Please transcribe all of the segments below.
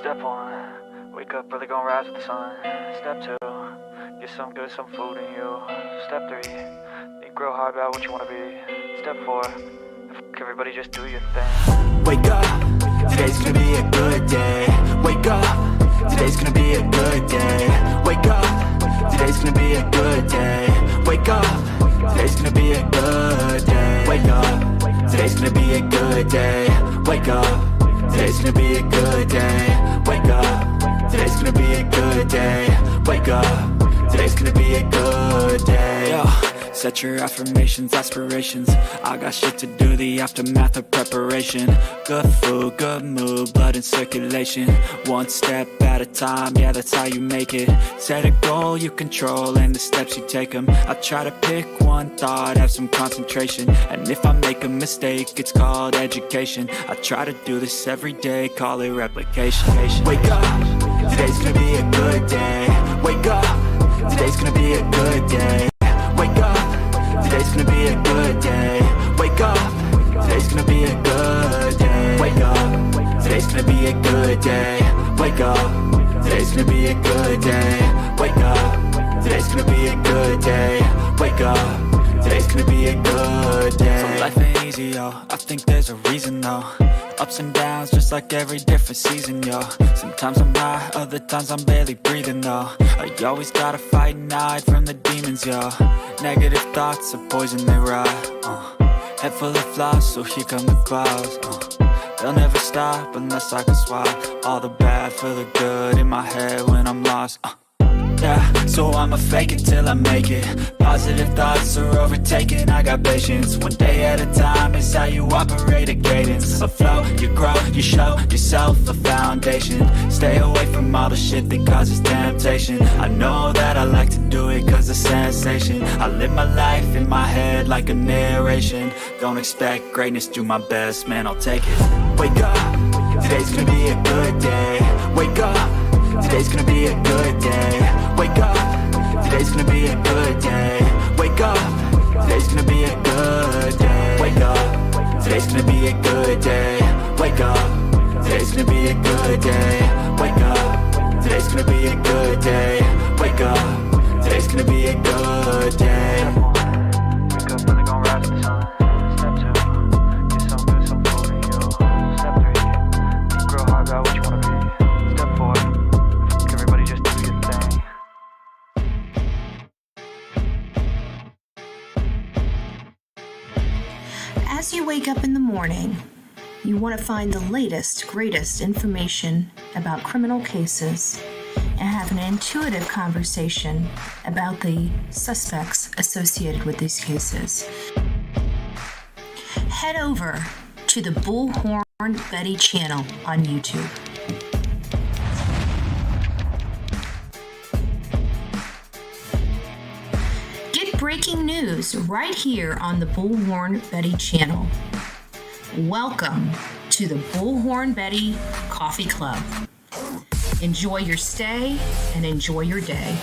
Step 1, wake up early, gonna rise with the sun. Step 2, get some good, some food in you. Step 3, think real hard about what you wanna be. Step 4, everybody just do your thing. Wake up, today's gonna be a good day. Wake up, today's gonna be a good day. Wake up, today's gonna be a good day. Wake up, today's gonna be a good day. Wake up, today's gonna be a good day. Wake up, today's gonna be a good day. Wake up, today's gonna be a good day. Wake up, today's gonna be a good day. Yo, set your affirmations, aspirations. I got shit to do, the aftermath of preparation. Good food, good mood, blood in circulation. One step at a time, yeah, that's how you make it. Set a goal you control and the steps you take them. I try to pick one thought, have some concentration. And if I make a mistake, it's called education. I try to do this every day, call it replication. Wake up, today's gonna be a good day. Wake up, today's gonna be a good day. Wake up, today's gonna be a good day. Wake up, today's gonna be a good day. Wake up, today's gonna be a good day. Wake up, today's gonna be a good day. Wake up, today's gonna be a good day. Wake up, today's gonna be a good day. So life ain't easy, yo, I think there's a reason though. Ups and downs, just like every different season, yo. Sometimes I'm high, other times I'm barely breathing, though. I always gotta fight and hide from the demons, yo. Negative thoughts are poison, they rot. Head full of flaws, so here come the clouds. They'll never stop unless I can swap all the bad for the good in my head when I'm lost. Yeah, so I'ma fake it till I make it. Positive thoughts are overtaken, I got patience. One day at a time is how you operate a cadence. A flow, you grow, you show yourself a foundation. Stay away from all the shit that causes temptation. I know that I like to do it cause it's sensation. I live my life in my head like a narration. Don't expect greatness, do my best, man, I'll take it. Wake up, today's gonna be a good day. Wake up, today's gonna be a good day. Wake up, today's gonna be a good day. Wake up, today's gonna be a good day. Wake up, today's gonna be a good day. Wake up, today's gonna be a good day. Wake up, today's gonna be a good day. Wake up, today's gonna be a good day. Wake up early, gonna rise with the sun. Step 2, get some good, some food in you. Step 3, think real hard about what you wanna be. Step 4, everybody just do your thing. As you wake up in the morning, you want to find the latest, greatest information about criminal cases and have an intuitive conversation about the suspects associated with these cases. Head over to the Bullhorn Betty channel on YouTube. Get breaking news right here on the Bullhorn Betty channel. Welcome to the Bullhorn Betty Coffee Club. Enjoy your stay and enjoy your day.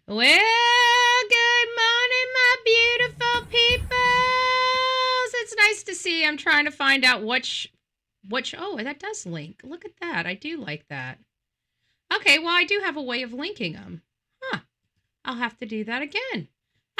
Well, good morning, my beautiful peoples. It's nice to see. I'm trying to find out which. Oh, that does link. Look at that. I do like that. Okay, well, I do have a way of linking them. Huh. I'll have to do that again.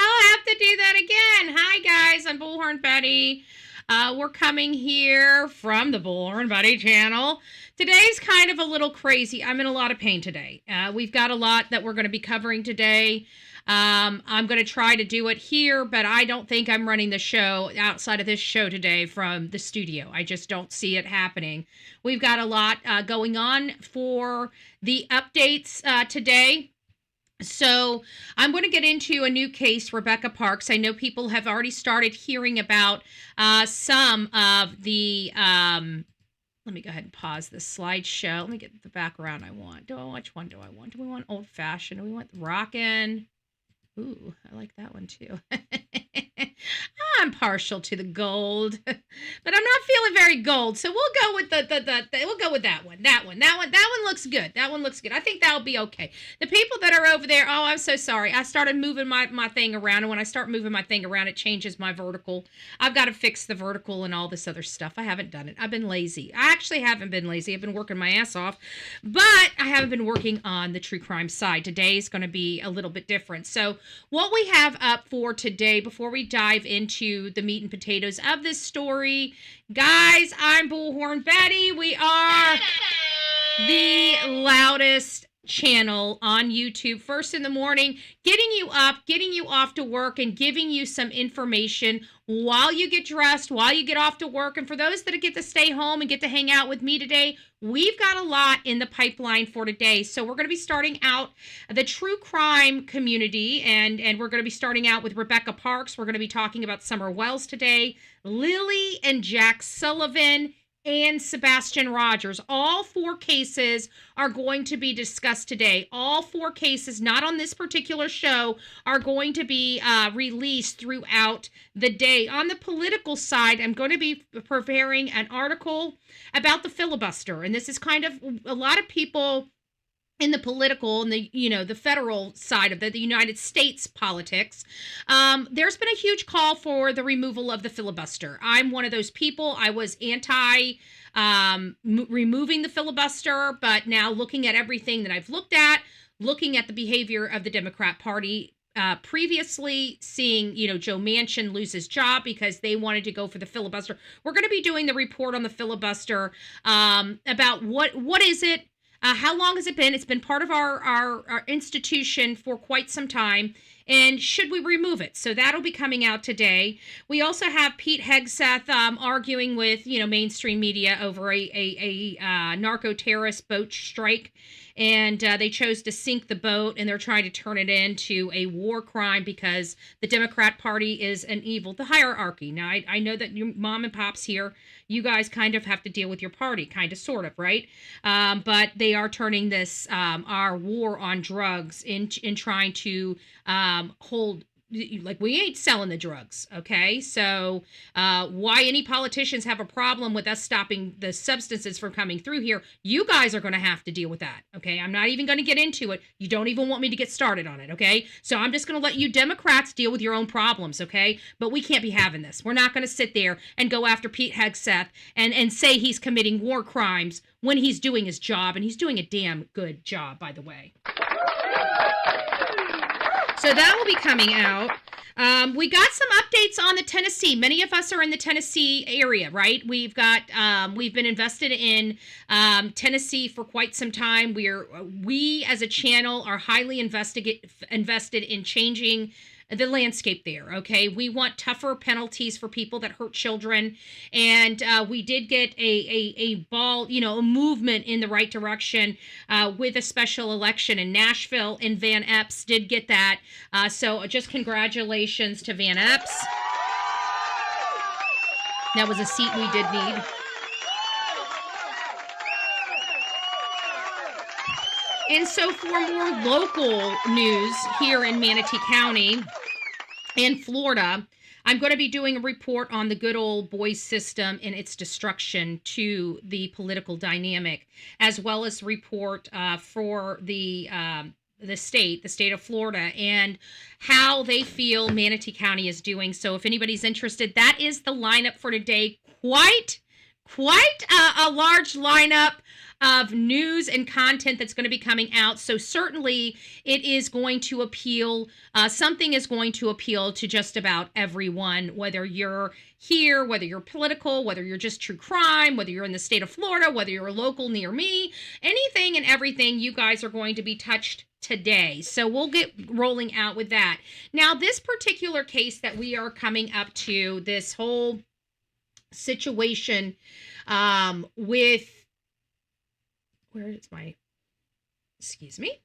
Hi, guys. I'm Bullhorn Betty. We're coming here from the Bullhorn Betty channel. Today's kind of a little crazy. I'm in a lot of pain today. We've got a lot that we're going to be covering today. I'm going to try to do it here, but I don't think I'm running the show outside of this show today from the studio. I just don't see it happening. We've got a lot going on for the updates today. So I'm going to get into a new case, Rebecca Parks. I know people have already started hearing about some of the, let me go ahead and pause this slideshow. Let me get the background I want. Which one do I want? Do we want old fashioned? Do we want rockin'? Ooh, I like that one too. I'm partial to the gold, but I'm not feeling very gold. So we'll go with we'll go with that one. That one looks good. I think that'll be okay. The people that are over there, oh, I'm so sorry. I started moving my thing around, and when I start moving my thing around, it changes my vertical. I've got to fix the vertical and all this other stuff. I haven't done it. I've been lazy. I actually haven't been lazy. I've been working my ass off, but I haven't been working on the true crime side. Today is going to be a little bit different. So what we have up for today, before we dive into the meat and potatoes of this story, guys, I'm Bullhorn Betty. We are the loudest channel on YouTube first in the morning, getting you up, getting you off to work, and giving you some information while you get dressed, while you get off to work. And for those that get to stay home and get to hang out with me today, we've got a lot in the pipeline for today. So we're going to be starting out the true crime community, and we're going to be starting out with Rebecca Parks. We're going to be talking about Summer Wells today, Lily and Jack Sullivan, and Sebastian Rogers. All four cases are going to be discussed today. All four cases, not on this particular show, are going to be released throughout the day. On the political side, I'm going to be preparing an article about the filibuster. And this is kind of a lot of people in the political and the federal side of the United States politics, there's been a huge call for the removal of the filibuster. I'm one of those people. I was anti removing the filibuster, but now looking at everything that I've looked at, looking at the behavior of the Democrat Party, previously seeing, Joe Manchin lose his job because they wanted to go for the filibuster. We're going to be doing the report on the filibuster about what is it. How long has it been? It's been part of our institution for quite some time. And should we remove it? So that'll be coming out today. We also have Pete Hegseth arguing with, mainstream media over a narco-terrorist boat strike. And they chose to sink the boat, and they're trying to turn it into a war crime because the Democrat Party is an evil. The hierarchy. Now, I know that your mom and pops here, you guys kind of have to deal with your party, kind of, sort of, right? But they are turning this, our war on drugs, in trying to hold. Like, we ain't selling the drugs, okay? So why any politicians have a problem with us stopping the substances from coming through here, you guys are going to have to deal with that, okay? I'm not even going to get into it. You don't even want me to get started on it, okay? So I'm just going to let you Democrats deal with your own problems, okay? But we can't be having this. We're not going to sit there and go after Pete Hegseth and say he's committing war crimes when he's doing his job, and he's doing a damn good job, by the way. So that will be coming out. We got some updates on the Tennessee. Many of us are in the Tennessee area, right? We've been invested in Tennessee for quite some time. We as a channel are highly invested in changing the landscape there, okay? We want tougher penalties for people that hurt children, and we did get a movement in the right direction with a special election in Nashville, and Van Epps did get that. So just congratulations to Van Epps. That was a seat we did need. And so for more local news here in Manatee County and Florida, I'm going to be doing a report on the good old boys system and its destruction to the political dynamic, as well as report for the the state of Florida, and how they feel Manatee County is doing. So if anybody's interested, that is the lineup for today. Quite a large lineup of news and content that's going to be coming out. So certainly it is going to appeal. Something is going to appeal to just about everyone, whether you're here, whether you're political, whether you're just true crime, whether you're in the state of Florida, whether you're local near me, anything and everything, you guys are going to be touched today. So we'll get rolling out with that. Now, this particular case that we are coming up to, this whole situation with, where is my, excuse me,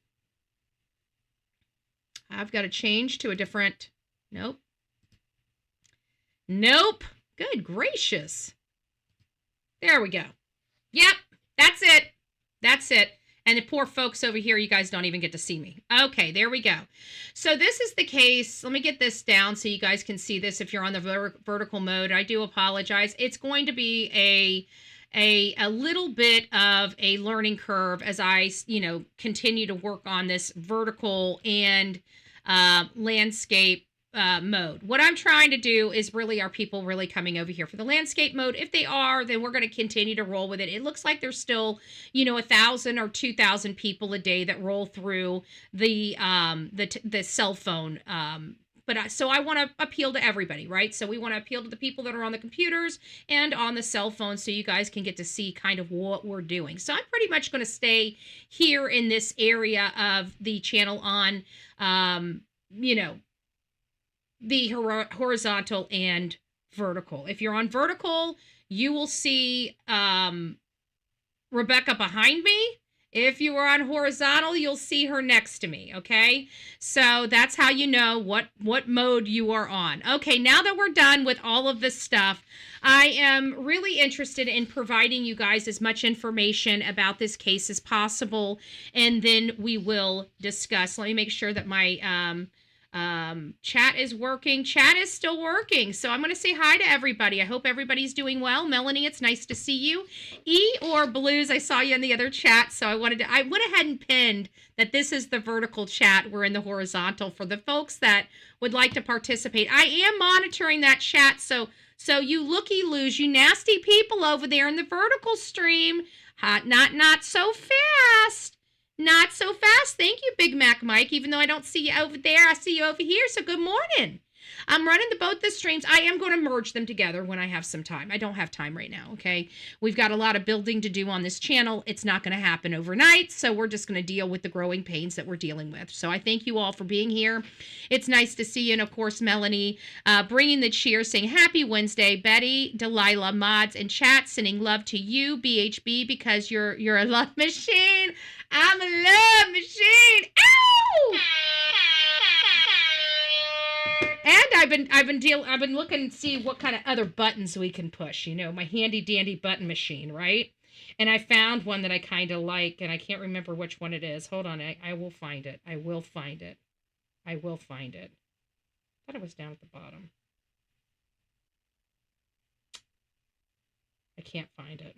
I've got to change to a different, nope, good gracious, there we go. Yep, that's it. And the poor folks over here, you guys don't even get to see me. Okay, there we go. So this is the case. Let me get this down so you guys can see this if you're on the vertical mode. I do apologize. It's going to be a little bit of a learning curve as I, continue to work on this vertical and landscape mode. What I'm trying to do is really, are people really coming over here for the landscape mode? If they are, then we're going to continue to roll with it. It looks like there's still, 1,000 or 2,000 people a day that roll through the cell phone. So I want to appeal to everybody, right? So we want to appeal to the people that are on the computers and on the cell phones so you guys can get to see kind of what we're doing. So I'm pretty much going to stay here in this area of the channel on, the horizontal and vertical. If you're on vertical, you will see Rebecca behind me. If you are on horizontal, you'll see her next to me, okay? So that's how you know what mode you are on. Okay, now that we're done with all of this stuff, I am really interested in providing you guys as much information about this case as possible, and then we will discuss. Let me make sure that my chat is working. Chat is still working. So I'm going to say hi to everybody. I hope everybody's doing well. Melanie, it's nice to see you. E or Blues, I saw you in the other chat. So I went ahead and pinned that this is the vertical chat. We're in the horizontal for the folks that would like to participate. I am monitoring that chat. So you looky-loos, you nasty people over there in the vertical stream, not so fast. Not so fast. Thank you, Big Mac Mike. Even though I don't see you over there, I see you over here. So good morning. I'm running both the streams. I am going to merge them together when I have some time. I don't have time right now, okay? We've got a lot of building to do on this channel. It's not going to happen overnight, so we're just going to deal with the growing pains that we're dealing with. So I thank you all for being here. It's nice to see you. And, of course, Melanie bringing the cheer, saying Happy Wednesday. Betty, Delilah, Mods, and chat sending love to you, BHB, because you're a love machine. I'm a love machine. Ow! And I've been looking to see what kind of other buttons we can push. My handy dandy button machine, right? And I found one that I kind of like, and I can't remember which one it is. Hold on, I will find it. I thought it was down at the bottom. I can't find it.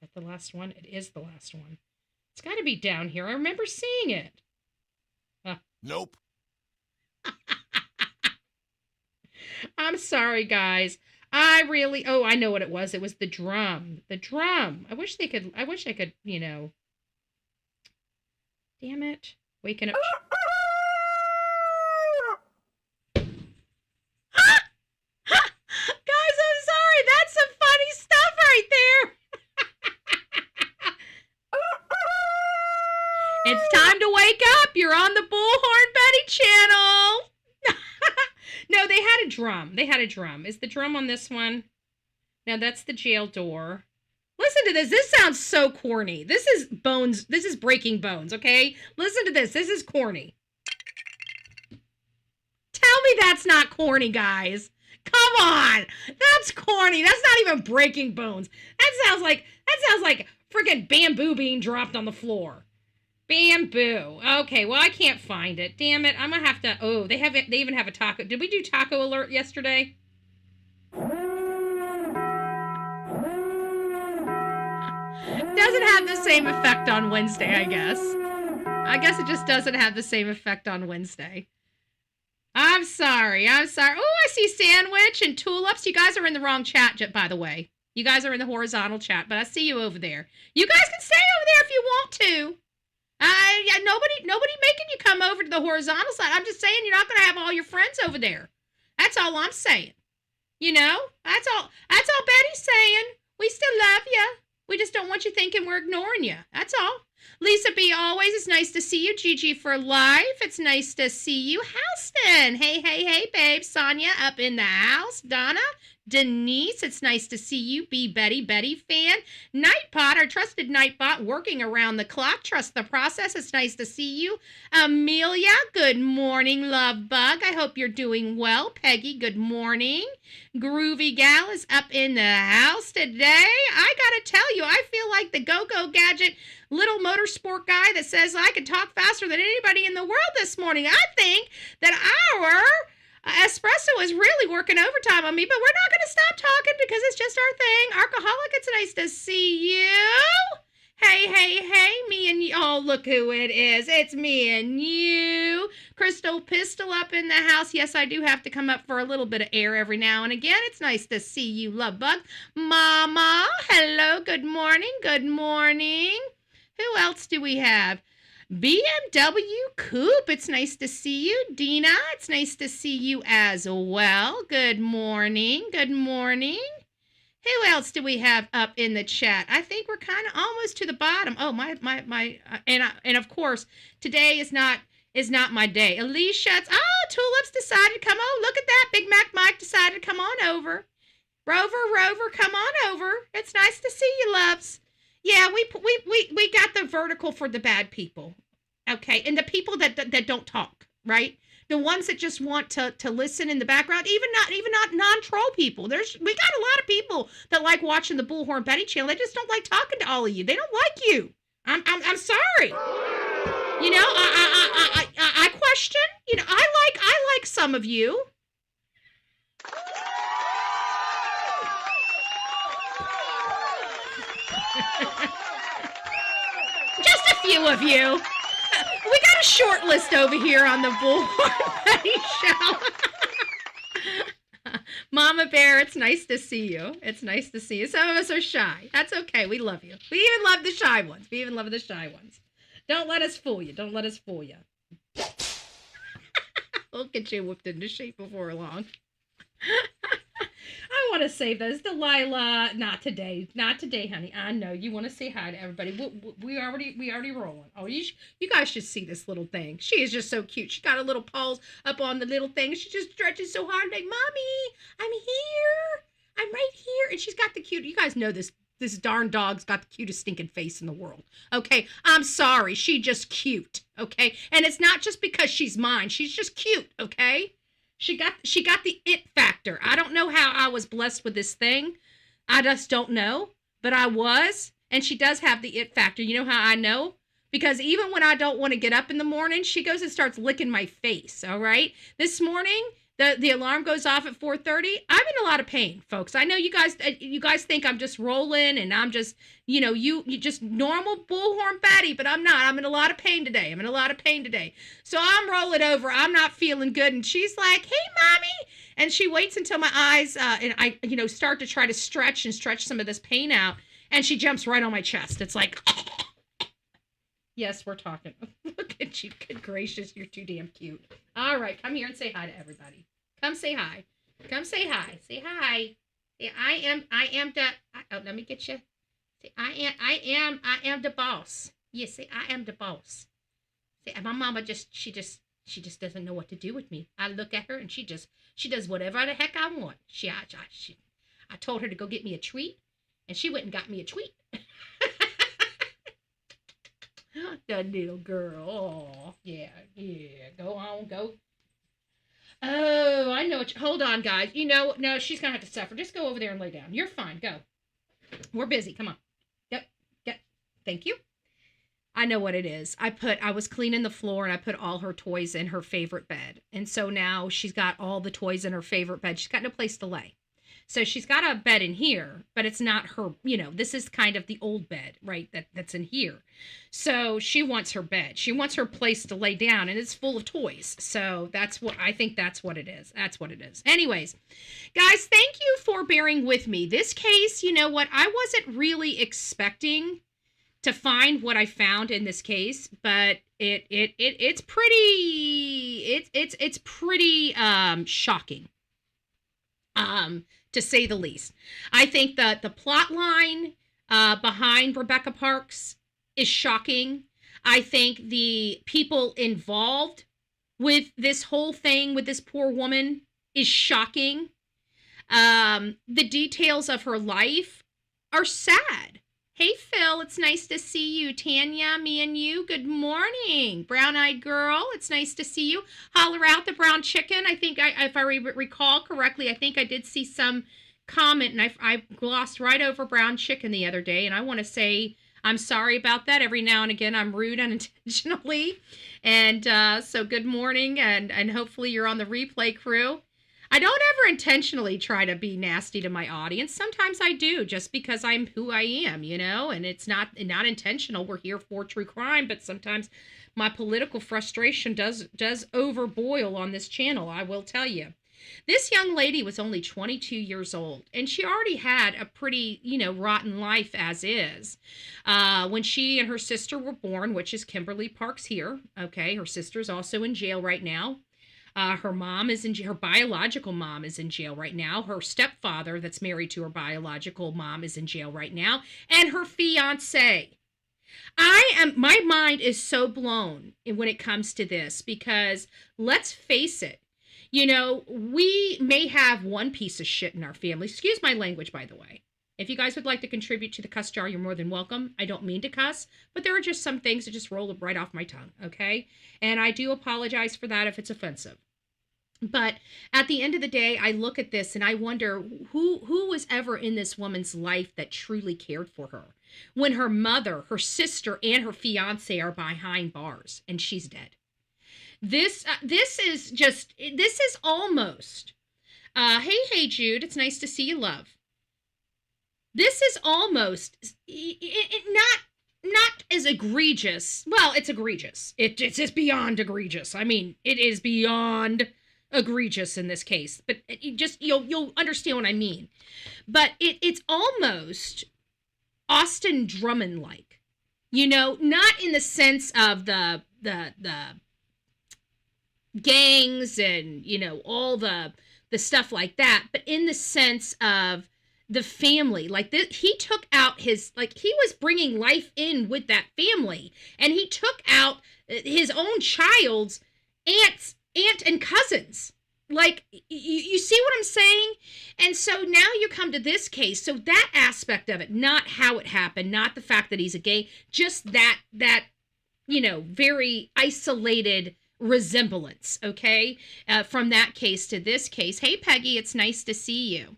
Is that the last one? It is the last one. It's got to be down here. I remember seeing it. Nope. I'm sorry, guys. I know what it was. It was the drum. I wish I could, damn it. Waking up. Guys, I'm sorry. That's some funny stuff right there. It's time to wake up. You're on the Bullhorn Betty channel. No, they had a drum. Is the drum on this one? No, that's the jail door. Listen to this. This sounds so corny. This is bones. This is breaking bones, okay? Listen to this. This is corny. Tell me that's not corny, guys. Come on. That's corny. That's not even breaking bones. That sounds like freaking bamboo being dropped on the floor. Bamboo. Okay, well, I can't find it. Damn it. I'm going to have to... Oh, they even have a taco. Did we do taco alert yesterday? Doesn't have the same effect on Wednesday, I guess. I guess it just doesn't have the same effect on Wednesday. I'm sorry. Oh, I see sandwich and tulips. You guys are in the wrong chat, by the way. You guys are in the horizontal chat, but I see you over there. You guys can stay over there if you want to. Nobody making you come over to the horizontal side. I'm just saying you're not going to have all your friends over there. That's all I'm saying. You know, that's all Betty's saying. We still love you. We just don't want you thinking we're ignoring you. That's all. Lisa B, always, it's nice to see you. Gigi for life, it's nice to see you. Houston, hey, babe. Sonia up in the house. Donna, Denise, it's nice to see you. B, Betty fan. Nightbot, our trusted Nightbot, working around the clock. Trust the process. It's nice to see you. Amelia, good morning, love bug. I hope you're doing well. Peggy, good morning. Groovy Gal is up in the house today. I gotta tell you, I feel like the go-go gadget little motorsport guy that says I can talk faster than anybody in the world this morning. I think that our espresso is really working overtime on me, but we're not going to stop talking because it's just our thing. Alcoholic, it's nice to see you. Hey, me and you. Oh, look who it is. It's me and you. Crystal Pistol up in the house. Yes, I do have to come up for a little bit of air every now and again. It's nice to see you, love bug. Mama, hello, good morning. Who else do we have? BMW Coupe, it's nice to see you. Dina, it's nice to see you as well. Good morning. Who else do we have up in the chat? I think we're kind of almost to the bottom. Oh, and of course, today is not my day. Alicia, Tulips decided to come on. Look at that. Big Mac Mike decided to come on over. Rover, come on over. It's nice to see you, loves. Yeah, we got the vertical for the bad people, okay, and the people that don't talk, right? The ones that just want to listen in the background, even not non-troll people. We got a lot of people that like watching the Bullhorn Betty channel. They just don't like talking to all of you. They don't like you. I'm sorry. You know, I question. You know, I like some of you. Just a few of you. We got a short list over here on the Bullhorn Betty show. Mama Bear, it's nice to see you. Some of us are shy. That's okay. We love you. We even love the shy ones. Don't let us fool you. We'll get you whipped into shape before long. I want to save those. Delilah, not today, honey. I know you want to say hi to everybody. We already rolling. Oh, you guys should see this little thing. She is just so cute. She got her little paws up on the little thing. She just stretches so hard, like, Mommy, I'm here. I'm right here. And she's got the cute. You guys know this darn dog's got the cutest stinking face in the world. Okay, I'm sorry. She just cute. Okay, and it's not just because she's mine. She's just cute. Okay. She got the it factor. I don't know how I was blessed with this thing. I just don't know, but I was, and she does have the it factor. You know how I know? Because even when I don't want to get up in the morning, she goes and starts licking my face, all right? This morning, the alarm goes off at 4:30. I'm in a lot of pain, folks. I know you guys think I'm just rolling and I'm just, you just normal Bullhorn Betty, but I'm not. I'm in a lot of pain today. So I'm rolling over. I'm not feeling good. And she's like, hey, Mommy. And she waits until my eyes, and I, start to try to stretch some of this pain out. And she jumps right on my chest. It's like, yes, we're talking. Look at you. Good gracious. You're too damn cute. All right. Come here and say hi to everybody. Come say hi. Say hi. Say, I am the, let me get you. Say, I am the boss. Yes, say, I am the boss. Say, my mama she just doesn't know what to do with me. I look at her and she does whatever the heck I want. I told her to go get me a treat and she went and got me a treat. The little girl. Oh, yeah. Go on, go. Oh, I know. Hold on, guys. No, she's going to have to suffer. Just go over there and lay down. You're fine. Go. We're busy. Come on. Yep. Thank you. I know what it is. I was cleaning the floor and I put all her toys in her favorite bed. And so now she's got all the toys in her favorite bed. She's got no place to lay. So she's got a bed in here, but it's not her, this is kind of the old bed, right? That's in here. So she wants her bed. She wants her place to lay down, and it's full of toys. So that's what it is. That's what it is. Anyways, guys, thank you for bearing with me. This case, you know what? I wasn't really expecting to find what I found in this case, but it's pretty shocking. To say the least. I think that the plot line behind Rebecca Parks is shocking. I think the people involved with this whole thing with this poor woman is shocking. The details of her life are sad. Hey, Phil, it's nice to see you. Tanya, me and you, good morning. Brown-eyed girl, it's nice to see you. Holler out the brown chicken. I think, if I recall correctly, I think I did see some comment, and I glossed right over brown chicken the other day, and I want to say I'm sorry about that. Every now and again, I'm rude unintentionally. And so good morning, and hopefully you're on the replay crew. I don't ever intentionally try to be nasty to my audience. Sometimes I do, just because I'm who I am, and it's not intentional. We're here for true crime, but sometimes my political frustration does overboil on this channel, I will tell you. This young lady was only 22 years old, and she already had a pretty, rotten life as is. When she and her sister were born, which is Kimberly Parks here, okay, her sister's also in jail right now. Her mom is her biological mom is in jail right now. Her stepfather that's married to her biological mom is in jail right now. And her fiance. My mind is so blown when it comes to this, because let's face it, we may have one piece of shit in our family. Excuse my language, by the way. If you guys would like to contribute to the cuss jar, you're more than welcome. I don't mean to cuss, but there are just some things that just roll right off my tongue, okay? And I do apologize for that if it's offensive. But at the end of the day, I look at this and I wonder who was ever in this woman's life that truly cared for her, when her mother, her sister, and her fiance are behind bars and she's dead. This is almost, hey Jude, it's nice to see you, love. This is almost not as egregious. Well, it's egregious. It's just beyond egregious. I mean, it is beyond egregious in this case. But you'll understand what I mean. But it's almost Austin Drummond like, not in the sense of the gangs and all the stuff like that, but in the sense of the family. Like this, he took out he was bringing life in with that family, and he took out his own child's aunt and cousins. Like, you see what I'm saying? And so now you come to this case. So that aspect of it, not how it happened, not the fact that he's a gay, just that very isolated resemblance, okay, from that case to this case. Hey, Peggy, it's nice to see you.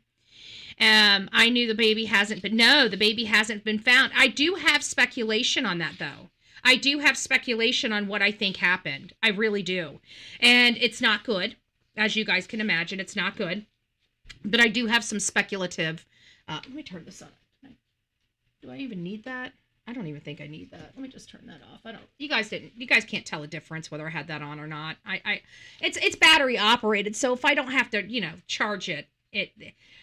I knew the baby hasn't been found. I do have speculation on that, though. I do have speculation on what I think happened. I really do. And it's not good. As you guys can imagine, it's not good. But I do have some speculative. Let me turn this on. Do I even need that? I don't even think I need that. Let me just turn that off. You guys can't tell a difference whether I had that on or not. It's battery operated, so if I don't have to, charge it,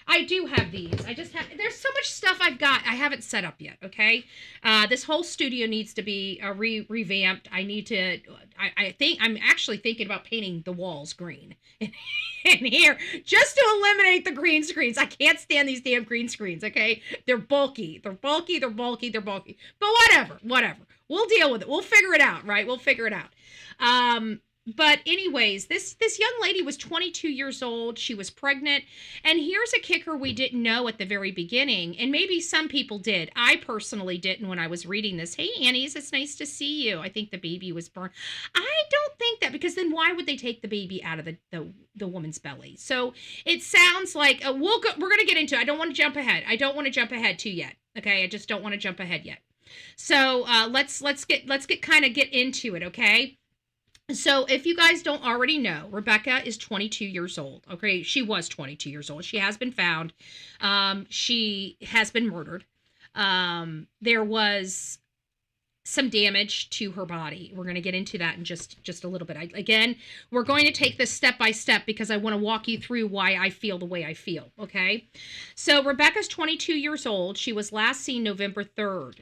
I do have these. There's so much stuff I've got I haven't set up yet, okay? This whole studio needs to be revamped. I'm actually thinking about painting the walls green in here, just to eliminate the green screens. I can't stand these damn green screens, okay? They're bulky. But whatever. We'll deal with it. We'll figure it out, right? We'll figure it out. But anyways, this young lady was 22 years old. She was pregnant. And here's a kicker we didn't know at the very beginning. And maybe some people did. I personally didn't when I was reading this. Hey, Annie's, it's nice to see you. I think the baby was born. I don't think that, because then why would they take the baby out of the woman's belly? So it sounds like we're going to get into it. I don't want to jump ahead too yet. Okay, I just don't want to jump ahead yet. So let's get into it, okay? So if you guys don't already know, Rebecca is 22 years old. Okay, she was 22 years old. She has been found. She has been murdered. There was some damage to her body. We're going to get into that in just a little bit. Again, we're going to take this step by step because I want to walk you through why I feel the way I feel, okay? So Rebecca's 22 years old. She was last seen November 3rd.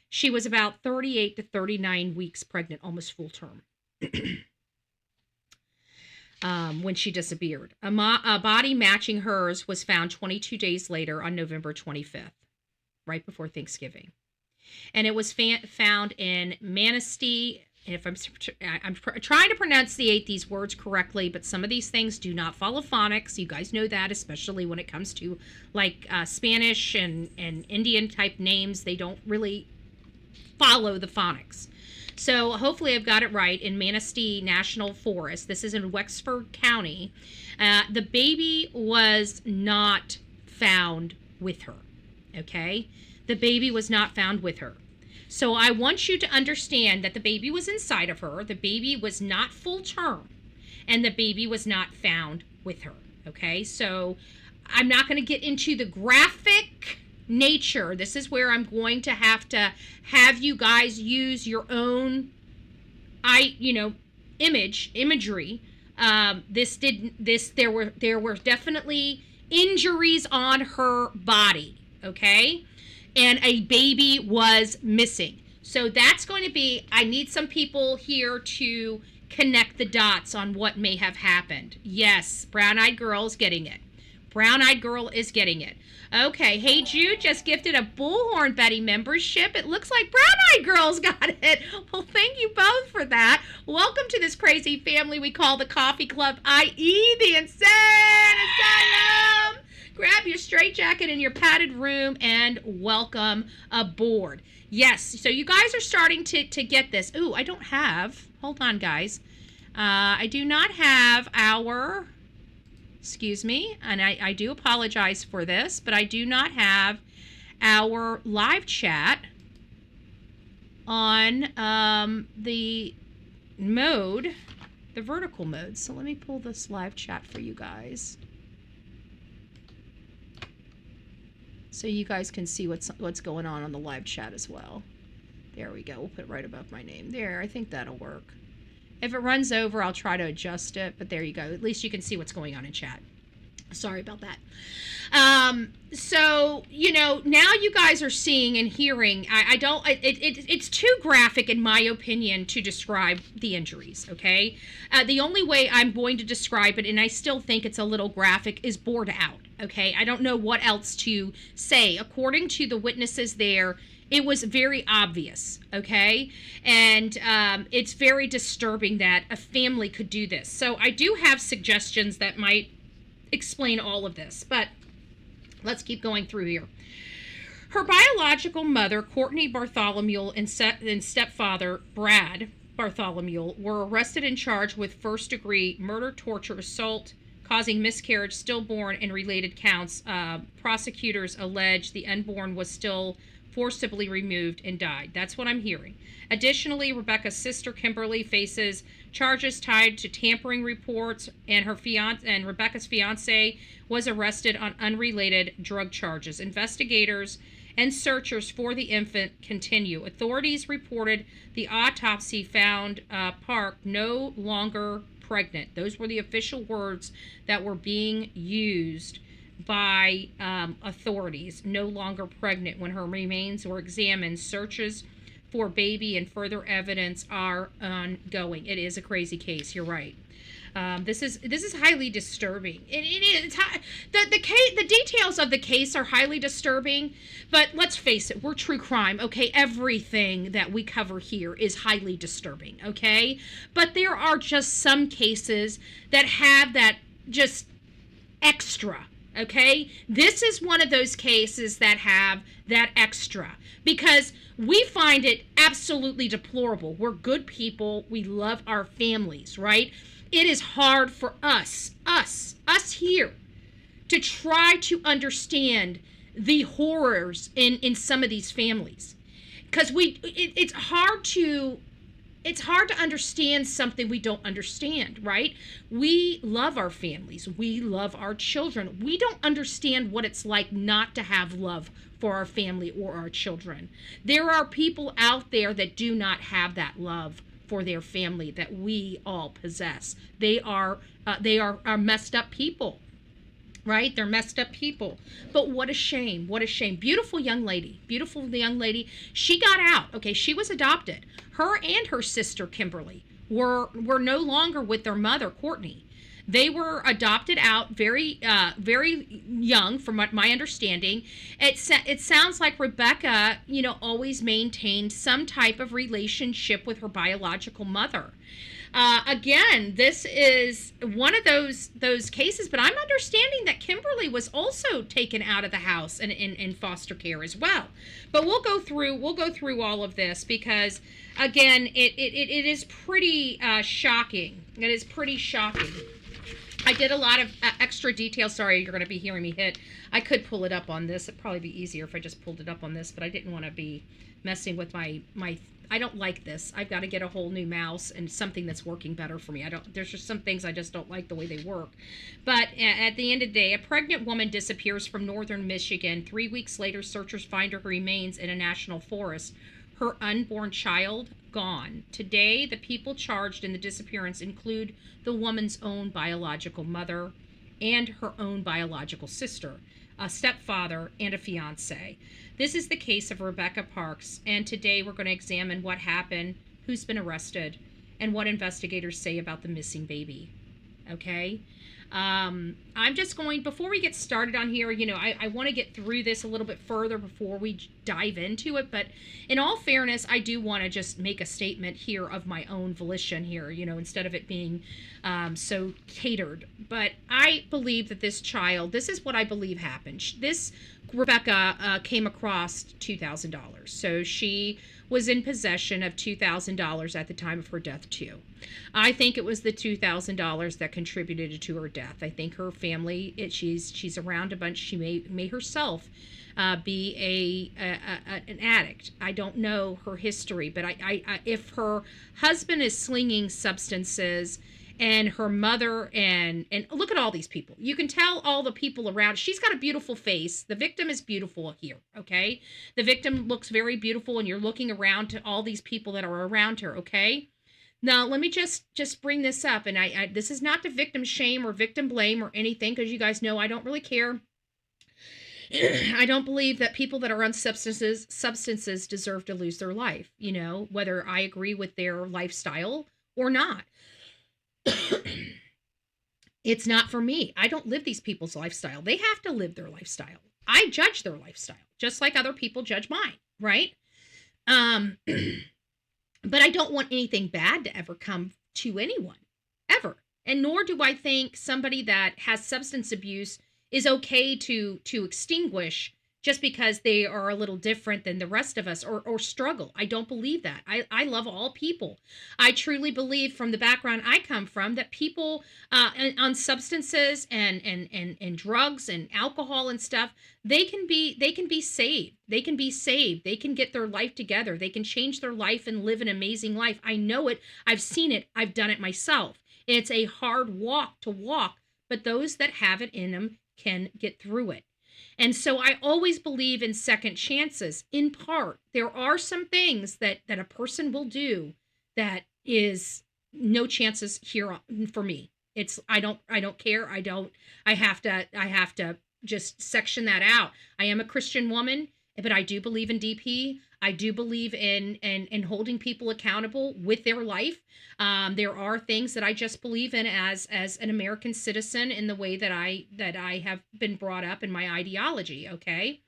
She was about 38 to 39 weeks pregnant, almost full term. When she disappeared. A body matching hers was found 22 days later on November 25th, right before Thanksgiving. And it was found in Manistee. And if I'm trying to pronunciate these words correctly, but some of these things do not follow phonics. You guys know that, especially when it comes to like Spanish and Indian type names. They don't really follow the phonics. So hopefully I've got it right. In Manistee National Forest, this is in Wexford County, the baby was not found with her, okay? The baby was not found with her. So I want you to understand that the baby was inside of her, the baby was not full term, and the baby was not found with her, okay? So I'm not going to get into the graphic nature. This is where I'm going to have you guys use your own imagery. There were definitely injuries on her body, okay? And a baby was missing. So that's going to be, I need some people here to connect the dots on what may have happened. Yes, Brown-Eyed Girl is getting it. Brown-Eyed Girl is getting it. Okay, Hey Jude just gifted a Bullhorn Betty membership. It looks like Brown-Eyed Girl's got it. Well, thank you both for that. Welcome to this crazy family we call the Coffee Club, i.e. the Insane Asylum. Grab your straitjacket in your padded room and welcome aboard. Yes, so you guys are starting to get this. Ooh, I don't have, hold on guys. I do not have our, excuse me, and I do apologize for this, but I do not have our live chat on the mode, the vertical mode. So let me pull this live chat for you guys, so you guys can see what's going on the live chat as well. There we go. We'll put it right above my name. There, I think that'll work. If it runs over, I'll try to adjust it, but there you go. At least you can see what's going on in chat. Sorry about that. So, now you guys are seeing and hearing. It's too graphic, in my opinion, to describe the injuries, okay? The only way I'm going to describe it, and I still think it's a little graphic, is bored out, okay? I don't know what else to say. According to the witnesses there, it was very obvious, okay? And it's very disturbing that a family could do this. So I do have suggestions that might explain all of this, but let's keep going through here. Her biological mother, Courtney Bartholomew, and stepfather, Brad Bartholomew, were arrested and charged with first-degree murder, torture, assault, causing miscarriage, stillborn, and related counts. Prosecutors allege the unborn was still forcibly removed and died. That's what I'm hearing. Additionally, Rebecca's sister Kimberly faces charges tied to tampering reports, and Rebecca's fiance was arrested on unrelated drug charges. Investigators and searchers for the infant continue. Authorities reported the autopsy found Park no longer pregnant. Those were the official words that were being used by authorities. No longer pregnant. When her remains were examined, searches for baby and further evidence are ongoing. It is a crazy case. You're right. This is highly disturbing. It is the details of the case are highly disturbing, but let's face it, we're true crime, okay? Everything that we cover here is highly disturbing, okay? But there are just some cases that have that just extra. Okay, this is one of those cases that have that extra, because we find it absolutely deplorable. We're good people. We love our families, right? It is hard for us here to try to understand the horrors in some of these families, because it's hard to it's hard to understand something we don't understand, right? We love our families. We love our children. We don't understand what it's like not to have love for our family or our children. There are people out there that do not have that love for their family that we all possess. They are messed up people. Right? They're messed up people. But what a shame. What a shame. Beautiful young lady. Beautiful young lady. She got out. Okay, she was adopted. Her and her sister, Kimberly, were no longer with their mother, Courtney. They were adopted out very young, from my understanding. It sounds like Rebecca, always maintained some type of relationship with her biological mother. Again, this is one of those cases, but I'm understanding that Kimberly was also taken out of the house and in foster care as well. But we'll go through all of this because, again, it is pretty shocking. It is pretty shocking. I did a lot of extra details. Sorry, you're going to be hearing me hit. I could pull it up on this. It'd probably be easier if I just pulled it up on this, but I didn't want to be messing with my I don't like this. I've got to get a whole new mouse and something that's working better for me. There's just some things I just don't like the way they work. But at the end of the day, a pregnant woman disappears from northern Michigan. 3 weeks later, searchers find her remains in a national forest. Her unborn child gone. Today, the people charged in the disappearance include the woman's own biological mother and her own biological sister, a stepfather, and a fiance. This is the case of Rebecca Parks, and today we're going to examine what happened, who's been arrested, and what investigators say about the missing baby. Okay? I'm just going, before we get started on here, I want to get through this a little bit further before we dive into it, but in all fairness, I do want to just make a statement here of my own volition here, instead of it being so catered. But I believe that this is what I believe happened. This Rebecca came across $2,000. So she was in possession of $2,000 at the time of her death too. I think it was the $2,000 that contributed to her death. I think her family, she's around a bunch. She may herself be an addict. I don't know her history, but I if her husband is slinging substances, and her mother, and look at all these people. You can tell all the people around. She's got a beautiful face. The victim is beautiful here, okay? The victim looks very beautiful, and you're looking around to all these people that are around her, okay? Now, let me just bring this up, and I this is not to victim shame or victim blame or anything, because you guys know I don't really care. I don't believe that people that are on substances deserve to lose their life, whether I agree with their lifestyle or not. It's not for me. I don't live these people's lifestyle. They have to live their lifestyle. I judge their lifestyle, just like other people judge mine, right? But I don't want anything bad to ever come to anyone, ever. And nor do I think somebody that has substance abuse is okay to extinguish just because they are a little different than the rest of us or struggle. I don't believe that. I love all people. I truly believe, from the background I come from, that people on substances and drugs and alcohol and stuff, they can be saved. They can be saved. They can get their life together. They can change their life and live an amazing life. I know it. I've seen it. I've done it myself. It's a hard walk to walk, but those that have it in them can get through it. And so I always believe in second chances. In part, there are some things that a person will do that is no chances here for me. I don't care. I have to just section that out. I am a Christian woman, but I do believe in DP. I do believe in holding people accountable with their life. There are things that I just believe in as an American citizen in the way that I have been brought up in my ideology. Okay.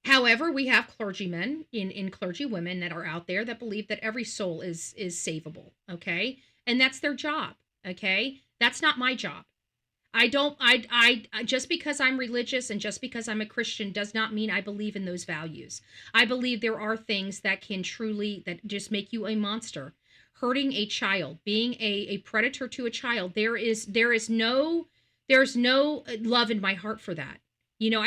However, we have clergymen in clergy women that are out there that believe that every soul is savable. Okay. And that's their job. Okay. That's not my job. I just because I'm religious and just because I'm a Christian does not mean I believe in those values. I believe there are things that that just make you a monster. Hurting a child, being a predator to a child, there's no love in my heart for that. You know,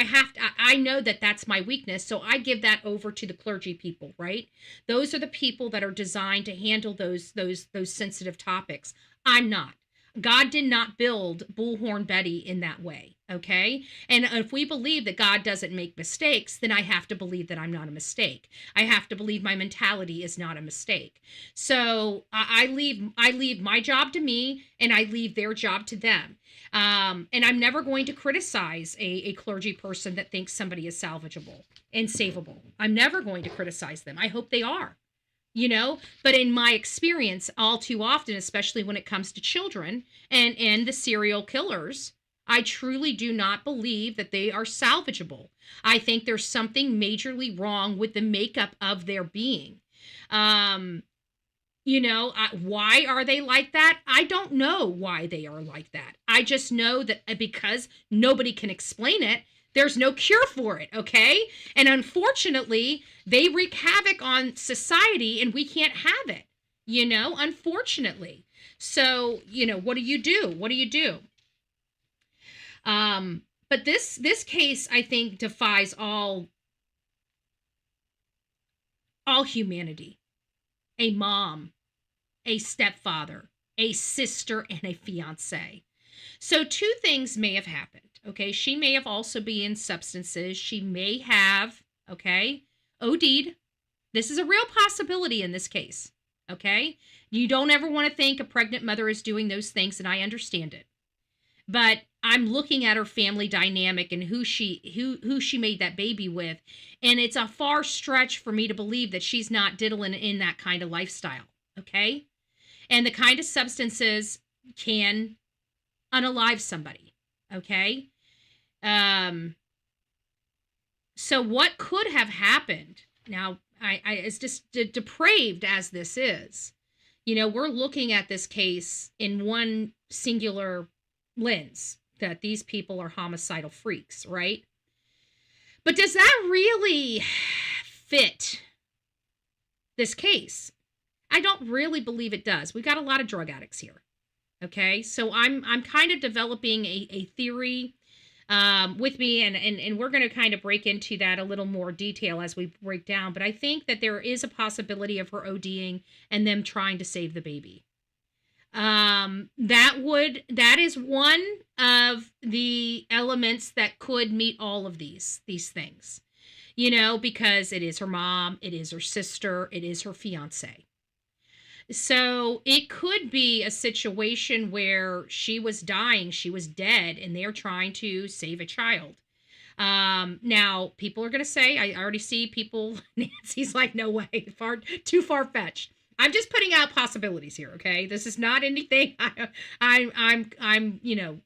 I know that that's my weakness, so I give that over to the clergy people, right? Those are the people that are designed to handle those sensitive topics. I'm not. God did not build Bullhorn Betty in that way, okay? And if we believe that God doesn't make mistakes, then I have to believe that I'm not a mistake. I have to believe my mentality is not a mistake. So I leave my job to me, and I leave their job to them. And I'm never going to criticize a clergy person that thinks somebody is salvageable and savable. I'm never going to criticize them. I hope they are, you know, but in my experience, all too often, especially when it comes to children and the serial killers, I truly do not believe that they are salvageable. I think there's something majorly wrong with the makeup of their being. You know, why are they like that? I don't know why they are like that. I just know that because nobody can explain it, there's no cure for it, okay? And unfortunately, they wreak havoc on society and we can't have it, you know, unfortunately. So, you know, what do you do? What do you do? But this case, I think, defies all humanity. A mom, a stepfather, a sister, and a fiance. So two things may have happened. Okay, she may have also been in substances. She may have, okay, OD'd. This is a real possibility in this case. Okay, you don't ever want to think a pregnant mother is doing those things, and I understand it. But I'm looking at her family dynamic and who she made that baby with, and it's a far stretch for me to believe that she's not diddling in that kind of lifestyle. Okay, and the kind of substances can unalive somebody. Okay. So what could have happened? Now, I it's just depraved as this is. You know, we're looking at this case in one singular lens, that these people are homicidal freaks, right? But does that really fit this case? I don't really believe it does. We've got a lot of drug addicts here. Okay, so I'm kind of developing a theory with me, and we're going to kind of break into that a little more detail as we break down. But I think that there is a possibility of her ODing and them trying to save the baby. That is one of the elements that could meet all of these things, you know, because it is her mom, it is her sister, it is her fiance. So it could be a situation where she was dying, she was dead, and they're trying to save a child. Now people are going to say, I already see people, Nancy's like, no way, too far-fetched. I'm just putting out possibilities here. Okay. This is not anything I'm, you know,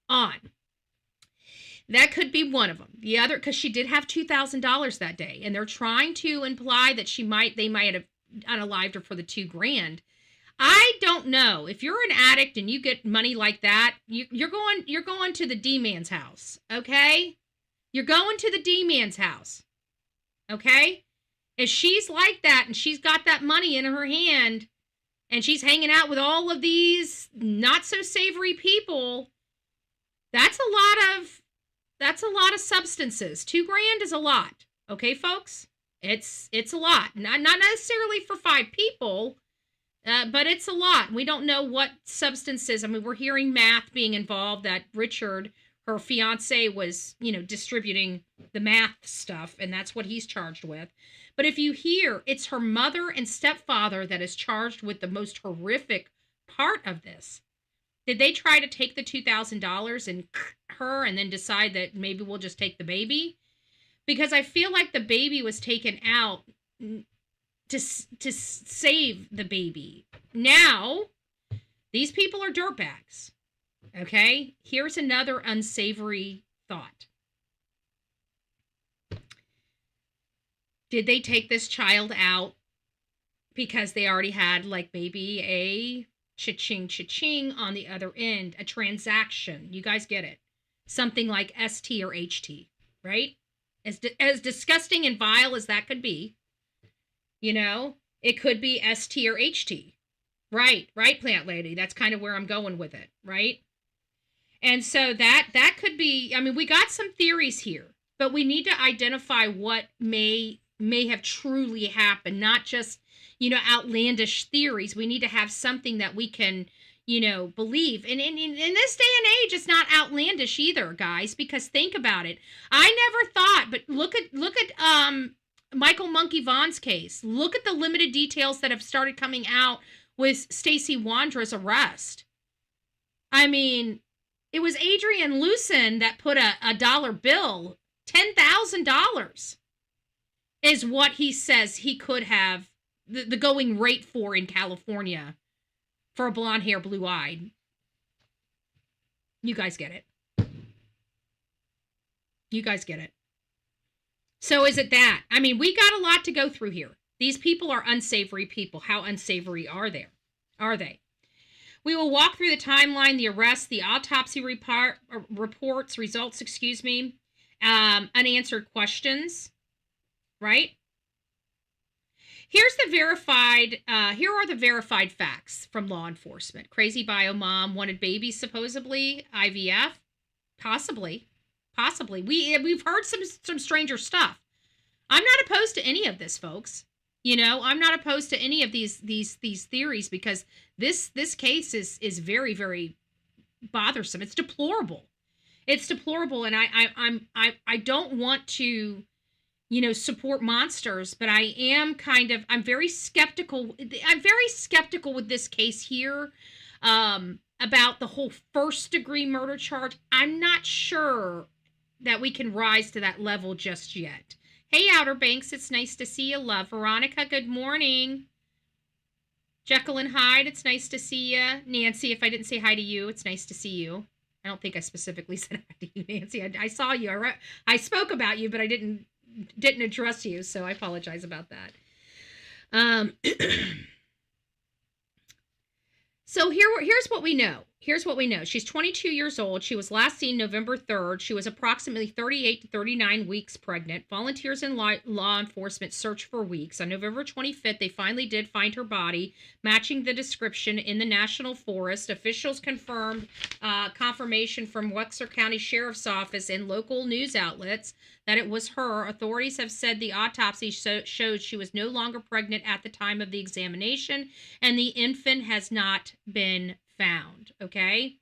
on. That could be one of them. The other, because she did have $2,000 that day, and they're trying to imply that they might have unalived her for the $2,000. I don't know. If you're an addict and you get money like that, you're going to the D-man's house. Okay. You're going to the D-man's house. Okay. If she's like that and she's got that money in her hand and she's hanging out with all of these not so savory people, that's a lot of substances. $2,000 is a lot. Okay, folks? It's a lot. Not necessarily for 5 people, but it's a lot. We don't know what substances. I mean, we're hearing math being involved, that Richard, her fiance, was, you know, distributing the math stuff, and that's what he's charged with. But if you hear, it's her mother and stepfather that is charged with the most horrific part of this. Did they try to take the $2,000 and her and then decide that maybe we'll just take the baby? Because I feel like the baby was taken out to save the baby. Now, these people are dirtbags. Okay? Here's another unsavory thought. Did they take this child out because they already had, like, maybe a cha-ching on the other end, a transaction? You guys get it. Something like ST or HT, right? As disgusting and vile as that could be, you know, it could be ST or HT. Right, Plant Lady. That's kind of where I'm going with it, right? And so that could be, I mean, we got some theories here, but we need to identify what may have truly happened, not just, outlandish theories. We need to have something that we can, believe. And in this day and age, it's not outlandish either, guys, because think about it. I never thought, but look at Michael Monkey Vaughn's case. Look at the limited details that have started coming out with Stacey Wandra's arrest. I mean, it was Adrian Lucen that put a dollar bill, $10,000 is what he says he could have the going rate for in California for a blonde hair, blue-eyed. You guys get it. You guys get it. So is it that? I mean, we got a lot to go through here. These people are unsavory people. How unsavory are they? We will walk through the timeline, the arrests, the autopsy reports, results, unanswered questions, right? Here are the verified facts from law enforcement. Crazy bio mom wanted babies, supposedly, IVF, possibly. We've heard some stranger stuff. I'm not opposed to any of this, folks. I'm not opposed to any of these theories, because this case is very, very bothersome. It's deplorable. And I don't want to, support monsters, but I'm very skeptical. I'm very skeptical with this case here, about the whole first-degree murder charge. I'm not sure that we can rise to that level just yet. Hey, Outer Banks, it's nice to see you, love. Veronica, good morning. Jekyll and Hyde, it's nice to see you. Nancy, if I didn't say hi to you, it's nice to see you. I don't think I specifically said hi to you, Nancy. I saw you. I spoke about you, but I didn't address you, so I apologize about that. So here's what we know. She's 22 years old. She was last seen November 3rd. She was approximately 38 to 39 weeks pregnant. Volunteers and law enforcement searched for weeks. On November 25th, they finally did find her body, matching the description in the National Forest. Officials confirmed confirmation from Wexler County Sheriff's Office and local news outlets that it was her. Authorities have said the autopsy showed she was no longer pregnant at the time of the examination, and the infant has not been found. Okay,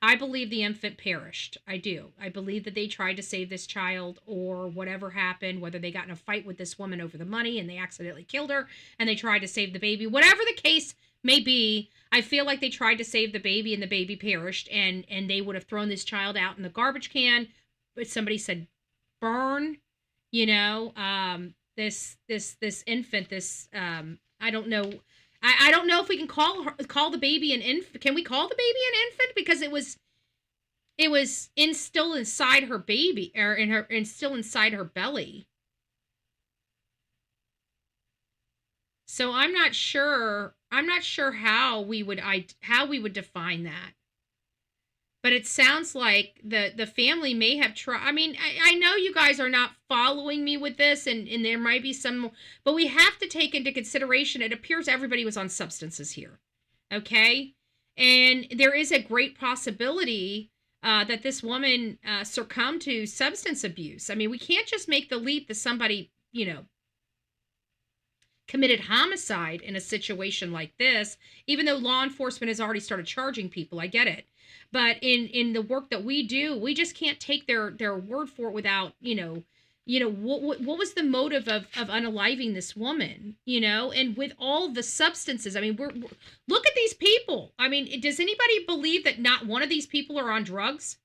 I believe the infant perished. I do. I believe that they tried to save this child, or whatever happened, whether they got in a fight with this woman over the money and they accidentally killed her and they tried to save the baby. Whatever the case may be, I feel like they tried to save the baby and the baby perished, and they would have thrown this child out in the garbage can. But somebody said burn, this infant, I don't know. I don't know if we can call the baby an infant. Can we call the baby an infant? Because it was still inside her baby, or still inside her belly. So I'm not sure how we would define that. But it sounds like the family may have tried. I mean, I know you guys are not following me with this, and there might be some, but we have to take into consideration, it appears everybody was on substances here, okay? And there is a great possibility that this woman succumbed to substance abuse. I mean, we can't just make the leap that somebody, committed homicide in a situation like this, even though law enforcement has already started charging people. I get it. But in the work that we do, we just can't take their word for it without, what was the motive of unaliving this woman, and with all the substances. I mean, look at these people. I mean, does anybody believe that not one of these people are on drugs?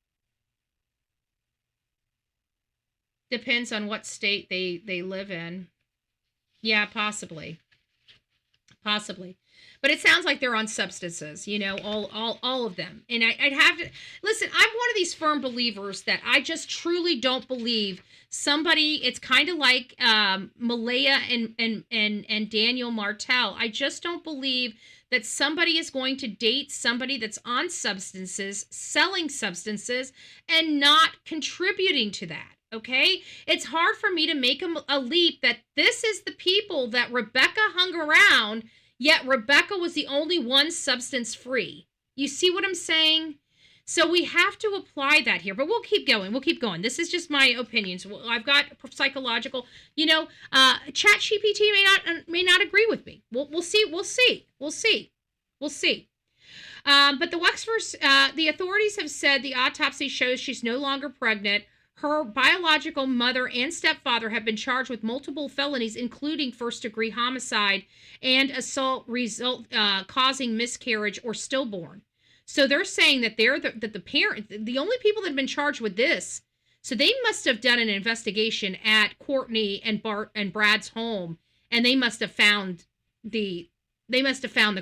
Depends on what state they live in. Yeah, possibly. But it sounds like they're on substances, all of them. And I'd have to listen. I'm one of these firm believers that I just truly don't believe somebody. It's kind of like Malaya and Daniel Martel. I just don't believe that somebody is going to date somebody that's on substances, selling substances, and not contributing to that. Okay, it's hard for me to make a leap that this is the people that Rebecca hung around. Yet Rebecca was the only one substance free. You see what I'm saying? So we have to apply that here, but we'll keep going. We'll keep going. This is just my opinions. Well, I've got psychological, ChatGPT may not agree with me. We'll see. But the Wexford, the authorities have said the autopsy shows she's no longer pregnant. Her biological mother and stepfather have been charged with multiple felonies, including first-degree homicide and assault causing miscarriage or stillborn. So they're saying that the parent, the only people that have been charged with this. So they must have done an investigation at Courtney and Bart and Brad's home, and they must have found the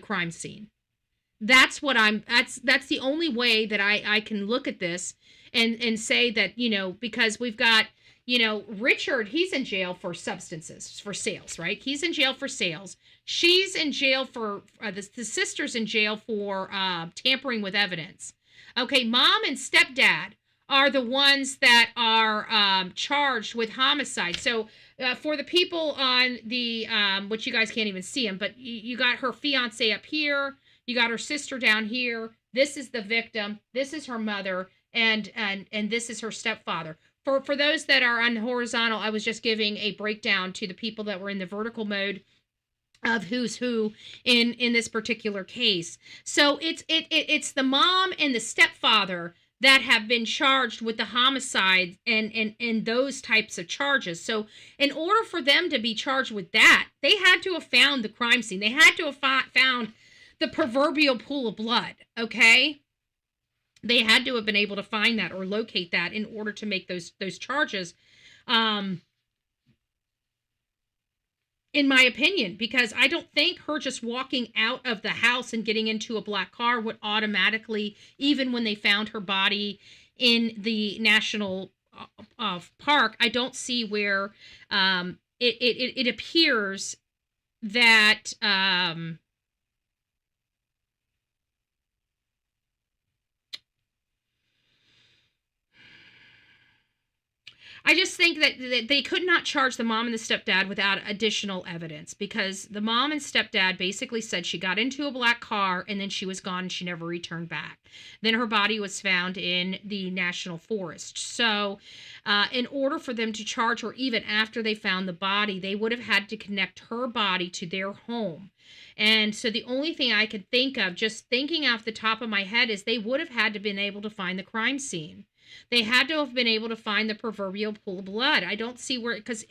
crime scene. That's the only way that I can look at this and say that, because we've got, Richard, he's in jail for substances, for sales, right? He's in jail for sales. She's in jail for, the sister's in jail for tampering with evidence. Okay, mom and stepdad are the ones that are charged with homicide. So for the people on the, which you guys can't even see him, but you got her fiance up here, you got her sister down here. This is the victim. This is her mother, and this is her stepfather. For those that are on horizontal, I was just giving a breakdown to the people that were in the vertical mode of who's who in this particular case. So it's the mom and the stepfather that have been charged with the homicide and those types of charges. So in order for them to be charged with that, they had to have found the crime scene. They had to have found the proverbial pool of blood, okay? They had to have been able to find that or locate that in order to make those charges, in my opinion, because I don't think her just walking out of the house and getting into a black car would automatically, even when they found her body in the national park, I don't see where it appears that I just think that they could not charge the mom and the stepdad without additional evidence, because the mom and stepdad basically said she got into a black car and then she was gone and she never returned back. Then her body was found in the national forest. So in order for them to charge her, even after they found the body, they would have had to connect her body to their home. And so the only thing I could think of, just thinking off the top of my head, is they would have had to been able to find the crime scene. They had to have been able to find the proverbial pool of blood. I don't see where, because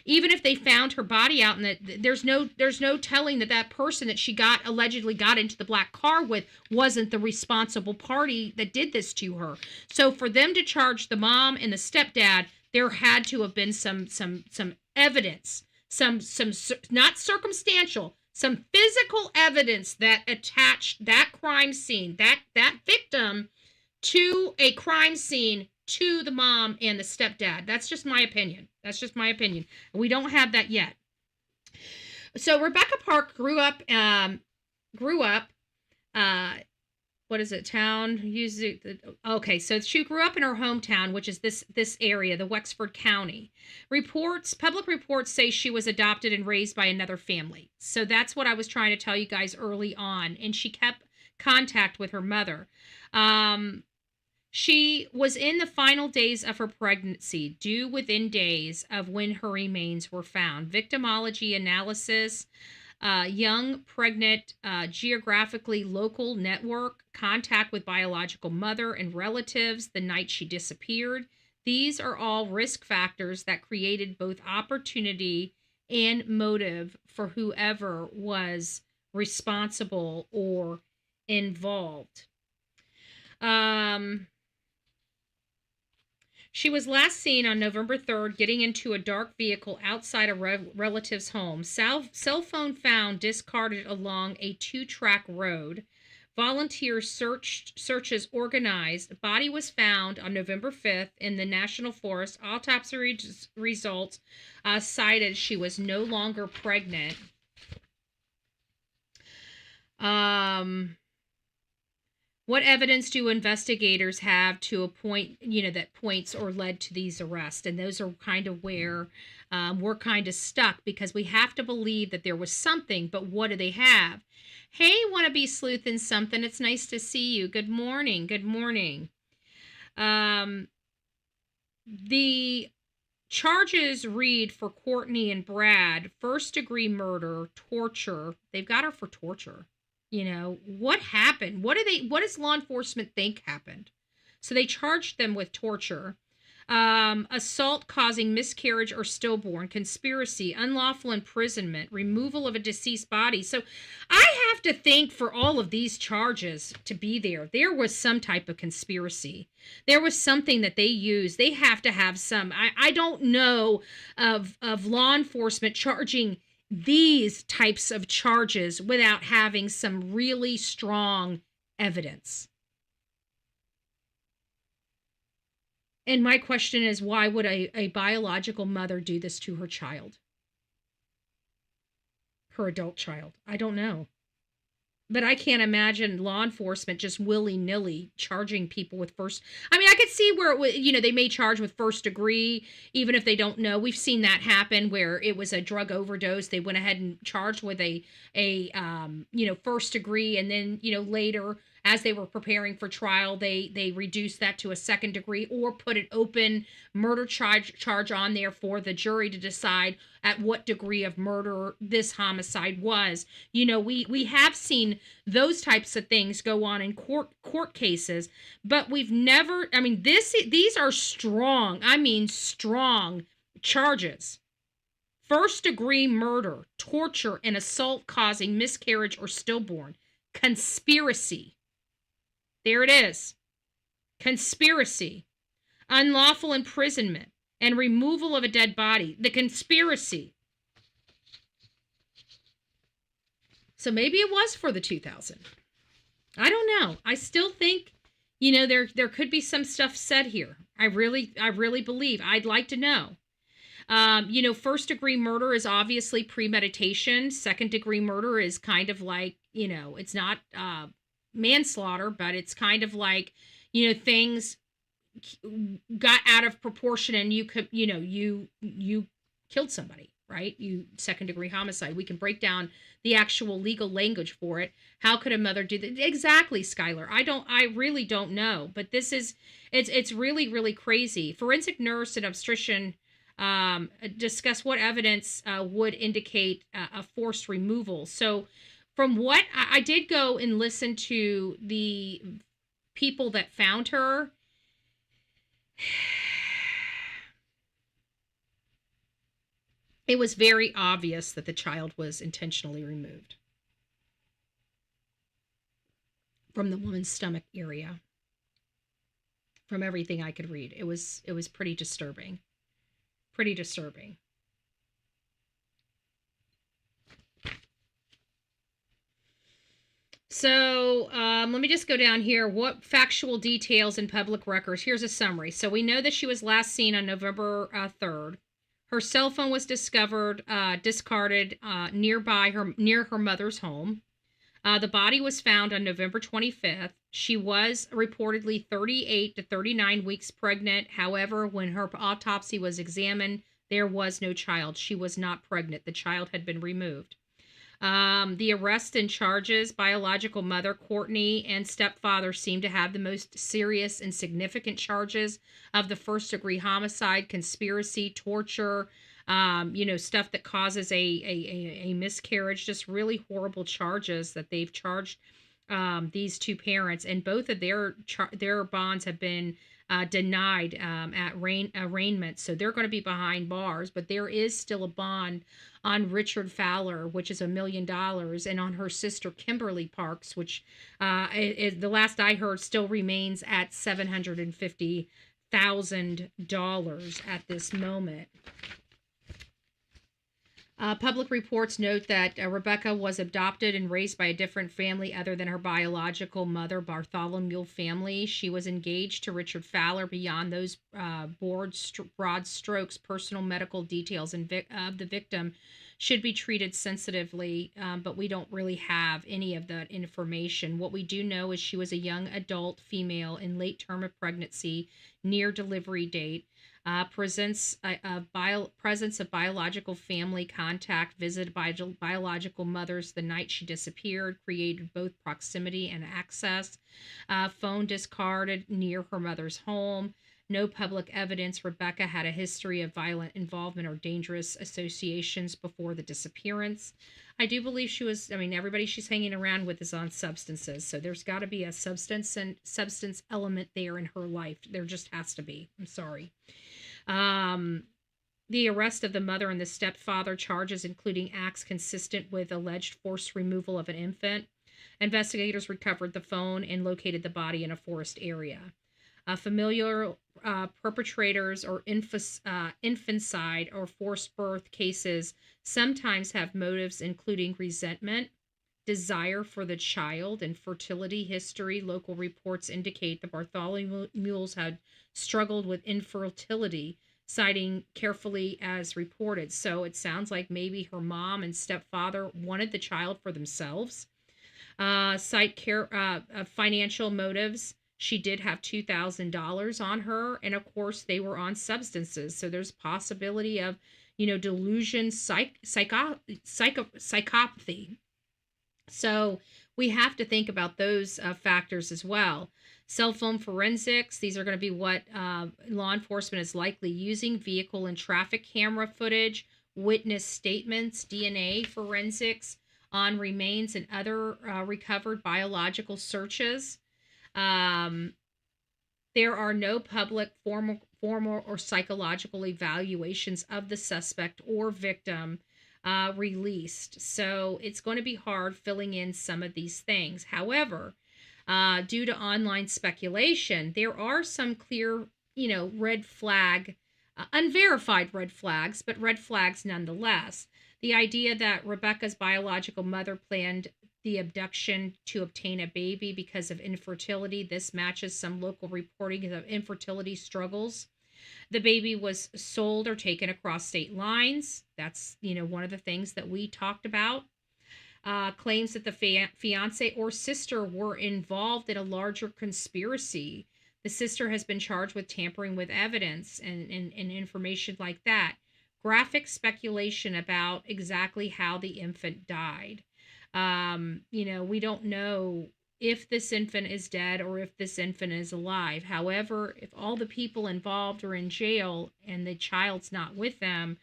even if they found her body out, and there's no telling that person that she allegedly got into the black car with wasn't the responsible party that did this to her. So for them to charge the mom and the stepdad, there had to have been some evidence, some not circumstantial, some physical evidence that attached that crime scene, that victim, to a crime scene, to the mom and the stepdad. That's just my opinion. We don't have that yet. So Rebecca Park grew up, what is it, town? Okay, so she grew up in her hometown, which is this area, the Wexford County. Public reports say she was adopted and raised by another family. So that's what I was trying to tell you guys early on. And she kept contact with her mother. She was in the final days of her pregnancy, due within days of when her remains were found. Victimology analysis, young, pregnant, geographically local network, contact with biological mother and relatives the night she disappeared. These are all risk factors that created both opportunity and motive for whoever was responsible or involved. She was last seen on November 3rd getting into a dark vehicle outside a relative's home. Cell phone found discarded along a 2-track road. Volunteer searches organized. Body was found on November 5th in the National Forest. Autopsy results cited she was no longer pregnant. What evidence do investigators have to a point, that points or led to these arrests? And those are kind of where we're kind of stuck, because we have to believe that there was something, but what do they have? Hey, want to be sleuthing something? It's nice to see you. Good morning. Good morning. The charges read for Courtney and Brad: first-degree murder, torture. They've got her for torture. What happened? What does law enforcement think happened? So they charged them with torture, assault causing miscarriage or stillborn, conspiracy, unlawful imprisonment, removal of a deceased body. So I have to think for all of these charges to be there was some type of conspiracy. There was something that they used. They have to have some. I don't know of law enforcement charging these types of charges without having some really strong evidence. And my question is, why would a biological mother do this to her child? Her adult child? I don't know. But I can't imagine law enforcement just willy-nilly charging people with I could see where they may charge with first degree, even if they don't know. We've seen that happen where it was a drug overdose. They went ahead and charged with a first degree, and then later, as they were preparing for trial, they reduced that to a second degree, or put an open murder charge on there for the jury to decide at what degree of murder this homicide was. We have seen those types of things go on in court cases, but we've never, these are strong charges. First degree murder, torture, and assault causing miscarriage or stillborn, conspiracy. There it is. Conspiracy, unlawful imprisonment, and removal of a dead body. The conspiracy. So maybe it was for the 2000. I don't know. I still think, there could be some stuff said here. I really believe. I'd like to know. First degree murder is obviously premeditation. Second degree murder is kind of like, it's not manslaughter, but it's kind of like, things got out of proportion and you could, you killed somebody, right? You second degree homicide. We can break down the actual legal language for it. How could a mother do that? Exactly, Skylar. I really don't know, but it's really, really crazy. Forensic nurse and obstetrician discuss what evidence would indicate a forced removal. So from what I did go and listen to the people that found her, it was very obvious that the child was intentionally removed from the woman's stomach area. From everything I could read, it was pretty disturbing. Pretty disturbing. So let me just go down here. What factual details in public records? Here's a summary. So we know that she was last seen on November 3rd. Her cell phone was discovered, discarded near her mother's home. The body was found on November 25th. She was reportedly 38 to 39 weeks pregnant. However, when her autopsy was examined, there was no child. She was not pregnant. The child had been removed. The arrest and charges: biological mother Courtney and stepfather seem to have the most serious and significant charges of the first degree homicide, conspiracy, torture, stuff that causes a miscarriage. Just really horrible charges that they've charged these two parents, and both of their bonds have been denied at arraignment, so they're going to be behind bars. But there is still a bond on Richard Fowler, which is $1 million, and on her sister Kimberly Parks, which the last I heard still remains at $750,000 at this moment. Public reports note that Rebecca was adopted and raised by a different family other than her biological mother, Bartholomew family. She was engaged to Richard Fowler. Beyond those broad strokes, personal medical details of the victim should be treated sensitively, but we don't really have any of that information. What we do know is she was a young adult female in late term of pregnancy, near delivery date. Presence of biological family contact visited by biological mothers the night she disappeared created both proximity and access. Phone discarded near her mother's home. No public evidence Rebecca had a history of violent involvement or dangerous associations before the disappearance. I do believe she was, everybody she's hanging around with is on substances, so there's got to be a substance element there in her life. There just has to be. I'm sorry. The arrest of the mother and the stepfather, charges including acts consistent with alleged forced removal of an infant. Investigators recovered the phone and located the body in a forest area. Familiar perpetrators or infanticide or forced birth cases sometimes have motives including resentment, desire for the child, and fertility history. Local reports indicate the Bartholomews had struggled with infertility, citing carefully as reported. So it sounds like maybe her mom and stepfather wanted the child for themselves. Financial motives. She did have $2,000 on her, and of course they were on substances. So there's possibility of, delusion, psychopathy. So we have to think about those factors as well. Cell phone forensics, these are going to be what law enforcement is likely using. Vehicle and traffic camera footage, witness statements, DNA forensics on remains and other recovered biological searches. There are no public formal or psychological evaluations of the suspect or victim released. So it's going to be hard filling in some of these things. However, due to online speculation, there are some clear, red flag, unverified red flags, but red flags nonetheless. The idea that Rebecca's biological mother planned the abduction to obtain a baby because of infertility. This matches some local reporting of infertility struggles. The baby was sold or taken across state lines. That's, one of the things that we talked about. Claims that the fiance or sister were involved in a larger conspiracy. The sister has been charged with tampering with evidence and information like that. Graphic speculation about exactly how the infant died. We don't know if this infant is dead or if this infant is alive. However, if all the people involved are in jail and the child's not with them,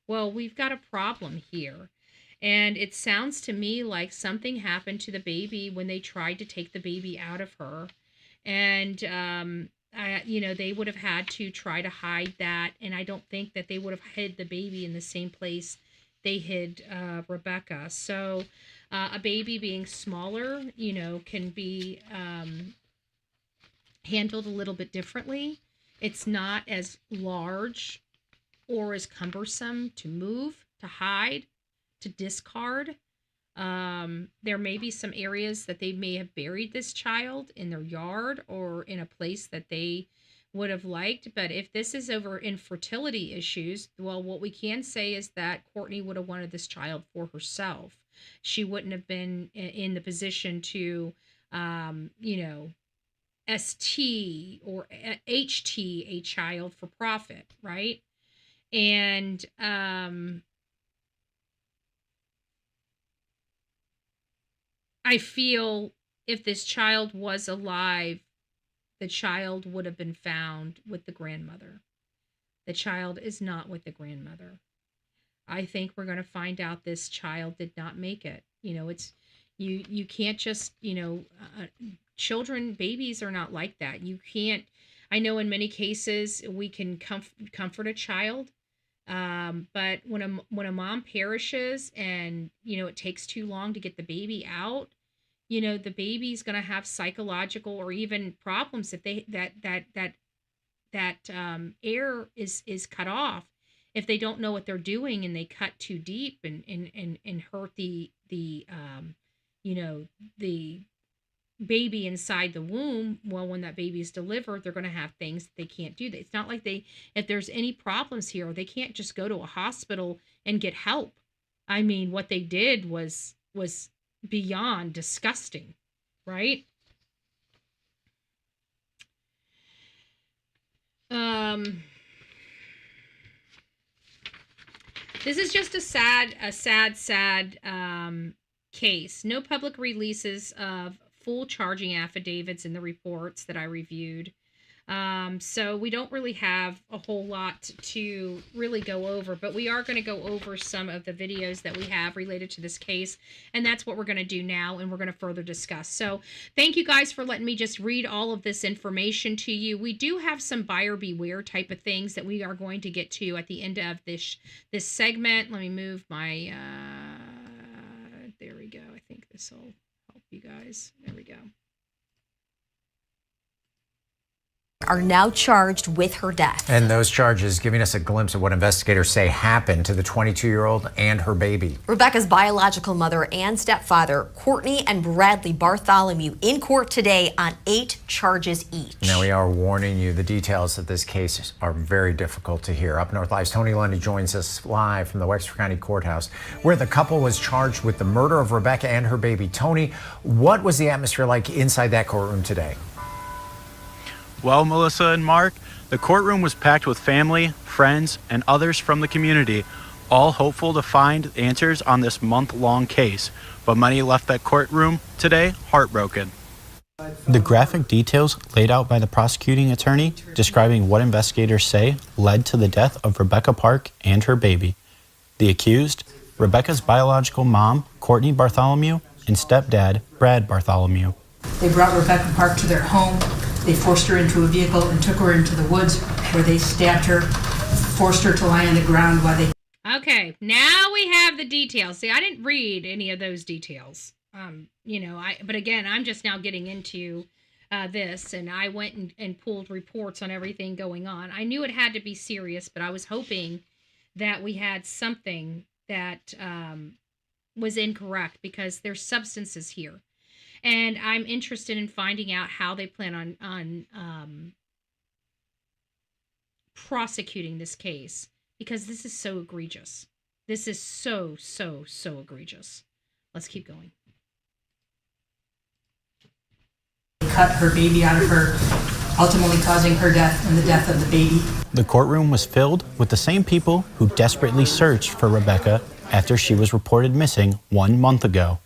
well, we've got a problem here. And it sounds to me like something happened to the baby when they tried to take the baby out of her. And, they would have had to try to hide that. And I don't think that they would have hid the baby in the same place they hid Rebecca. So a baby being smaller, can be handled a little bit differently. It's not as large or as cumbersome to move, to hide, to discard. There may be some areas that they may have buried this child in their yard or in a place that they would have liked. But if this is over infertility issues, well, what we can say is that Courtney would have wanted this child for herself. She wouldn't have been in the position to, ST or HT a child for profit, right? And I feel if this child was alive, the child would have been found with the grandmother. The child is not with the grandmother. I think we're going to find out this child did not make it. It's you can't just, children, babies are not like that. You can't, I know in many cases we can comfort a child. But when a mom perishes and, it takes too long to get the baby out, the baby's going to have psychological or even problems if they, that air is cut off if they don't know what they're doing and they cut too deep and hurt the the baby inside the womb, well, when that baby is delivered, they're going to have things that they can't do. It's not like if there's any problems here, they can't just go to a hospital and get help. I mean, what they did was beyond disgusting, right? This is just a sad case. No public releases of full charging affidavits in the reports that I reviewed. So we don't really have a whole lot to really go over, but we are going to go over some of the videos that we have related to this case, and that's what we're going to do now, and we're going to further discuss. So thank you guys for letting me just read all of this information to you. We do have some buyer beware type of things that we are going to get to at the end of this segment. Let me move my, there we go. I think this will help you guys. There we go. Are now charged with her death. And those charges giving us a glimpse of what investigators say happened to the 22-year-old and her baby. Rebecca's biological mother and stepfather, Courtney and Bradley Bartholomew, in court today on 8 charges each. Now, we are warning you, the details of this case are very difficult to hear. Up North Live's Tony Lundy joins us live from the Wexford County Courthouse, where the couple was charged with the murder of Rebecca and her baby. Tony, what was the atmosphere like inside that courtroom today? Well, Melissa and Mark, the courtroom was packed with family, friends, and others from the community, all hopeful to find answers on this month-long case. But many left that courtroom today heartbroken. The graphic details laid out by the prosecuting attorney describing what investigators say led to the death of Rebecca Park and her baby. The accused, Rebecca's biological mom, Courtney Bartholomew, and stepdad, Brad Bartholomew. They brought Rebecca Park to their home. They forced her into a vehicle and took her into the woods where they stabbed her, forced her to lie on the ground while they... Okay, now we have the details. See, I didn't read any of those details. But again, I'm just now getting into this, and I went and pulled reports on everything going on. I knew it had to be serious, but I was hoping that we had something that was incorrect, because there's substances here. And I'm interested in finding out how they plan on prosecuting this case, because this is so egregious. This is so egregious. Let's keep going. Cut her baby out of her, ultimately causing her death and the death of the baby. The courtroom was filled with the same people who desperately searched for Rebecca after she was reported missing 1 month ago.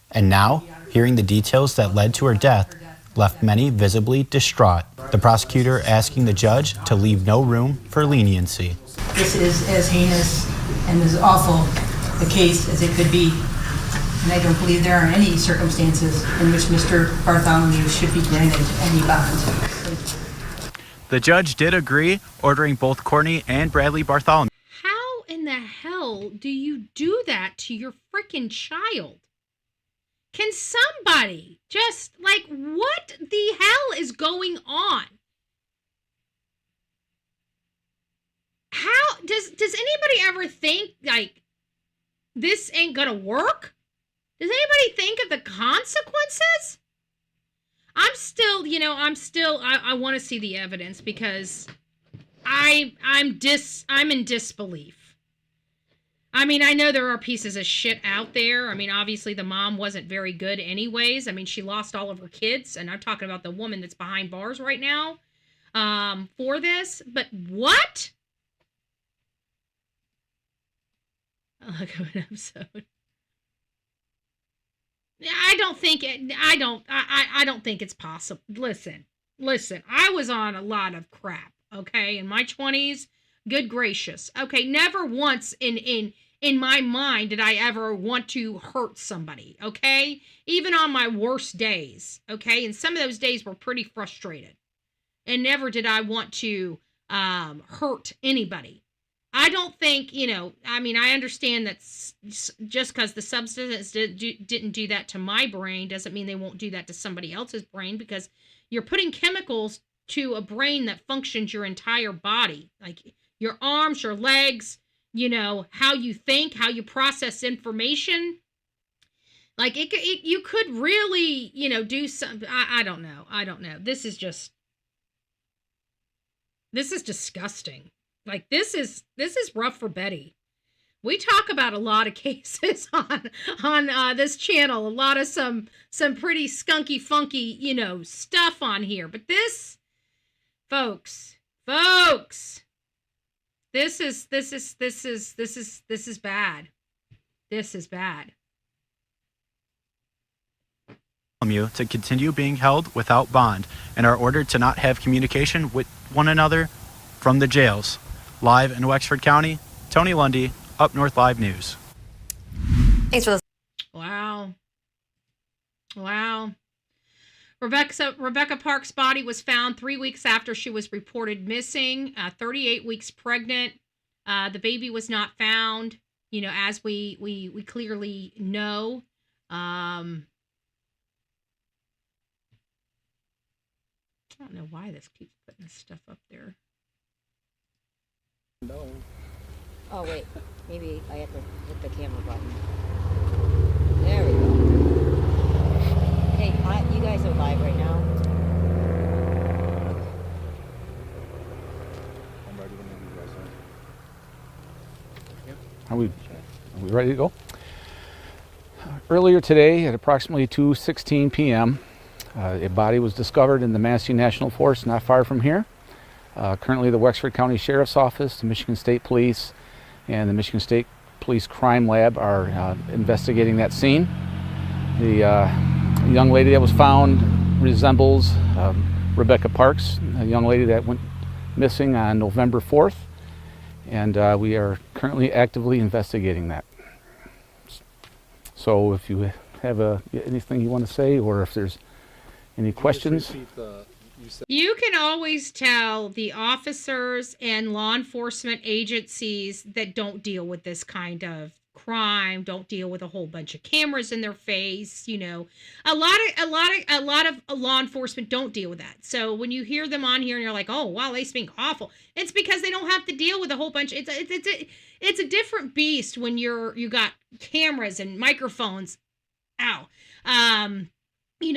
And now, hearing the details that led to her death left many visibly distraught. The prosecutor asking the judge to leave no room for leniency. This is as heinous and as awful a case as it could be. And I don't believe there are any circumstances in which Mr. Bartholomew should be granted any bond. The judge did agree, ordering both Courtney and Bradley Bartholomew. How in the hell do you do that to your freaking child? Can somebody just, what the hell is going on? How does anybody ever think, this ain't gonna work? Does anybody think of the consequences? I want to see the evidence, because I'm in disbelief. I mean, I know there are pieces of shit out there. I mean, obviously the mom wasn't very good anyways. I mean, she lost all of her kids, and I'm talking about the woman that's behind bars right now for this. But what? I'll look at an episode. I don't think it's possible. Listen, I was on a lot of crap, okay, in my 20s. Good gracious. Okay, never once in my mind did I ever want to hurt somebody, okay? Even on my worst days, okay? And some of those days were pretty frustrated. And never did I want to hurt anybody. I don't think, I understand that just because the substance didn't do that to my brain doesn't mean they won't do that to somebody else's brain, because you're putting chemicals to a brain that functions your entire body. your arms, your legs, how you think, how you process information. Like you could really, do something. I don't know. This is disgusting. Like this is rough for Betty. We talk about a lot of cases on this channel, a lot of some pretty skunky, funky, stuff on here. But this, folks, this is bad. This is bad. You to continue being held without bond and are ordered to not have communication with one another from the jails. Live in Wexford County, Tony Lundy, Up North Live News. Thanks for listening. Wow. Rebecca Park's body was found 3 weeks after she was reported missing, 38 weeks pregnant. The baby was not found, as we clearly know. I don't know why this keeps putting this stuff up there. No. Oh, wait. Maybe I have to hit the camera button. There we go. Hey, you guys are live right now. I'm ready whenever you guys are. Are we ready to go? Earlier today at approximately 2:16 p.m., a body was discovered in the Manistee National Forest not far from here. Currently the Wexford County Sheriff's Office, the Michigan State Police, and the Michigan State Police Crime Lab are investigating that scene. The young lady that was found resembles Rebecca Parks, a young lady that went missing on November 4th, and we are currently actively investigating that. So if you have anything you want to say, or if there's any questions? You can always tell the officers and law enforcement agencies that don't deal with this kind of crime, don't deal with a whole bunch of cameras in their face. A lot of law enforcement don't deal with that. So when you hear them on here and you're like, oh wow, they speak awful, it's because they don't have to deal with a whole bunch. It's a different beast when you got cameras and microphones.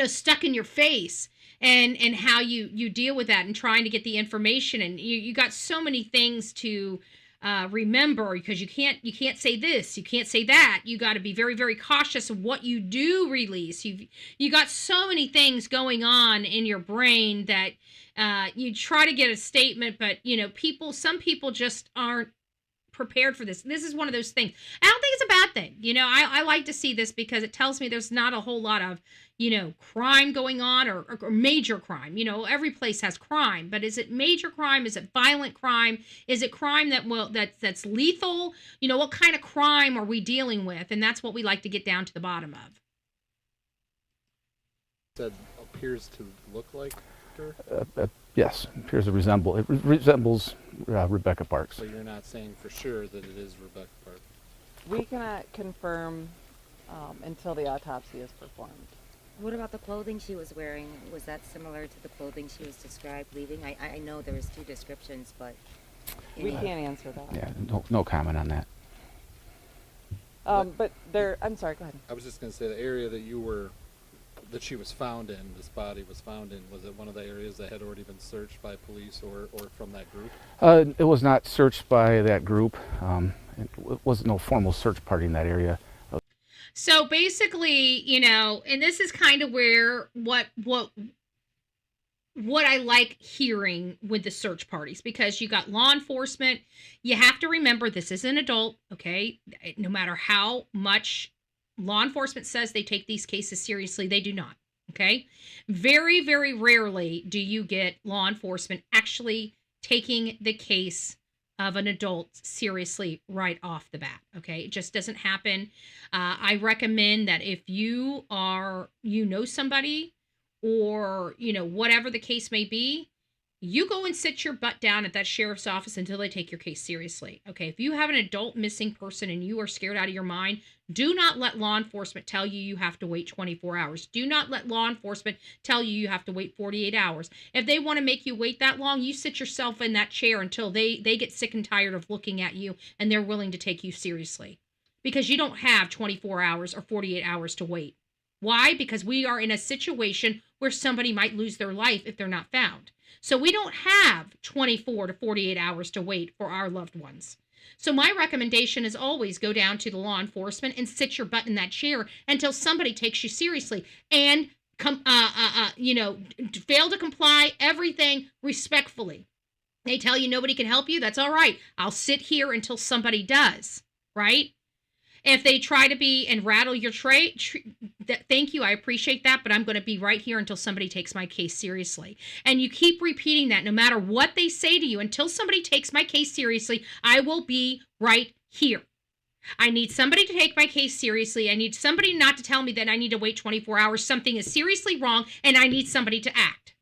Stuck in your face, and how you deal with that and trying to get the information, and you got so many things to remember, because you can't say this, you can't say that, you got to be very, very cautious of what you do release. You got so many things going on in your brain that you try to get a statement, but some people just aren't prepared for this. This is one of those things. I don't think it's a bad thing. I like to see this because it tells me there's not a whole lot of crime going on, or major crime. Every place has crime, but is it major crime? Is it violent crime? Is it crime that's lethal? What kind of crime are we dealing with? And that's what we like to get down to the bottom of. That appears to look like her? Yes, appears to resemble. It resembles Rebecca Parks. So you're not saying for sure that it is Rebecca Parks? We cannot confirm until the autopsy is performed. What about the clothing she was wearing? Was that similar to the clothing she was described leaving? I know there was two descriptions, but... We can't answer that. Yeah, no comment on that. But I'm sorry, go ahead. I was just going to say the area that she was found in, this body was found in, was it one of the areas that had already been searched by police or from that group? It was not searched by that group. It was no formal search party in that area. So basically, and this is kind of where what I like hearing with the search parties, because you got law enforcement. You have to remember, this is an adult, okay? No matter how much law enforcement says they take these cases seriously, they do not, okay? Very, very rarely do you get law enforcement actually taking the case of an adult seriously right off the bat, okay? It just doesn't happen. I recommend that if you know somebody, or, whatever the case may be, you go and sit your butt down at that sheriff's office until they take your case seriously. Okay, if you have an adult missing person and you are scared out of your mind, do not let law enforcement tell you you have to wait 24 hours. Do not let law enforcement tell you you have to wait 48 hours. If they want to make you wait that long, you sit yourself in that chair until they get sick and tired of looking at you and they're willing to take you seriously. Because you don't have 24 hours or 48 hours to wait. Why? Because we are in a situation where somebody might lose their life if they're not found. So we don't have 24 to 48 hours to wait for our loved ones. So my recommendation is always go down to the law enforcement and sit your butt in that chair until somebody takes you seriously and fail to comply, everything respectfully. They tell you nobody can help you. That's all right. I'll sit here until somebody does, right? If they try to be and rattle your tray, thank you, I appreciate that, but I'm going to be right here until somebody takes my case seriously. And you keep repeating that no matter what they say to you. Until somebody takes my case seriously, I will be right here. I need somebody to take my case seriously. I need somebody not to tell me that I need to wait 24 hours. Something is seriously wrong, and I need somebody to act.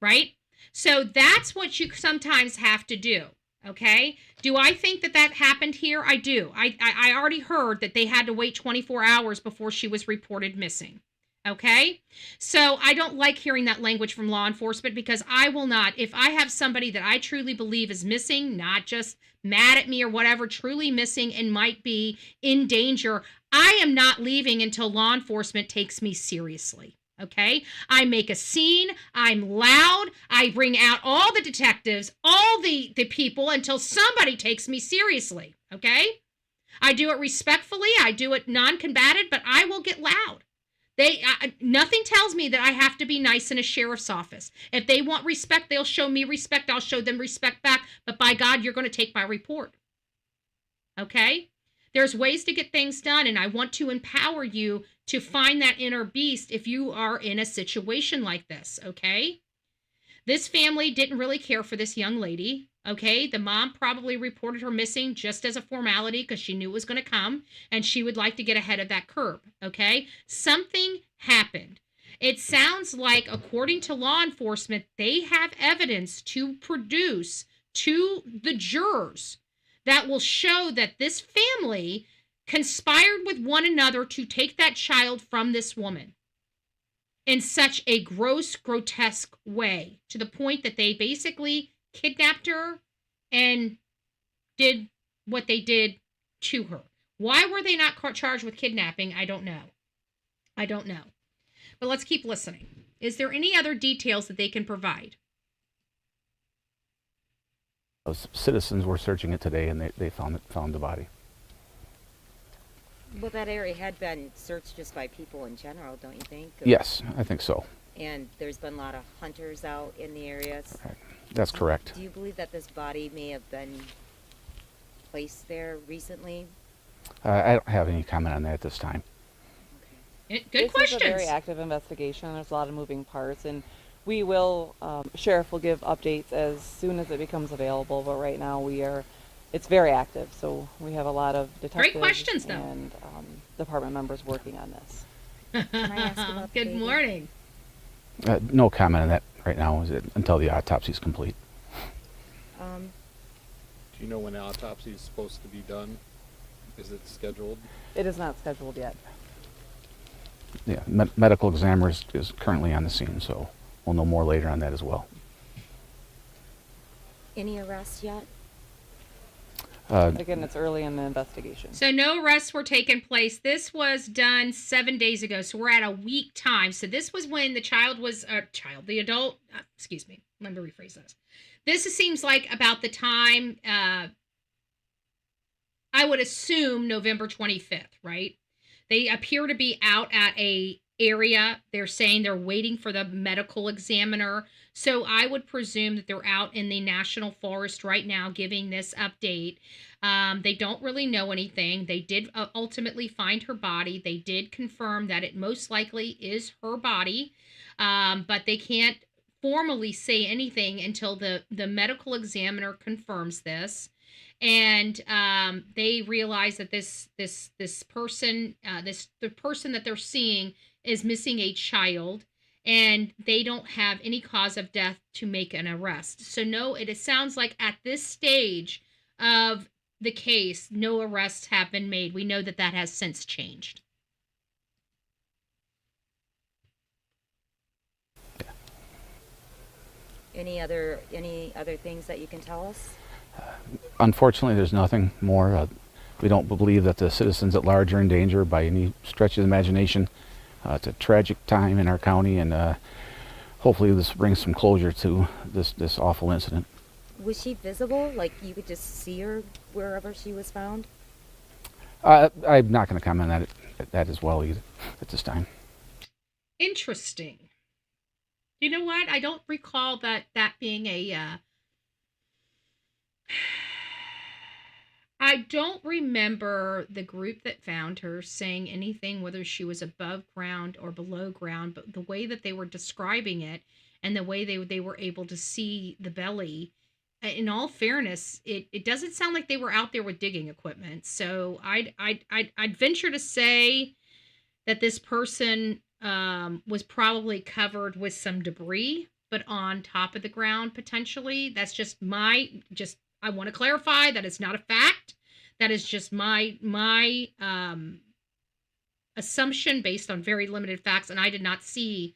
Right? So that's what you sometimes have to do. Okay. Do I think that happened here? I do. I already heard that they had to wait 24 hours before she was reported missing. Okay. So I don't like hearing that language from law enforcement because I will not, if I have somebody that I truly believe is missing, not just mad at me or whatever, truly missing and might be in danger, I am not leaving until law enforcement takes me seriously. Okay, I make a scene, I'm loud, I bring out all the detectives, all the people until somebody takes me seriously, okay? I do it respectfully, I do it non-combative, but I will get loud. Nothing tells me that I have to be nice in a sheriff's office. If they want respect, they'll show me respect, I'll show them respect back, but by God, you're going to take my report, okay? There's ways to get things done, and I want to empower you to find that inner beast if you are in a situation like this, okay? This family didn't really care for this young lady, okay? The mom probably reported her missing just as a formality because she knew it was going to come, and she would like to get ahead of that curve, okay? Something happened. It sounds like, according to law enforcement, they have evidence to produce to the jurors that will show that this family conspired with one another to take that child from this woman in such a gross, grotesque way, to the point that they basically kidnapped her and did what they did to her. Why were they not charged with kidnapping? I don't know. But let's keep listening. Is there any other details that they can provide? Those citizens were searching it today, and they found the body. Well, that area had been searched just by people in general, don't you think? Yes, I think so. And there's been a lot of hunters out in the areas. Right. That's correct. Do you believe that this body may have been placed there recently? I don't have any comment on that at this time. Good questions. This is a very active investigation. There's a lot of moving parts, and we will, Sheriff will give updates as soon as it becomes available, but right now it's very active, so we have a lot of detectives Great questions, though. And department members working on this. Can I ask about Good morning. No comment on that right now until the autopsy is complete. Do you know when the autopsy is supposed to be done? Is it scheduled? It is not scheduled yet. Yeah, medical examiner is currently on the scene, so we'll know more later on that as well. Any arrests yet? Again, it's early in the investigation. So no arrests were taking place. This was done 7 days ago, so we're at a week time. So this was when the the adult, excuse me, let me rephrase this. This seems like about the time, I would assume November 25th, right? They appear to be out at a area. They're saying they're waiting for the medical examiner. So I would presume that they're out in the national forest right now giving this update. They don't really know anything. They did ultimately find her body. They did confirm that it most likely is her body, but they can't formally say anything until the medical examiner confirms this. And they realize that the person that they're seeing is missing a child, and they don't have any cause of death to make an arrest. So no, it sounds like at this stage of the case, no arrests have been made. We know that has since changed. Any other things that you can tell us? Unfortunately, there's nothing more. We don't believe that the citizens at large are in danger by any stretch of the imagination. It's a tragic time in our county, and hopefully this brings some closure to this awful incident. Was she visible? Like you could just see her wherever she was found? I'm not going to comment on that as well either at this time. Interesting. You know what? I don't recall that being a... I don't remember the group that found her saying anything, whether she was above ground or below ground, but the way that they were describing it and the way they were able to see the belly, in all fairness, it doesn't sound like they were out there with digging equipment. So I'd venture to say that this person was probably covered with some debris, but on top of the ground potentially. That's just I want to clarify that it's not a fact. That is just my assumption based on very limited facts, and I did not see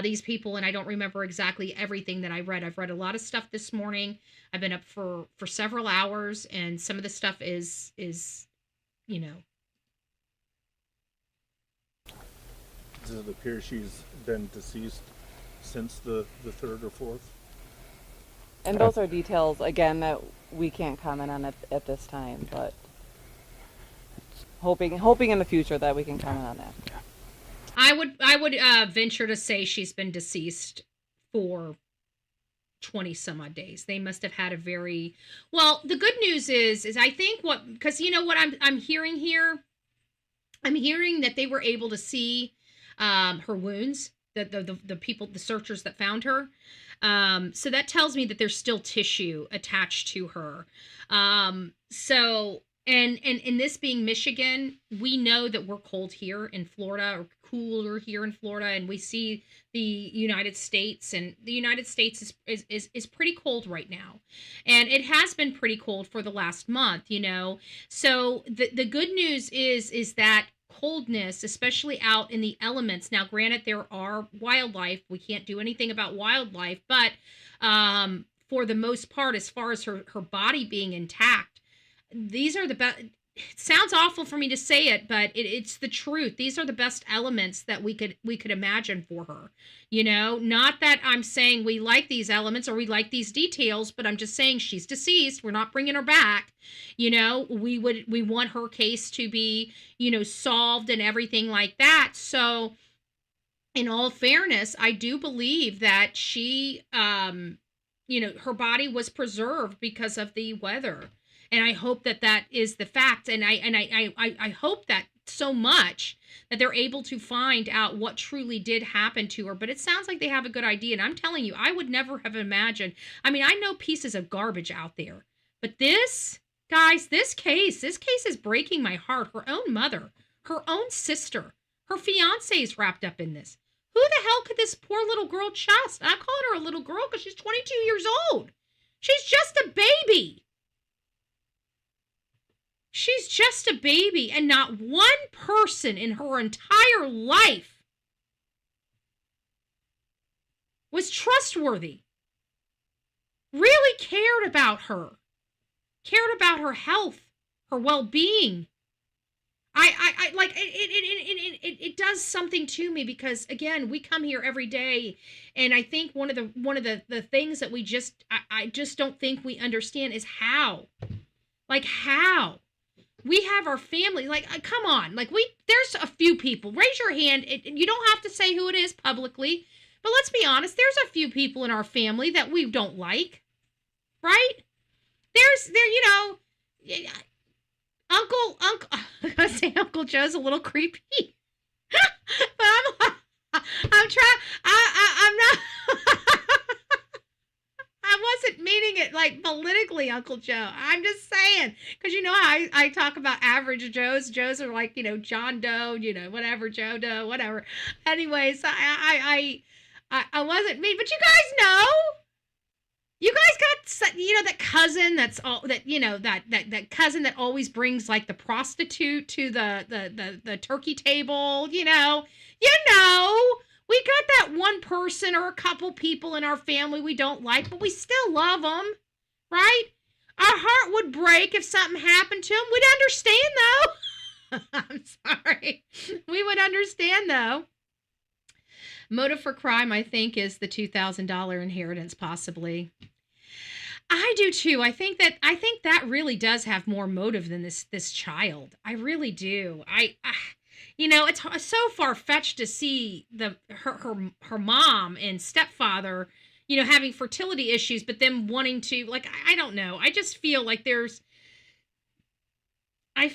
these people, and I don't remember exactly everything that I read. I've read a lot of stuff this morning. I've been up for several hours, and some of the stuff is you know. Does it appear she's been deceased since the 3rd or 4th? And those are details, again, that we can't comment on at this time, but hoping in the future that we can comment on that. I would venture to say she's been deceased for 20 some odd days. They must have had a very well. The good news is I think because you know what I'm hearing here. I'm hearing that they were able to see her wounds. The people, the searchers that found her. So that tells me that there's still tissue attached to her. So in this being Michigan, we know that we're cold here in Florida, or cooler here in Florida, and we see the United States, and the United States is pretty cold right now, and it has been pretty cold for the last month, you know. So the good news is that coldness, especially out in the elements. Now, granted, there are wildlife. We can't do anything about wildlife, but for the most part, as far as her body being intact, these are the best. It sounds awful for me to say it, but it's the truth. These are the best elements that we could imagine for her. You know, not that I'm saying we like these elements or we like these details, but I'm just saying she's deceased. We're not bringing her back. You know, we want her case to be, you know, solved and everything like that. So in all fairness, I do believe that she, you know, her body was preserved because of the weather. And I hope that is the fact. And I hope that so much that they're able to find out what truly did happen to her. But it sounds like they have a good idea. And I'm telling you, I would never have imagined. I mean, I know pieces of garbage out there. But this, guys, this case is breaking my heart. Her own mother, her own sister, her fiance is wrapped up in this. Who the hell could this poor little girl trust? I'm calling her a little girl because she's 22 years old. She's just a baby. She's just a baby, and not one person in her entire life was trustworthy, really cared about her health, her well-being. I like it does something to me because, again, we come here every day, and I think one of the things that we I just don't think we understand is how we have our family. Like, come on, like there's a few people. Raise your hand. You don't have to say who it is publicly, but let's be honest. There's a few people in our family that we don't like, right? You know, Uncle. I'm gonna say Uncle Joe's a little creepy, but I'm trying. I'm not. I wasn't meaning it like politically, Uncle Joe. I'm just saying, because you know how I talk about average Joes. Joes are like, you know, John Doe, you know, whatever, Joe Doe, whatever. Anyways, I wasn't me, but you guys know. You guys got, that cousin that's all that, that cousin that always brings like the prostitute to the turkey table, we got that one person or a couple people in our family we don't like, but we still love them, right? Our heart would break if something happened to them. We'd understand though. I'm sorry. We would understand though. Motive for crime, I think, is the $2,000 inheritance, possibly. I do too. I think that really does have more motive than this child. I really do. It's so far-fetched to see her mom and stepfather, having fertility issues, but them wanting to, I don't know. I just feel like there's I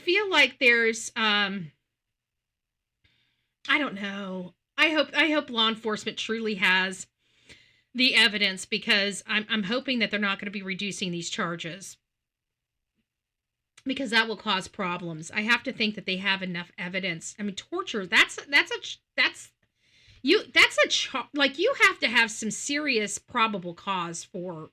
don't know. I hope law enforcement truly has the evidence, because I'm hoping that they're not going to be reducing these charges, because that will cause problems. I have to think that they have enough evidence. I mean, torture, you have to have some serious probable cause for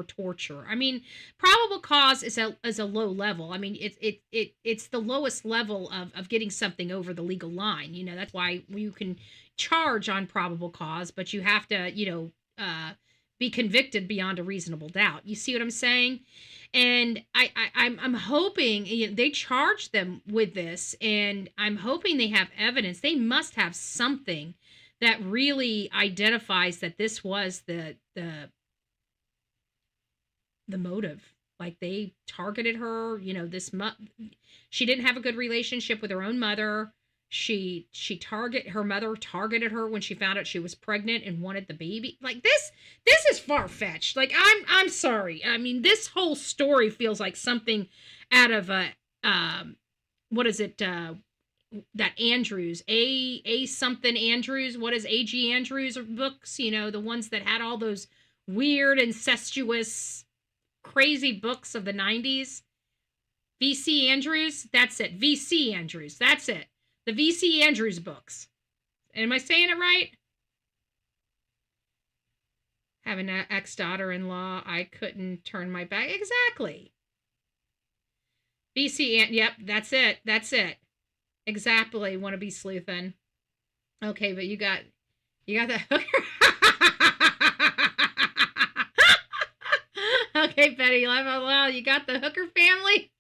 torture. I mean, probable cause is a low level. I mean, it's the lowest level of getting something over the legal line. That's why you can charge on probable cause, but you have to, be convicted beyond a reasonable doubt. You see what I'm saying? And I'm hoping they charged them with this, and I'm hoping they have evidence. They must have something that really identifies that this was the her. Like, they targeted her, she didn't have a good relationship with her own mother. Her mother targeted her when she found out she was pregnant and wanted the baby. Like, this is far-fetched. Like, I'm sorry. I mean, this whole story feels like something out of what is it? That Andrews, A something Andrews. What is A.G. Andrews books? The ones that had all those weird, incestuous, crazy books of the 90s. V.C. Andrews. That's it. V.C. Andrews. That's it. The V.C. Andrews books. Am I saying it right? Having an ex-daughter-in-law, I couldn't turn my back. Exactly. V.C. Yep, that's it. That's it. Exactly. Want to be sleuthing. Okay, but you got the hooker. Okay, Betty, laugh out loud. You got the hooker family?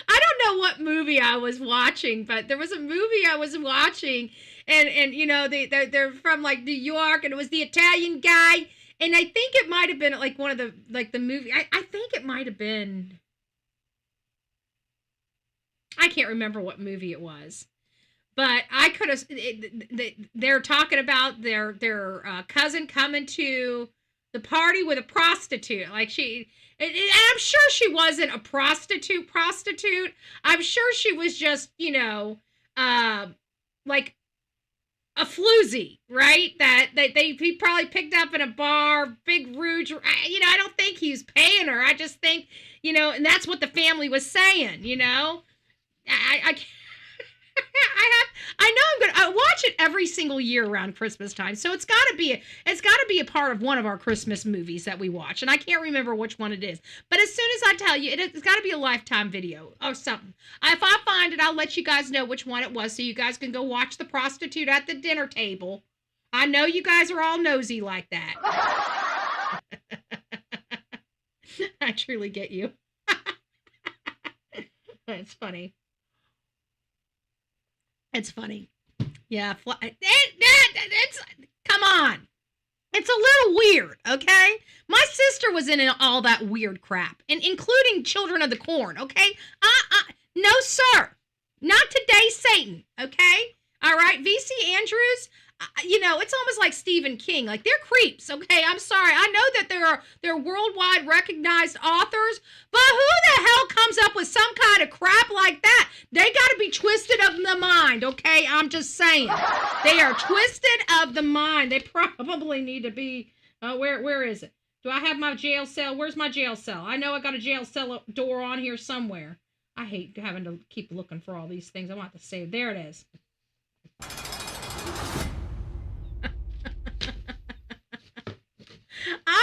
I don't know what movie I was watching, but there was a movie I was watching, and they're from like New York, and it was the Italian guy, and I think it might have been like one of the movie. I think it might have been. I can't remember what movie it was, but I could have. They're talking about their cousin coming to the party with a prostitute, like she. And I'm sure she wasn't a prostitute. I'm sure she was just, like a floozy, right? That he probably picked up in a bar, big rouge. I don't think he was paying her. I just think, and that's what the family was saying, I know I watch it every single year around Christmas time, so it's got to be a part of one of our Christmas movies that we watch, and I can't remember which one it is. But as soon as I tell you, it's got to be a Lifetime video or something. If I find it, I'll let you guys know which one it was, so you guys can go watch the prostitute at the dinner table. I know you guys are all nosy like that. I truly get you. It's funny. It's funny. Yeah. Come on. It's a little weird, okay? My sister was in all that weird crap, and including Children of the Corn, okay? No, sir. Not today, Satan, okay? All right? V.C. Andrews, it's almost like Stephen King. Like, they're creeps, okay? I'm sorry. I know that they're worldwide recognized authors, but who the hell comes up with some kind of crap like that? They got to be twisted of the mind, okay? I'm just saying. They are twisted of the mind. They probably need to be, where is it? Do I have my jail cell? Where's my jail cell? I know I got a jail cell door on here somewhere. I hate having to keep looking for all these things. I want to save. There it is.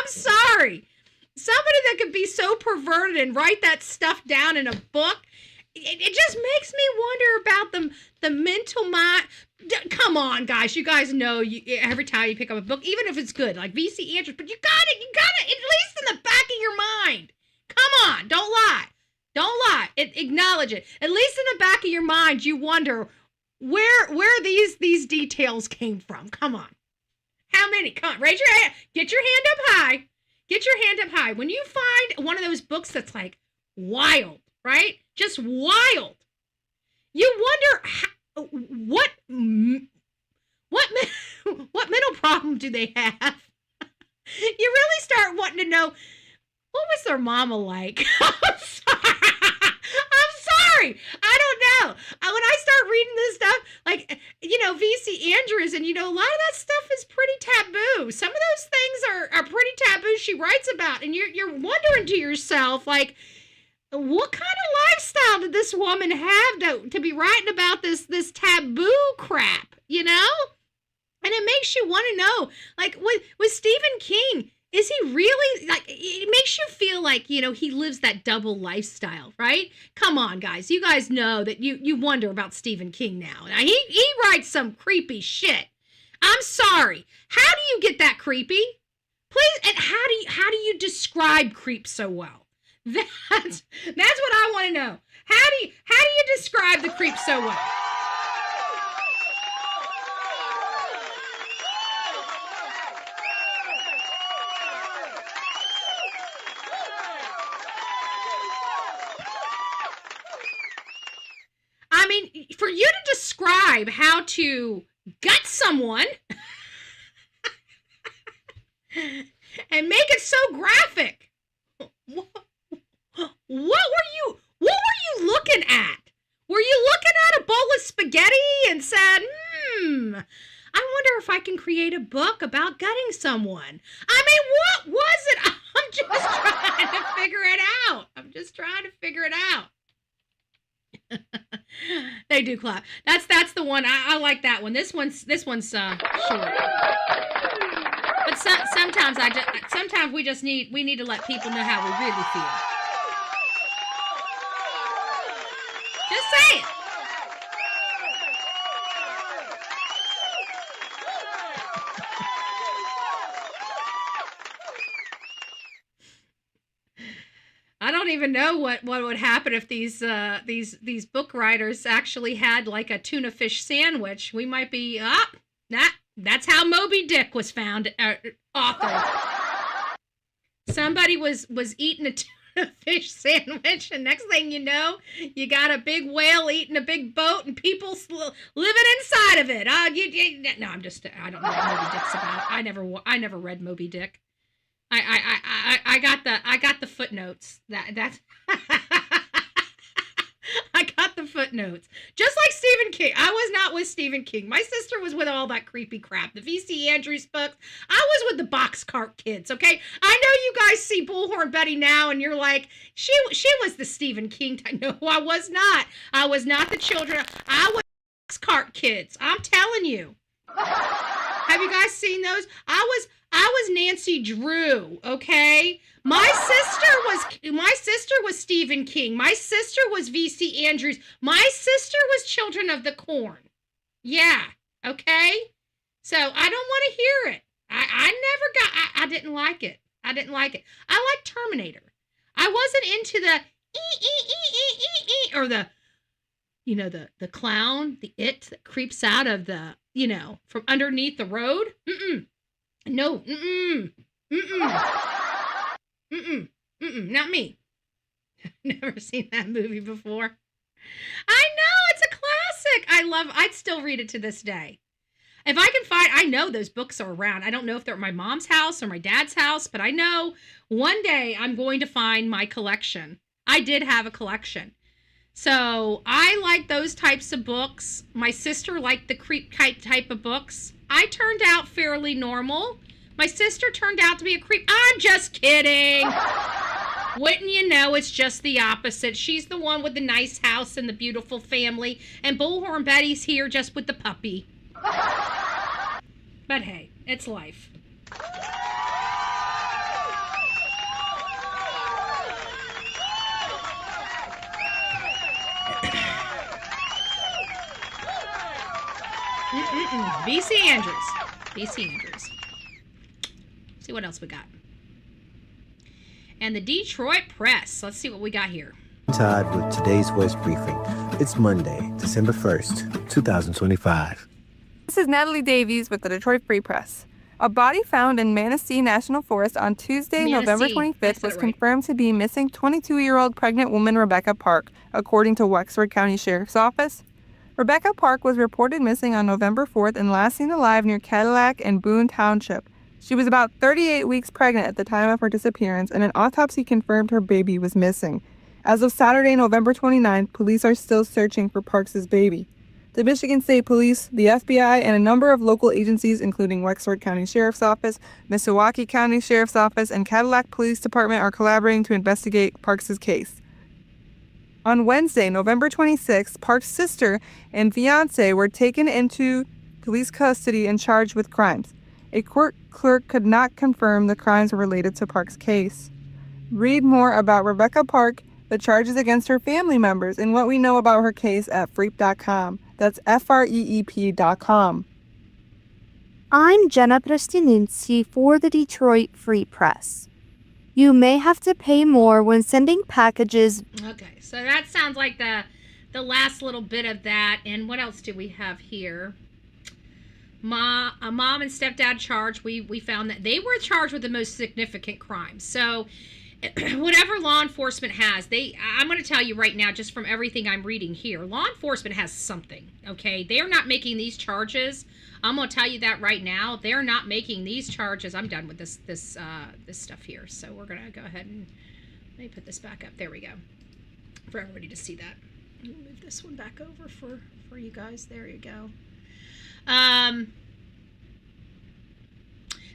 sorry. Somebody that could be so perverted and write that stuff down in a book, it just makes me wonder about the mental mind. Come on, guys. You guys know every time you pick up a book, even if it's good, like V.C. Andrews, but you got it at least in the back of your mind. Come on, don't lie. Don't lie. Acknowledge it. At least in the back of your mind, you wonder where these details came from. Come on. How many? Come on, raise your hand. Get your hand up high. Get your hand up high. When you find one of those books that's like wild, right? Just wild. You wonder what mental problem do they have? You really start wanting to know, what was their mama like? I'm sorry. I don't know. When I start reading this stuff, like, V.C. Andrews, and, a lot of that stuff is pretty taboo. Some of those things are pretty taboo she writes about. And you're wondering to yourself, like, what kind of lifestyle did this woman have to be writing about this taboo crap, And it makes you want to know, like, with Stephen King, is he really, like, it makes you feel like, he lives that double lifestyle, right? Come on, guys. You guys know that you wonder about Stephen King now. Now, he writes some creepy shit. I'm sorry. How do you get that creepy? Please, and how do you describe creep so well? That's what I want to know. How do you describe the creep so well? I mean, for you to describe how to gut someone and make it so graphic. What were you looking at? Were you looking at a bowl of spaghetti and said, I wonder if I can create a book about gutting someone? I mean, what was it? I'm just trying to figure it out. They do clap. That's the one. I like that one. This one's short. But sometimes we need to let people know how we really feel. Just say it. I don't even know what would happen if these book writers actually had like a tuna fish sandwich. We might be that's how Moby Dick was found, author. Somebody was eating a tuna fish sandwich, and next thing you know, you got a big whale eating a big boat, and people living inside of it. No, I don't know what Moby Dick's about. I never read Moby Dick. I got the footnotes. That's I got the footnotes. Just like Stephen King. I was not with Stephen King. My sister was with all that creepy crap. The V.C. Andrews books. I was with the Boxcar Kids, okay? I know you guys see Bullhorn Betty now and you're like, she was the Stephen King type. No, I was not. I was not the children. I was Boxcar Kids. I'm telling you. Have you guys seen those? I was Nancy Drew, okay? My sister was Stephen King. My sister was V.C. Andrews. My sister was Children of the Corn. Yeah, okay? So I don't want to hear it. I didn't like it. I liked Terminator. I wasn't into the or the clown, the it that creeps out of the, from underneath the road. No, not me. Never seen that movie before. I know, it's a classic. I'd still read it to this day. If I can find, I know those books are around. I don't know if they're at my mom's house or my dad's house, but I know one day I'm going to find my collection. I did have a collection. So I like those types of books. My sister liked the creep type of books. I turned out fairly normal. My sister turned out to be a creep. I'm just kidding. Wouldn't you know, it's just the opposite. She's the one with the nice house and the beautiful family, and Bullhorn Betty's here just with the puppy. But hey, it's life. VC Andrews. See what else we got. And the Detroit Press. Let's see what we got here. Todd with today's Voice Briefing. It's Monday, December 1st, 2025. This is Natalie Davies with the Detroit Free Press. A body found in Manistee National Forest on Tuesday, November 25th, was confirmed to be missing 22-year-old pregnant woman Rebecca Park, according to Wexford County Sheriff's Office. Rebecca Park was reported missing on November 4th and last seen alive near Cadillac and Boone Township. She was about 38 weeks pregnant at the time of her disappearance, and an autopsy confirmed her baby was missing. As of Saturday, November 29th, police are still searching for Parks' baby. The Michigan State Police, the FBI, and a number of local agencies, including Wexford County Sheriff's Office, Mesawaki County Sheriff's Office, and Cadillac Police Department are collaborating to investigate Parks' case. On Wednesday, November 26th, Parks' sister and fiancé were taken into police custody and charged with crimes. A court clerk could not confirm the crimes were related to Parks' case. Read more about Rebecca Park, the charges against her family members, and what we know about her case at freep.com. That's FREEP.com. I'm Jenna Prestininski for the Detroit Free Press. You may have to pay more when sending packages. Okay, so that sounds like the last little bit of that. And what else do we have here? Mom and stepdad charged. We found that they were charged with the most significant crimes. So whatever law enforcement has, I'm going to tell you right now, just from everything I'm reading here, law enforcement has something, okay? They're not making these charges. I'm going to tell you that right now. They're not making these charges. I'm done with this stuff here. So we're going to go ahead and let me put this back up. There we go. For everybody to see that. Let me move this one back over for you guys. There you go.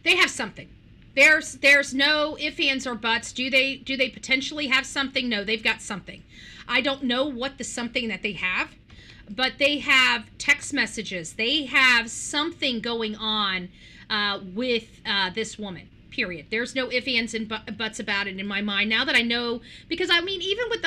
They have something. There's no ifs, ands, or buts. Do they potentially have something? No, they've got something. I don't know what the something that they have, but they have text messages. They have something going on with this woman. Period. There's no ifs, ands, and buts about it in my mind. Now that I know, because I mean, even with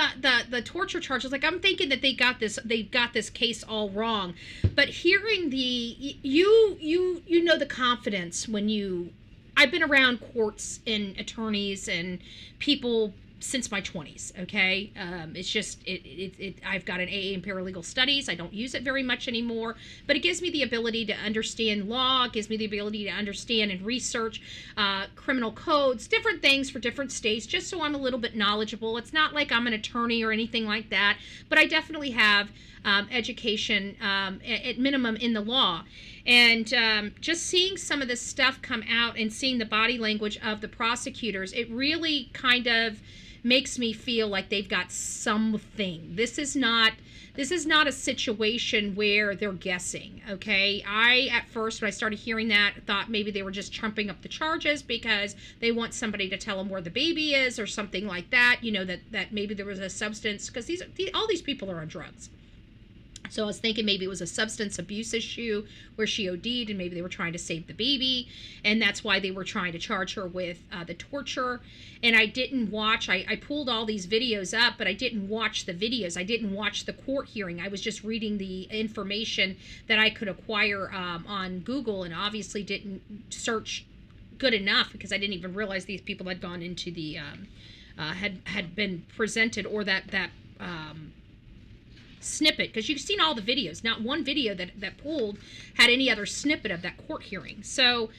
the torture charges, like I'm thinking that they got this case all wrong. But hearing you know the confidence when I've been around courts and attorneys and people since my 20s, okay? It's just, I've got an AA in paralegal studies. I don't use it very much anymore, but it gives me the ability to understand law, it gives me the ability to understand and research criminal codes, different things for different states, just so I'm a little bit knowledgeable. It's not like I'm an attorney or anything like that, but I definitely have education at minimum in the law. And just seeing some of this stuff come out and seeing the body language of the prosecutors, it really kind of makes me feel like they've got something. This is not a situation where they're guessing, okay? I, at first, when I started hearing that, thought maybe they were just trumping up the charges because they want somebody to tell them where the baby is or something like that, you know, that maybe there was a substance, because all these people are on drugs. So I was thinking maybe it was a substance abuse issue where she OD'd and maybe they were trying to save the baby, and that's why they were trying to charge her with the torture. And I didn't watch, I pulled all these videos up, but I didn't watch the videos. I didn't watch the court hearing. I was just reading the information that I could acquire on Google, and obviously didn't search good enough because I didn't even realize these people had gone into the, had been presented, or that snippet, because you've seen all the videos. Not one video that pulled had any other snippet of that court hearing. So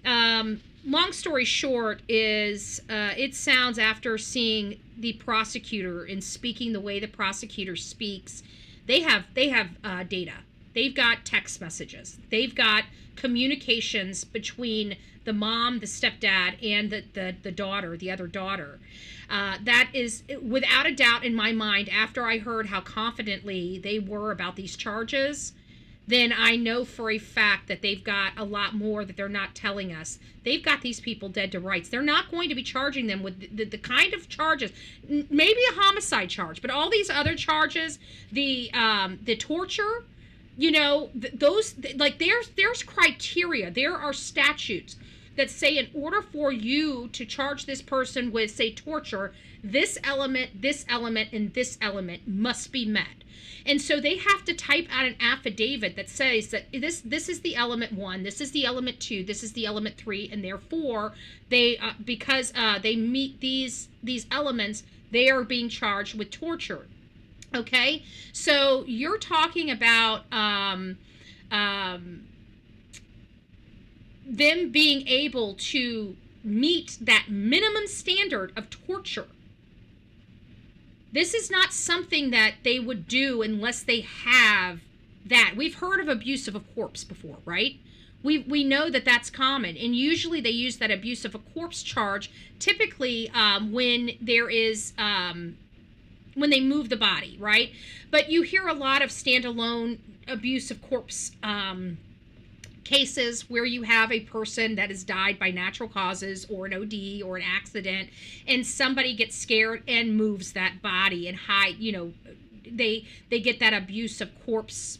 long story short is it sounds, after seeing the prosecutor and speaking the way the prosecutor speaks, they have data. They've got text messages. They've got communications between the mom, the stepdad, and the daughter, the other daughter. That is, without a doubt in my mind, after I heard how confidently they were about these charges, then I know for a fact that they've got a lot more that they're not telling us. They've got these people dead to rights. They're not going to be charging them with the kind of charges, maybe a homicide charge, but all these other charges, the torture, you know, those, like, there's criteria. There are statutes that say in order for you to charge this person with, say, torture, this element, and this element must be met. And so they have to type out an affidavit that says that this is the element 1, this is the element 2, this is the element 3, and therefore they because they meet these elements, they are being charged with torture. Okay, so you're talking about them being able to meet that minimum standard of torture. This is not something that they would do unless they have that. We've heard of abuse of a corpse before, right? We know that that's common, and usually they use that abuse of a corpse charge typically when there is when they move the body, right? But you hear a lot of standalone abuse of corpse cases where you have a person that has died by natural causes or an OD or an accident, and somebody gets scared and moves that body and hide, they get that abuse of corpse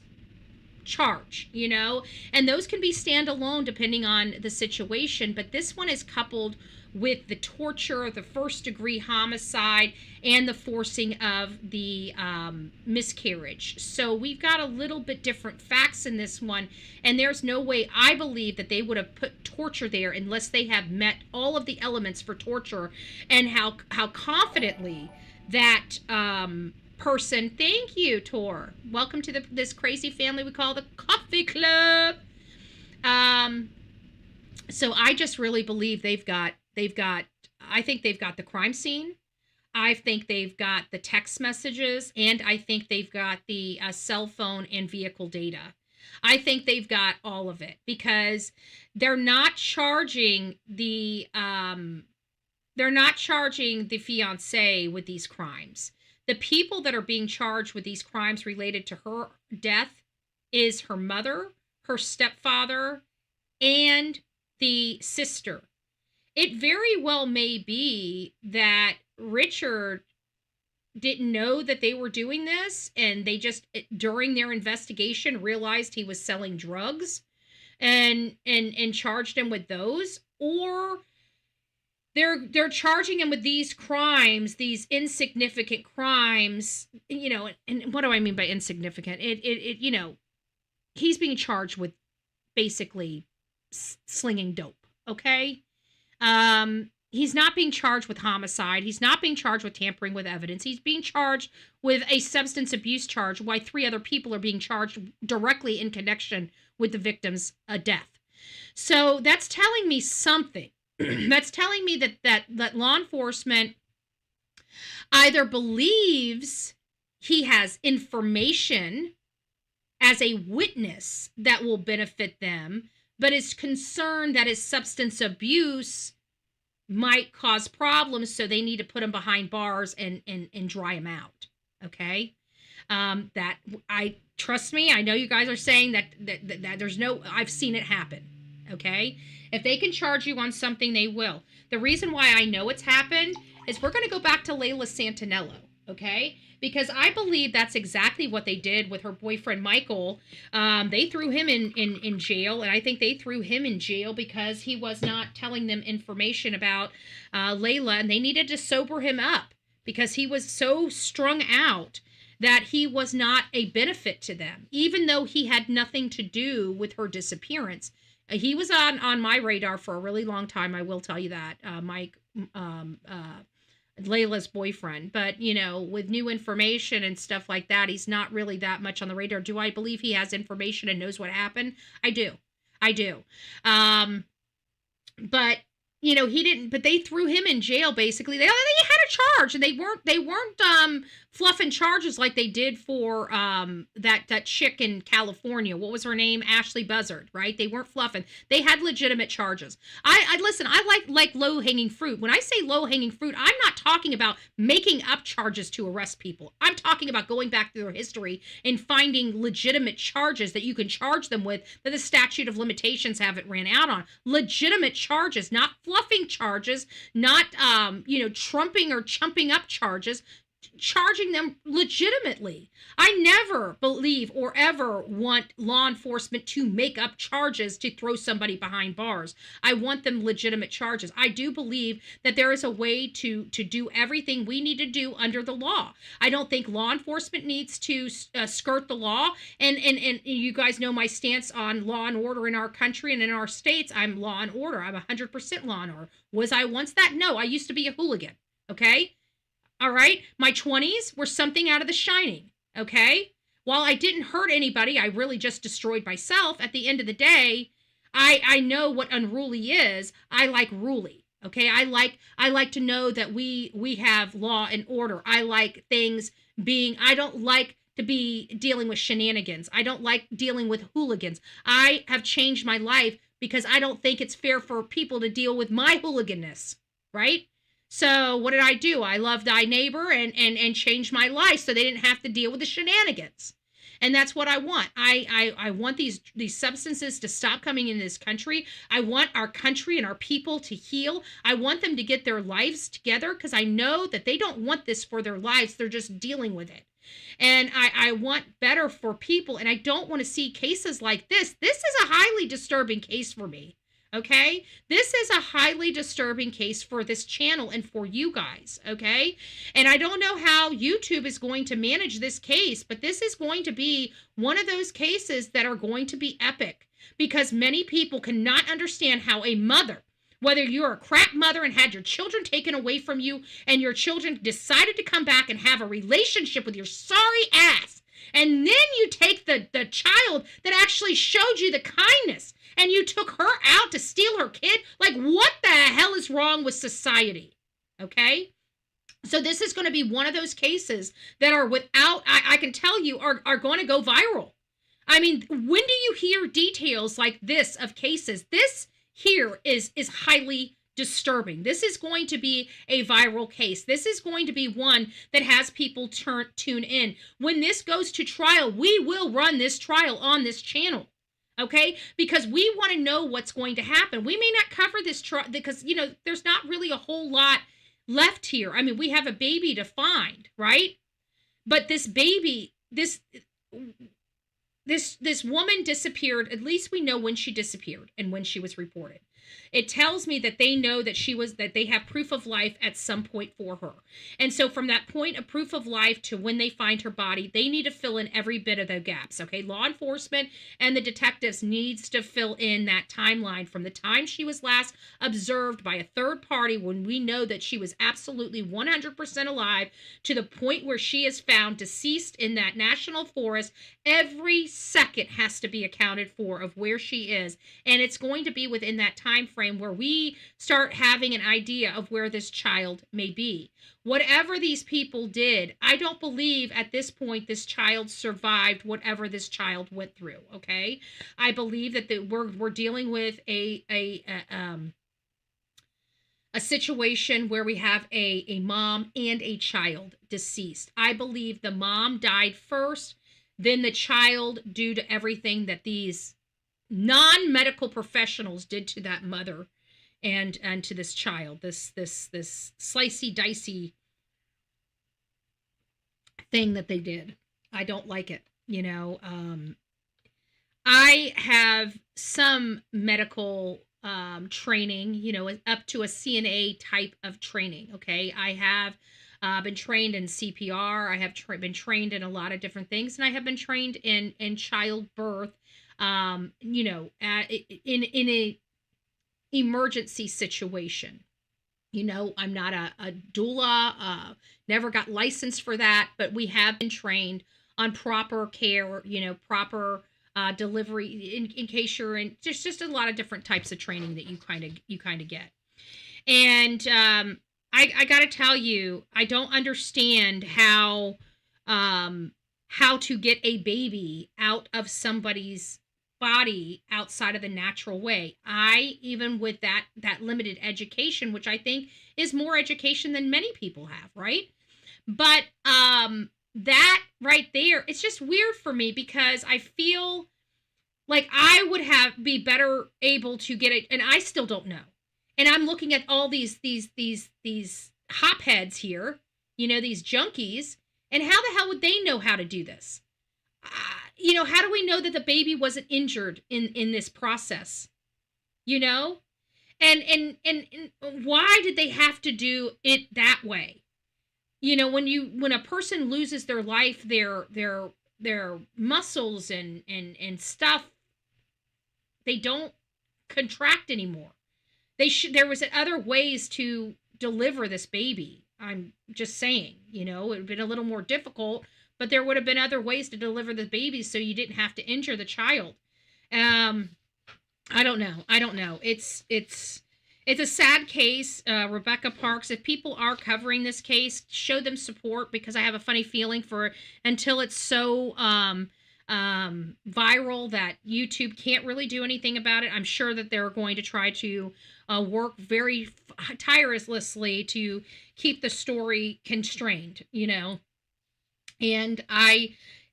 charge, and those can be standalone depending on the situation, but this one is coupled with the torture, the first-degree homicide, and the forcing of the miscarriage. So we've got a little bit different facts in this one, and there's no way I believe that they would have put torture there unless they have met all of the elements for torture, and how confidently that person. Thank you, Tor. Welcome to this crazy family we call the Coffee Club. So I just really believe I think they've got the crime scene. I think they've got the text messages, and I think they've got the cell phone and vehicle data. I think they've got all of it, because they're not charging the fiance with these crimes. The people that are being charged with these crimes related to her death is her mother, her stepfather, and the sister. It very well may be that Richard didn't know that they were doing this, and they just, during their investigation, realized he was selling drugs and charged him with those, or they're charging him with these crimes, these insignificant crimes, and what do I mean by insignificant? He's being charged with basically slinging dope, okay? He's not being charged with homicide. He's not being charged with tampering with evidence. He's being charged with a substance abuse charge, while 3 other people are being charged directly in connection with the victim's death. So that's telling me something. That's telling me that law enforcement either believes he has information as a witness that will benefit them, but is concerned that his substance abuse might cause problems, so they need to put him behind bars and dry him out. Okay? Trust me, I know you guys are saying that there's no, I've seen it happen. Okay? If they can charge you on something, they will. The reason why I know it's happened is we're going to go back to Layla Santinello. Okay? Because I believe that's exactly what they did with her boyfriend, Michael. They threw him in jail, and I think they threw him in jail because he was not telling them information about Layla, and they needed to sober him up because he was so strung out that he was not a benefit to them, even though he had nothing to do with her disappearance. He was on my radar for a really long time, I will tell you that, Mike, Layla's boyfriend, but with new information and stuff like that, he's not really that much on the radar. Do I believe he has information and knows what happened? I do. But he didn't, but they threw him in jail. Basically, they had a charge, and they weren't fluffing charges like they did for that chick in California. What was her name? Ashley Buzzard, right? They weren't fluffing. They had legitimate charges. I listen. I like low hanging fruit. When I say low hanging fruit, I'm not talking about making up charges to arrest people. I'm talking about going back through their history and finding legitimate charges that you can charge them with that the statute of limitations haven't ran out on. Legitimate charges, not fluffing charges, not trumping or chumping up charges. charging them legitimately. I never believe or ever want law enforcement to make up charges to throw somebody behind bars. I want them legitimate charges. I do believe that there is a way to do everything we need to do under the law. I don't think law enforcement needs to skirt the law. And you guys know my stance on law and order in our country and in our states. I'm law and order. I'm 100% law and order. Was I once that? No, I used to be a hooligan. Okay? All right? My 20s were something out of The Shining. Okay? While I didn't hurt anybody, I really just destroyed myself. At the end of the day, I know what unruly is. I like ruly. Okay? I like to know that we have law and order. I like things being, I don't like to be dealing with shenanigans. I don't like dealing with hooligans. I have changed my life because I don't think it's fair for people to deal with my hooliganness, right? So what did I do? I loved thy neighbor and changed my life so they didn't have to deal with the shenanigans. And that's what I want. I want these substances to stop coming into this country. I want our country and our people to heal. I want them to get their lives together because I know that they don't want this for their lives. They're just dealing with it. And I want better for people, and I don't want to see cases like this. This is a highly disturbing case for me, okay? This is a highly disturbing case for this channel and for you guys, okay? And I don't know how YouTube is going to manage this case, but this is going to be one of those cases that are going to be epic because many people cannot understand how a mother, whether you're a crap mother and had your children taken away from you and your children decided to come back and have a relationship with your sorry ass, and then you take the child that actually showed you the kindness and you took her out to steal her kid, like what the hell is wrong with society? Okay? So this is going to be one of those cases that are without, I can tell you, are going to go viral. I mean, when do you hear details like this of cases? This here is highly disturbing. This is going to be a viral case. This is going to be one that has people tune in. When this goes to trial, we will run this trial on this channel. Okay? Because we want to know what's going to happen. We may not cover this trial because, you know, there's not really a whole lot left here. I mean, we have a baby to find, right? But this baby, this woman disappeared. At least we know when she disappeared and when she was reported. It tells me that they know that they have proof of life at some point for her. And so from that point of proof of life to when they find her body, they need to fill in every bit of the gaps. Okay. Law enforcement and the detectives needs to fill in that timeline from the time she was last observed by a third party when we know that she was absolutely 100% alive to the point where she is found deceased in that national forest. Every second has to be accounted for of where she is. And it's going to be within that time frame where we start having an idea of where this child may be. Whatever these people did, I don't believe at this point this child survived whatever this child went through, okay? I believe that we're dealing with a situation where we have a mom and a child deceased. I believe the mom died first, then the child, due to everything that these non-medical professionals did to that mother and to this child, this slicey dicey thing that they did. I don't like it. You know, I have some medical training, you know, up to a CNA type of training. Okay. I have been trained in CPR. I have been trained in a lot of different things, and I have been trained in childbirth. You know, in a emergency situation. You know, I'm not a doula, never got licensed for that, but we have been trained on proper care, you know, proper delivery in case you're in, there's just a lot of different types of training that you kind of get. And I got to tell you, I don't understand how to get a baby out of somebody's body outside of the natural way. Even with that limited education, which I think is more education than many people have, right? But that right there, it's just weird for me because I feel like I would be better able to get it, and I still don't know. And I'm looking at all these hopheads here, these junkies. And how the hell would they know how to do this? How do we know that the baby wasn't injured in this process? And why did they have to do it that way? When a person loses their life, their muscles and stuff, they don't contract anymore. There was other ways to deliver this baby. I'm just saying, it would have been a little more difficult, but there would have been other ways to deliver the baby so you didn't have to injure the child. I don't know. It's a sad case. Rebecca Parks, if people are covering this case, show them support, because I have a funny feeling until it's so viral that YouTube can't really do anything about it. I'm sure that they're going to try to work very tirelessly to keep the story constrained, And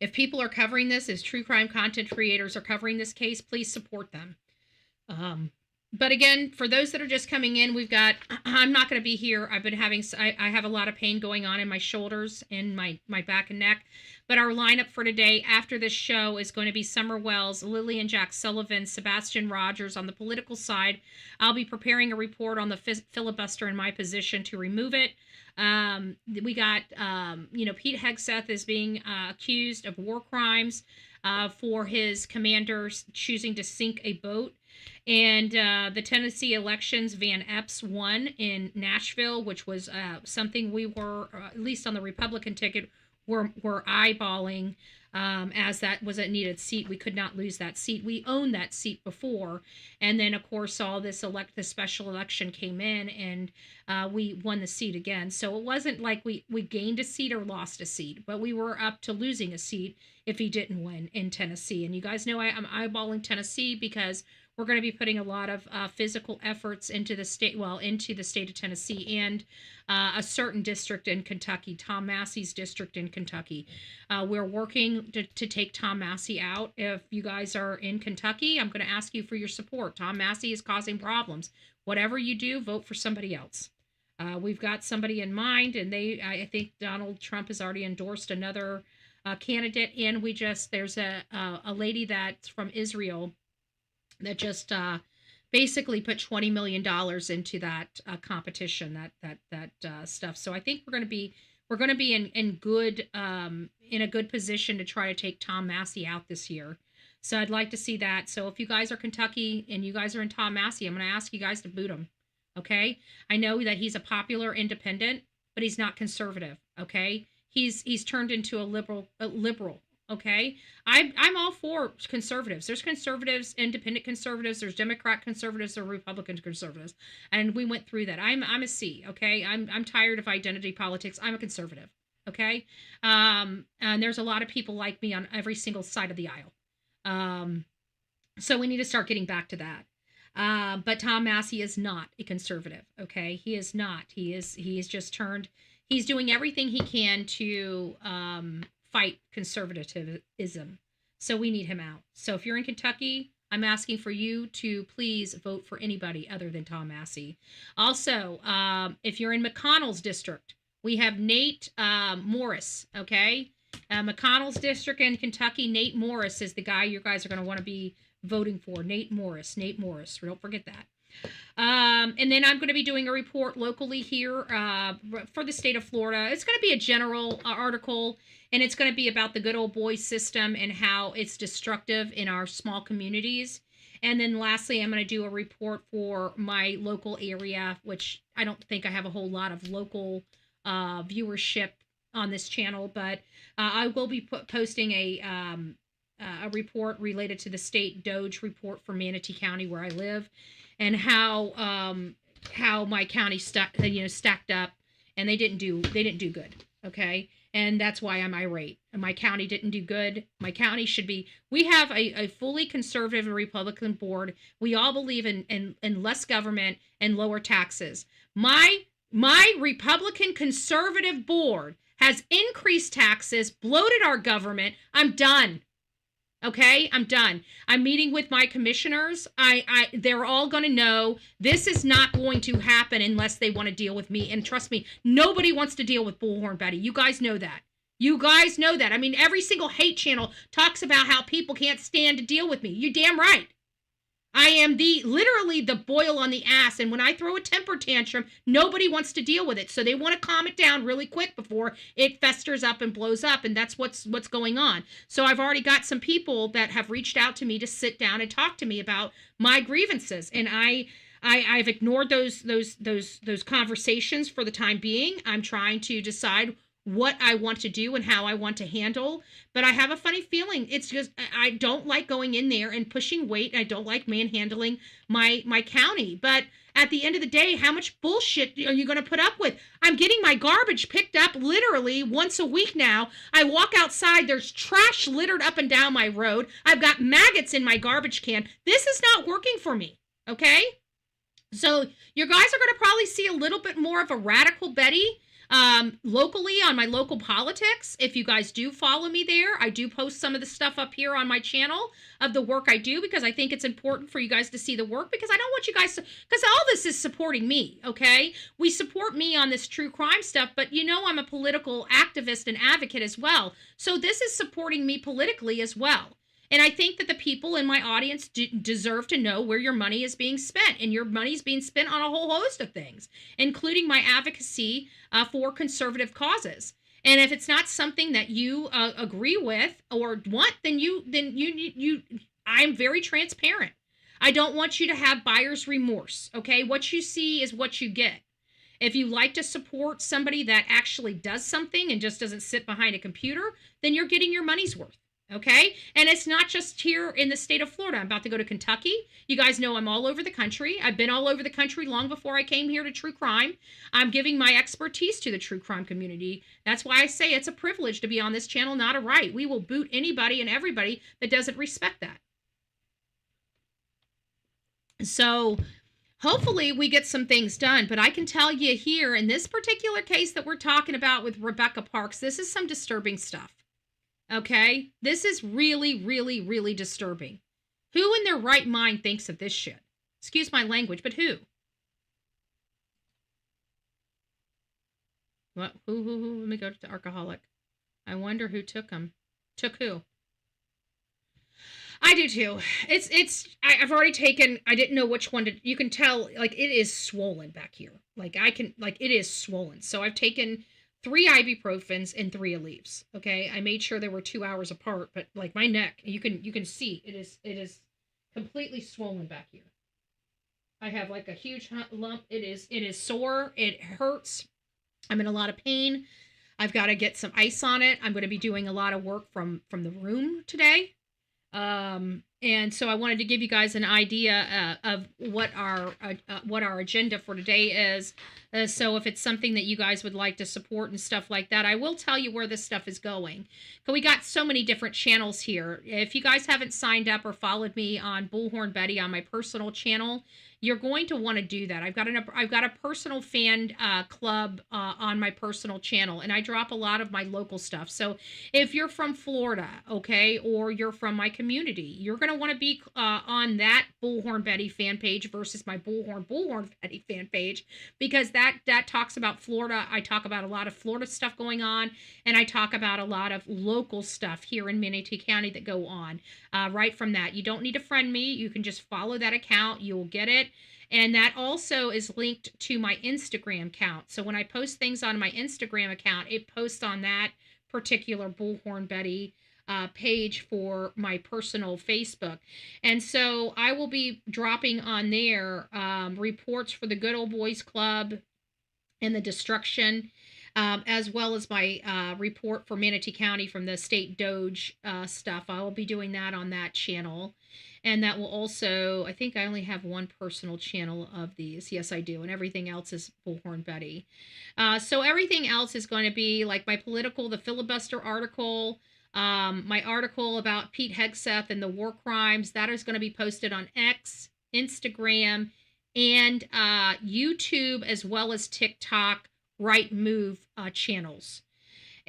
if people are covering this, as true crime content creators are covering this case, please support them. But again, for those that are just coming in, I'm not going to be here. I have a lot of pain going on in my shoulders and my back and neck. But our lineup for today after this show is going to be Summer Wells, Lillian Jack Sullivan, Sebastian Rogers on the political side. I'll be preparing a report on the filibuster in my position to remove it. We got, Pete Hegseth is being accused of war crimes for his commanders choosing to sink a boat. And the Tennessee elections, Van Epps won in Nashville, which was something we were, at least on the Republican ticket, were eyeballing as that was a needed seat. We could not lose that seat. We owned that seat before. And then, of course, all this special election came in, and we won the seat again. So it wasn't like we gained a seat or lost a seat, but we were up to losing a seat if he didn't win in Tennessee. And you guys know I'm eyeballing Tennessee because we're going to be putting a lot of physical efforts into the state of Tennessee and a certain district in Kentucky, Tom Massey's district in Kentucky. We're working to take Tom Massey out. If you guys are in Kentucky, I'm going to ask you for your support. Tom Massey is causing problems. Whatever you do, vote for somebody else. We've got somebody in mind, and I think Donald Trump has already endorsed another candidate, and there's a lady that's from Israel that just basically put $20 million into that competition, that stuff. So I think we're going to be in a good position to try to take Tom Massey out this year. So I'd like to see that. So if you guys are Kentucky and you guys are in Tom Massey, I'm going to ask you guys to boot him. Okay. I know that he's a popular independent, but he's not conservative. Okay. He's turned into a liberal. Okay, I'm all for conservatives. There's conservatives, independent conservatives. There's Democrat conservatives or Republican conservatives, and we went through that. I'm a C. Okay, I'm tired of identity politics. I'm a conservative. Okay, and there's a lot of people like me on every single side of the aisle. So we need to start getting back to that. But Tom Massey is not a conservative. Okay, he is not. He is just turned. He's doing everything he can to fight conservatism. So we need him out. So if you're in Kentucky, I'm asking for you to please vote for anybody other than Tom Massey. Also, if you're in McConnell's district, we have Nate Morris, okay? McConnell's district in Kentucky, Nate Morris is the guy you guys are going to want to be voting for. Nate Morris. Don't forget that. And then I'm going to be doing a report locally here for the state of Florida. It's going to be a general article, and it's going to be about the good old boy system and how it's destructive in our small communities. And then lastly, I'm going to do a report for my local area, which I don't think I have a whole lot of local viewership on this channel, but I will be posting a report related to the state Doge report for Manatee County, where I live, and how my county stacked up, and they didn't do good. Okay. And that's why I'm irate. My county didn't do good. My county should be. We have a fully conservative and Republican board. We all believe in less government and lower taxes. My Republican conservative board has increased taxes, bloated our government. I'm done. Okay, I'm done. I'm meeting with my commissioners. They're all going to know this is not going to happen unless they want to deal with me. And trust me, nobody wants to deal with Bullhorn Betty. You guys know that. You guys know that. I mean, every single hate channel talks about how people can't stand to deal with me. You're damn right. I am literally the boil on the ass, and when I throw a temper tantrum, nobody wants to deal with it. So they want to calm it down really quick before it festers up and blows up, and that's what's going on. So I've already got some people that have reached out to me to sit down and talk to me about my grievances, and I've ignored those conversations for the time being. I'm trying to decide what I want to do and how I want to handle. But I have a funny feeling. It's just, I don't like going in there and pushing weight. I don't like manhandling my county. But at the end of the day, how much bullshit are you going to put up with? I'm getting my garbage picked up literally once a week now. I walk outside, there's trash littered up and down my road. I've got maggots in my garbage can. This is not working for me, okay? So you guys are going to probably see a little bit more of a radical Betty locally on my local politics. If you guys do follow me there, I do post some of the stuff up here on my channel of the work I do, because I think it's important for you guys to see the work, because I don't want you guys to, because all this is supporting me, okay? We support me on this true crime stuff, but you know I'm a political activist and advocate as well. So this is supporting me politically as well. And I think that the people in my audience deserve to know where your money is being spent. And your money is being spent on a whole host of things, including my advocacy for conservative causes. And if it's not something that you agree with or want, then I'm very transparent. I don't want you to have buyer's remorse, okay? What you see is what you get. If you like to support somebody that actually does something and just doesn't sit behind a computer, then you're getting your money's worth. Okay? And it's not just here in the state of Florida. I'm about to go to Kentucky. You guys know I'm all over the country. I've been all over the country long before I came here to true crime. I'm giving my expertise to the true crime community. That's why I say it's a privilege to be on this channel, not a right. We will boot anybody and everybody that doesn't respect that. So hopefully we get some things done. But I can tell you here, in this particular case that we're talking about with Rebecca Parks, this is some disturbing stuff. Okay? This is really, really, really disturbing. Who in their right mind thinks of this shit? Excuse my language, but who? What? Who? Let me go to the alcoholic. I wonder who took him. Took who? I do too. I've already taken, I didn't know which one to, you can tell, like, it is swollen back here. Like, it is swollen. So I've taken 3 ibuprofens and 3 Aleve. Okay, I made sure they were 2 hours apart, but like my neck, you can see it is completely swollen back here. I have like a huge lump. It is sore. It hurts. I'm in a lot of pain. I've got to get some ice on it. I'm going to be doing a lot of work from the room today. And so I wanted to give you guys an idea of what our agenda for today is. So if it's something that you guys would like to support and stuff like that, I will tell you where this stuff is going. Because we got so many different channels here. If you guys haven't signed up or followed me on Bullhorn Betty on my personal channel, you're going to want to do that. I've got a personal fan club on my personal channel, and I drop a lot of my local stuff. So if you're from Florida, okay, or you're from my community, you're going to want to be on that Bullhorn Betty fan page versus my Bullhorn Betty fan page, because that talks about Florida. I talk about a lot of Florida stuff going on, and I talk about a lot of local stuff here in Manatee County that go on right from that. You don't need to friend me. You can just follow that account. You'll get it. And that also is linked to my Instagram account. So when I post things on my Instagram account, it posts on that particular Bullhorn Betty page for my personal Facebook. And so I will be dropping on there reports for the Good Old Boys Club and the destruction, as well as my report for Manatee County from the state Doge stuff. I will be doing that on that channel. And that will also, I think I only have one personal channel of these. Yes, I do. And everything else is Bullhorn Betty. So everything else is going to be like my political, the filibuster article, my article about Pete Hegseth and the war crimes. That is going to be posted on X, Instagram, and YouTube, as well as TikTok, Right Move channels.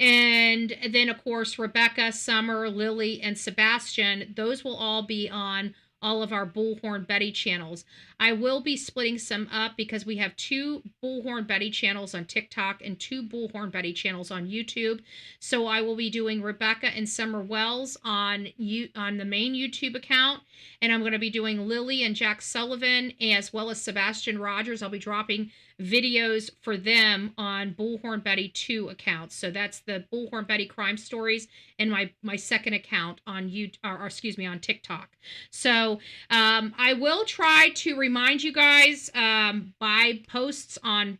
And then, of course, Rebecca, Summer, Lily, and Sebastian, those will all be on all of our Bullhorn Betty channels. I will be splitting some up because we have 2 Bullhorn Betty channels on TikTok and 2 Bullhorn Betty channels on YouTube. So I will be doing Rebecca and Summer Wells on the main YouTube account, and I'm going to be doing Lily and Jack Sullivan as well as Sebastian Rogers. I'll be dropping videos for them on Bullhorn Betty 2 accounts. So that's the Bullhorn Betty Crime Stories and my second account on on TikTok. So I will try to remind you guys by posts on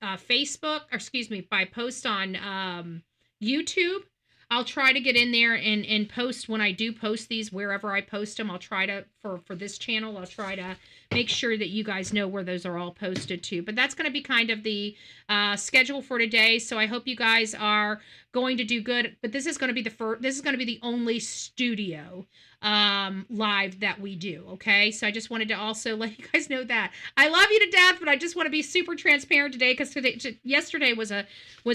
Facebook, by posts on YouTube. I'll try to get in there and post when I do post these, wherever I post them. I'll try to, for this channel, I'll try to make sure that you guys know where those are all posted to. But that's going to be kind of the schedule for today. So I hope you guys are going to do good. But this is going to be the only studio live that we do. Okay, so I just wanted to also let you guys know that I love you to death, but I just want to be super transparent today because yesterday was a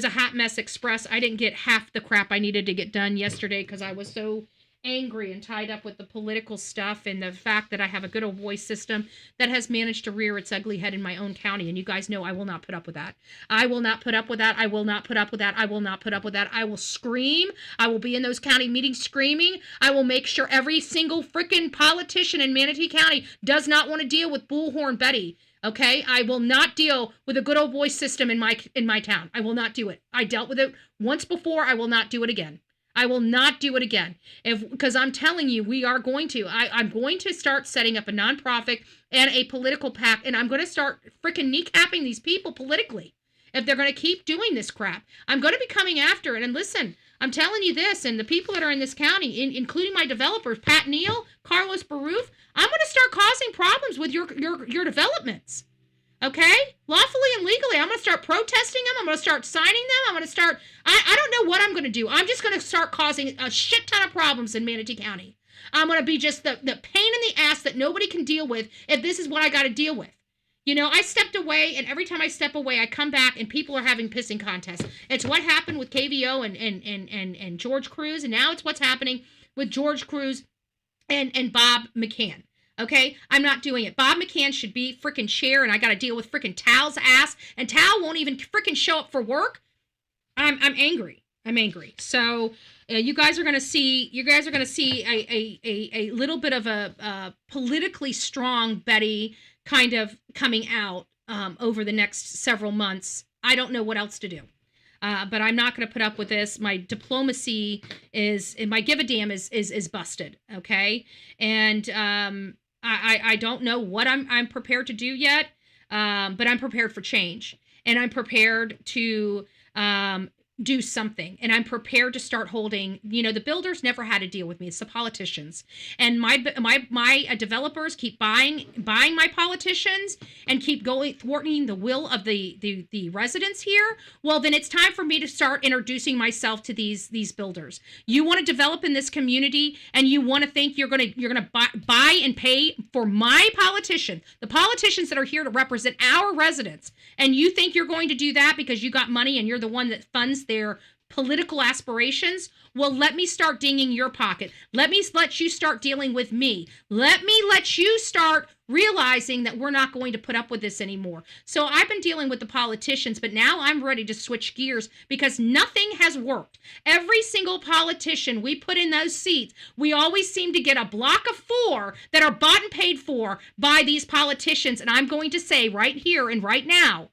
hot mess express. I didn't get half the crap I needed to get done yesterday because I was so angry and tied up with the political stuff and the fact that I have a good old voice system that has managed to rear its ugly head in my own county. And you guys know I will not put up with that. I will not put up with that. I will not put up with that. I will not put up with that. I will scream. I will be in those county meetings screaming. I will make sure every single freaking politician in Manatee County does not want to deal with Bullhorn Betty. Okay, I will not deal with a good old voice system in my town. I will not do it. I dealt with it once before. I will not do it again. I will not do it again. Because I'm telling you, we are going to. I'm going to start setting up a nonprofit and a political PAC, and I'm going to start freaking kneecapping these people politically if they're going to keep doing this crap. I'm going to be coming after it. And listen, I'm telling you this, and the people that are in this county, including my developers, Pat Neal, Carlos Baruf, I'm going to start causing problems with your developments. Okay? Lawfully and legally. I'm going to start protesting them. I'm going to start signing them. I'm going to start, I don't know what I'm going to do. I'm just going to start causing a shit ton of problems in Manatee County. I'm going to be just the pain in the ass that nobody can deal with if this is what I got to deal with. You know, I stepped away, and every time I step away, I come back, and people are having pissing contests. It's what happened with KVO and George Cruz, and now it's what's happening with George Cruz and Bob McCann. Okay, I'm not doing it. Bob McCann should be freaking chair, and I got to deal with freaking Tal's ass, and Tal won't even freaking show up for work. I'm angry. I'm angry. So you guys are gonna see. a little bit of a politically strong Betty kind of coming out over the next several months. I don't know what else to do. But I'm not going to put up with this. My diplomacy my give a damn is busted. Okay, and I don't know what I'm prepared to do yet, but I'm prepared for change, and I'm prepared to do something, and I'm prepared to start holding. You know, the builders never had to deal with me. It's the politicians, and my developers keep buying my politicians and keep thwarting the will of the residents here. Well, then it's time for me to start introducing myself to these builders. You want to develop in this community, and you want to think you're gonna buy and pay for my politician, the politicians that are here to represent our residents, and you think you're going to do that because you got money and you're the one that funds their political aspirations? Well, let me start dinging your pocket. Let you start dealing with me. Let you start realizing that we're not going to put up with this anymore. So I've been dealing with the politicians, but now I'm ready to switch gears because nothing has worked. Every single politician we put in those seats, we always seem to get a block of 4 that are bought and paid for by these politicians. And I'm going to say right here and right now,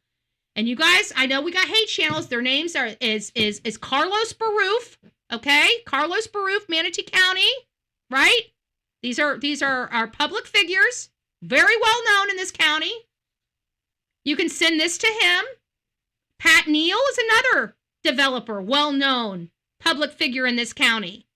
and you guys, I know we got hate channels. Their names is Carlos Baruf, okay? Carlos Baruf, Manatee County, right? These are our public figures, very well known in this county. You can send this to him. Pat Neal is another developer, well known public figure in this county.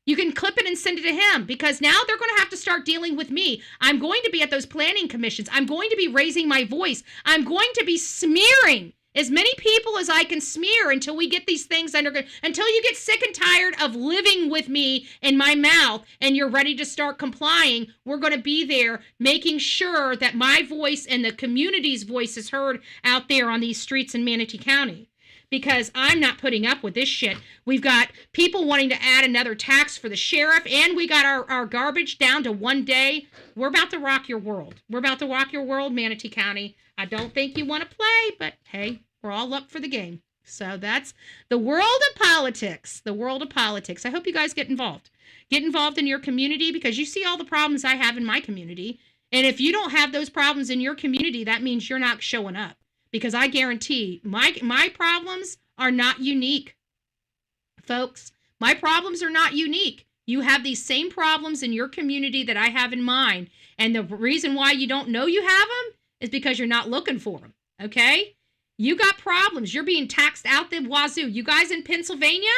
You can clip it and send it to him because now they're going to have to start dealing with me. I'm going to be at those planning commissions. I'm going to be raising my voice. I'm going to be smearing as many people as I can smear until we get these things until you get sick and tired of living with me in my mouth and you're ready to start complying. We're going to be there making sure that my voice and the community's voice is heard out there on these streets in Manatee County. because I'm not putting up with this shit. We've got people wanting to add another tax for the sheriff, and we got our garbage down to 1 day. We're about to rock your world. We're about to rock your world, Manatee County. I don't think you want to play, but hey, we're all up for the game. So that's the world of politics. The world of politics. I hope you guys get involved. Get involved in your community, because you see all the problems I have in my community. And if you don't have those problems in your community, that means you're not showing up. Because I guarantee my problems are not unique. Folks, my problems are not unique. You have these same problems in your community that I have in mine. And the reason why you don't know you have them is because you're not looking for them. Okay? You got problems. You're being taxed out the wazoo. You guys in Pennsylvania,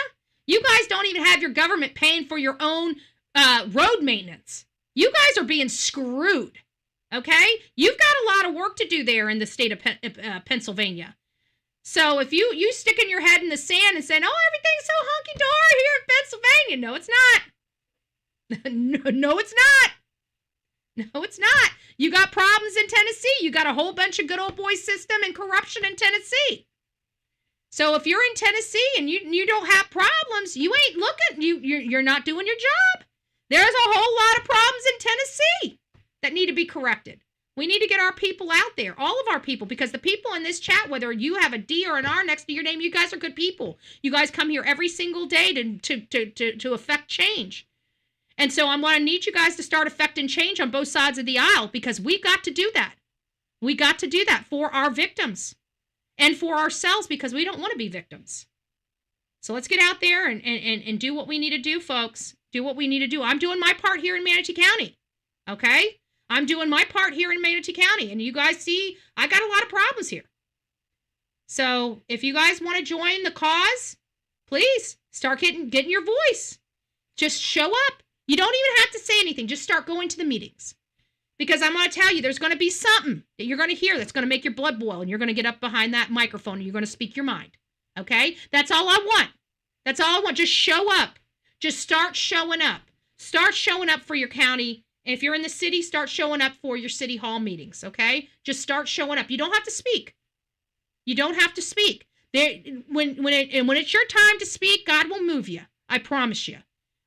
you guys don't even have your government paying for your own road maintenance. You guys are being screwed. Okay? You've got a lot of work to do there in the state of Pennsylvania. So if you sticking your head in the sand and saying, oh, everything's so hunky-dory here in Pennsylvania. No, it's not. No, it's not. No, it's not. You got problems in Tennessee. You got a whole bunch of good old boy system and corruption in Tennessee. So if you're in Tennessee and you don't have problems, you ain't looking. You're not doing your job. There's a whole lot of problems in Tennessee that need to be corrected. We need to get our people out there, all of our people, because the people in this chat, whether you have a D or an R next to your name, you guys are good people. You guys come here every single day to affect change. And so I'm going to need you guys to start affecting change on both sides of the aisle, because we've got to do that. We got to do that for our victims and for ourselves, because we don't want to be victims. So let's get out there and do what we need to do, folks. Do what we need to do. I'm doing my part here in Manatee County. Okay? I'm doing my part here in Manatee County. And you guys see, I got a lot of problems here. So if you guys want to join the cause, please start getting your voice. Just show up. You don't even have to say anything. Just start going to the meetings. Because I'm going to tell you, there's going to be something that you're going to hear that's going to make your blood boil, and you're going to get up behind that microphone and you're going to speak your mind. Okay? That's all I want. That's all I want. Just show up. Just start showing up. Start showing up for your county. And if you're in the city, start showing up for your city hall meetings. Okay? Just start showing up. You don't have to speak. You don't have to speak. When it's your time to speak, God will move you. I promise you.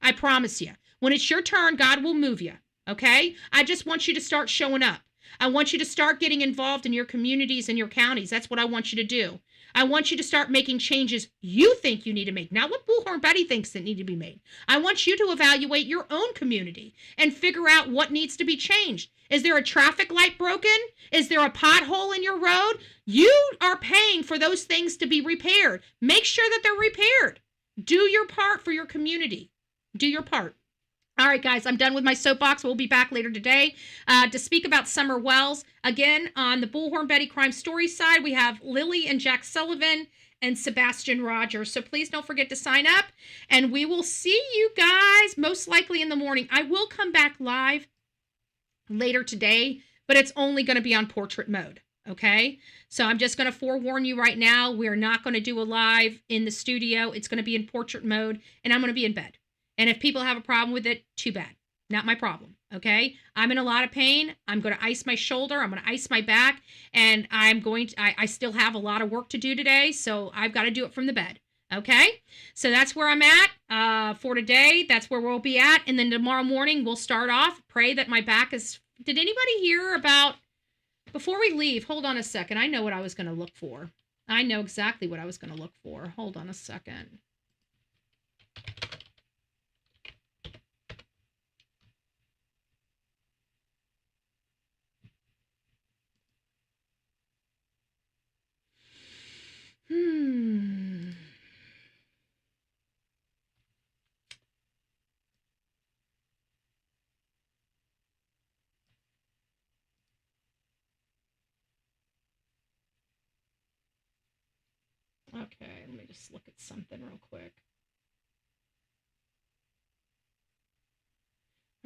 I promise you. When it's your turn, God will move you. Okay? I just want you to start showing up. I want you to start getting involved in your communities and your counties. That's what I want you to do. I want you to start making changes you think you need to make, not what Bullhorn Betty thinks that need to be made. I want you to evaluate your own community and figure out what needs to be changed. Is there a traffic light broken? Is there a pothole in your road? You are paying for those things to be repaired. Make sure that they're repaired. Do your part for your community. Do your part. All right, guys, I'm done with my soapbox. We'll be back later today to speak about Summer Wells. Again, on the Bullhorn Betty crime story side, we have Lily and Jack Sullivan and Sebastian Rogers. So please don't forget to sign up, and we will see you guys most likely in the morning. I will come back live later today, but it's only going to be on portrait mode. Okay, so I'm just going to forewarn you right now. We're not going to do a live in the studio. It's going to be in portrait mode, and I'm going to be in bed. And if people have a problem with it, too bad. Not my problem, okay? I'm in a lot of pain. I'm going to ice my shoulder. I'm going to ice my back. And I still have a lot of work to do today, so I've got to do it from the bed, okay? So that's where I'm at for today. That's where we'll be at. And then tomorrow morning, we'll start off. Pray that my back is... Did anybody hear about... Before we leave, hold on a second. I know what I was going to look for. I know exactly what I was going to look for. Hold on a second. Okay, let me just look at something real quick.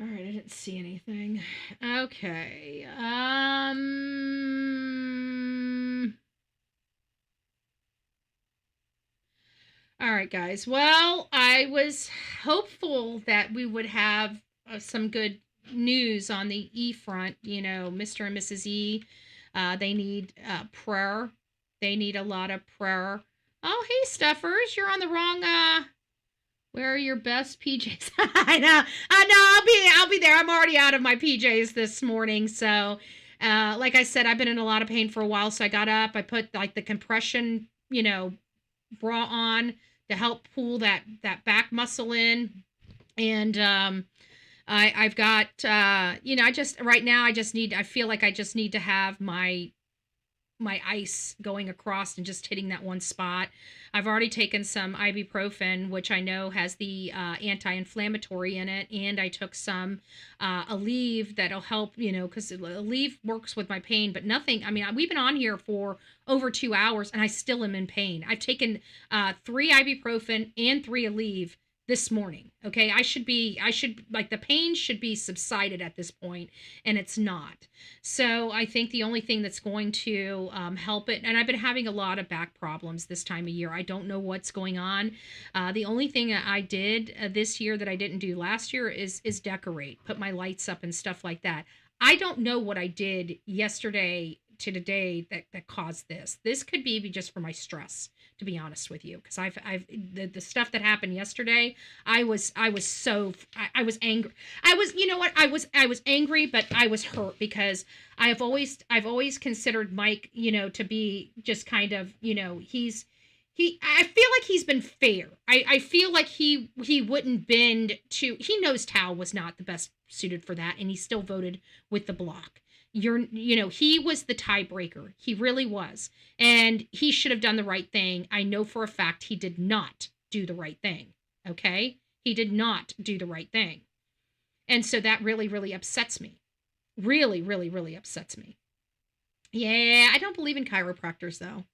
All right, I didn't see anything. Okay. All right, guys. Well, I was hopeful that we would have some good news on the E front. You know, Mr. and Mrs. E, they need prayer. They need a lot of prayer Oh, hey, Stuffers, you're on the wrong, where are your best PJs? I know, I'll be there. I'm already out of my PJs this morning. So, like I said, I've been in a lot of pain for a while. So I got up, I put like the compression, bra on to help pull that back muscle in. And, I've got, right now I feel like I just need to have my ice going across and just hitting that one spot. I've already taken some ibuprofen, which I know has the anti-inflammatory in it, and I took some Aleve that'll help, because Aleve works with my pain, but nothing. I mean, we've been on here for over 2 hours, and I still am in pain. I've taken 3 ibuprofen and 3 Aleve this morning. Okay. The pain should be subsided at this point, and it's not. So I think the only thing that's going to help it, and I've been having a lot of back problems this time of year. I don't know what's going on. The only thing I did this year that I didn't do last year is decorate, put my lights up and stuff like that. I don't know what I did yesterday to today that caused this. This could be just for my stress, to be honest with you, because the stuff that happened yesterday, I was angry. I was angry, but I was hurt because I've always considered Mike, to be just kind of, I feel like he's been fair. I feel like he wouldn't bend to, he knows Tal was not the best suited for that, and he still voted with the block. He was the tiebreaker. He really was. And he should have done the right thing. I know for a fact he did not do the right thing. Okay? He did not do the right thing. And so that really, really upsets me. Really, really, really upsets me. Yeah, I don't believe in chiropractors, though.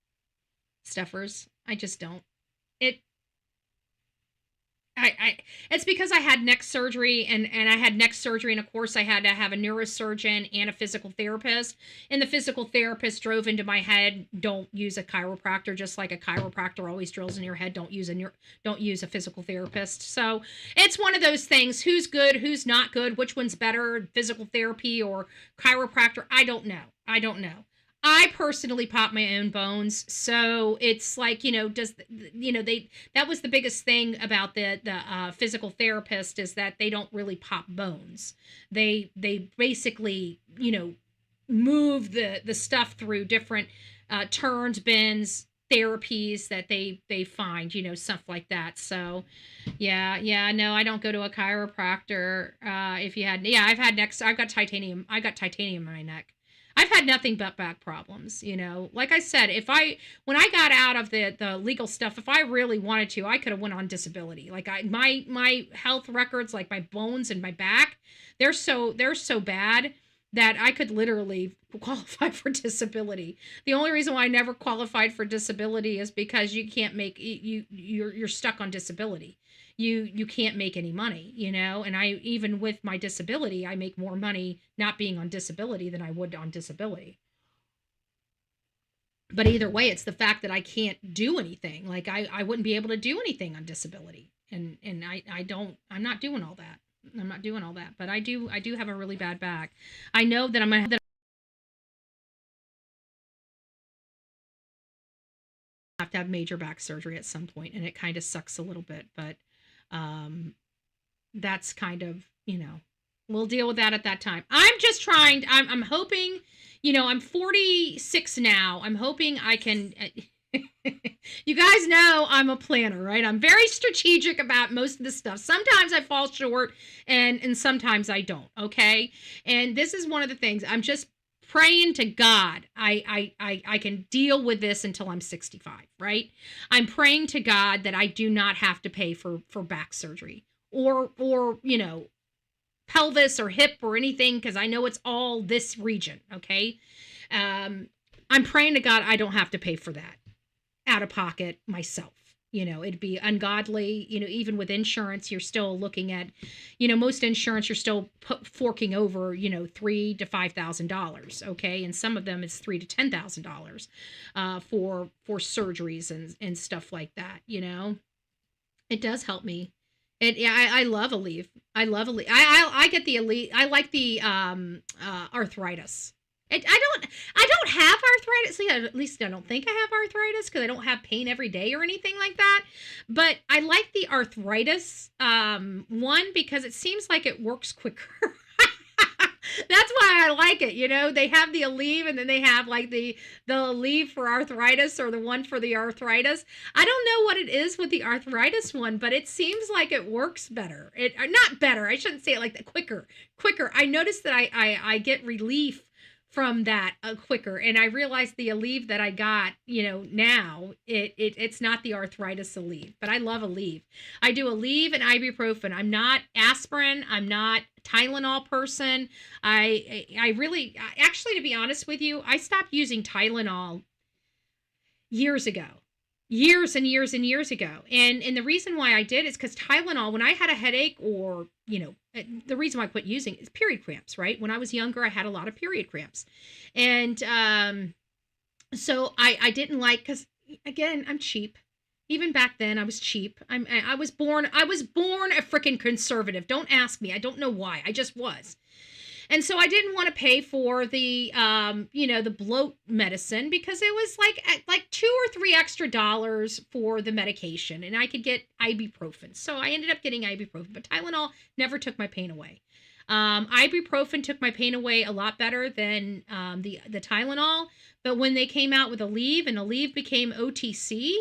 Stuffers. I just don't. It's because I had neck surgery and I had neck surgery, and of course I had to have a neurosurgeon and a physical therapist, and the physical therapist drove into my head, don't use a chiropractor, just like a chiropractor always drills in your head, don't use a physical therapist. So it's one of those things, who's good, who's not good, which one's better, physical therapy or chiropractor? I don't know. I personally pop my own bones, so it's like, that was the biggest thing about the physical therapist, is that they don't really pop bones. They basically, move the stuff through different turns, bends, therapies that they find, stuff like that. So no, I don't go to a chiropractor. I've got titanium in my neck. I've had nothing but back problems, Like I said, when I got out of the legal stuff, if I really wanted to, I could have went on disability. Like my health records, like my bones and my back, they're so bad that I could literally qualify for disability. The only reason why I never qualified for disability is because you can't make you're stuck on disability. You can't make any money, and even with my disability, I make more money not being on disability than I would on disability. But either way, it's the fact that I can't do anything. Like I wouldn't be able to do anything on disability. And I'm not doing all that. But I do have a really bad back. I know that I'm going to have to have major back surgery at some point, and it kind of sucks a little bit, but that's kind of, we'll deal with that at that time. I'm hoping, I'm 46 now. I'm hoping I can, you guys know I'm a planner, right? I'm very strategic about most of the stuff. Sometimes I fall short and sometimes I don't. Okay. And this is one of the things I'm just praying to God. I can deal with this until I'm 65, right? I'm praying to God that I do not have to pay for back surgery or pelvis or hip or anything, because I know it's all this region. Okay. I'm praying to God I don't have to pay for that out of pocket myself. It'd be ungodly. Even with insurance, you're still looking at, most insurance, you're still forking over, $3,000 to $5,000. Okay. And some of them it's $3,000 to $10,000 for surgeries and stuff like that. It does help me. I love Aleve. I get the Aleve. I like the arthritis. I don't have arthritis. At least I don't think I have arthritis because I don't have pain every day or anything like that. But I like the arthritis one because it seems like it works quicker. That's why I like it. You know, they have the Aleve and then they have like the Aleve for arthritis or the one for the arthritis. I don't know what it is with the arthritis one, but it seems like it works better. Not better. I shouldn't say it like that. Quicker. I noticed that I get relief from that quicker, and I realized the Aleve that I got, you know, now it's not the arthritis Aleve, but I love Aleve. I do Aleve and ibuprofen. I'm not aspirin. I'm not Tylenol person. I really, actually, to be honest with you, I stopped using Tylenol years ago. Years and years and years ago. And the reason why I did is because Tylenol, when I had a headache or, you know, the reason why I quit using it is period cramps, right? When I was younger, I had a lot of period cramps. And so I didn't like, because again, I'm cheap. Even back then, I was cheap. I was born a freaking conservative. Don't ask me. I don't know why. I just was. And so I didn't want to pay for the, you know, the bloat medicine because it was like $2 or $3 extra for the medication, and I could get ibuprofen. So I ended up getting ibuprofen, but Tylenol never took my pain away. Ibuprofen took my pain away a lot better than the Tylenol. But when they came out with Aleve and Aleve became OTC,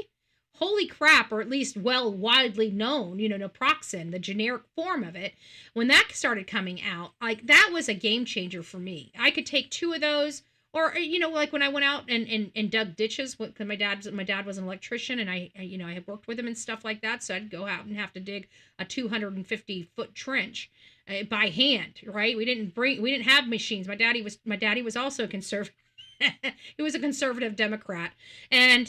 holy crap, or at least widely known, you know, naproxen, the generic form of it, when that started coming out, like that was a game changer for me. I could take 2 of those, or, you know, like when I went out and dug ditches, because my dad was an electrician, and I you know, I had worked with him and stuff like that, so I'd go out and have to dig a 250-foot trench by hand, right? We didn't have machines. My daddy was also a conservative. He was a conservative Democrat, and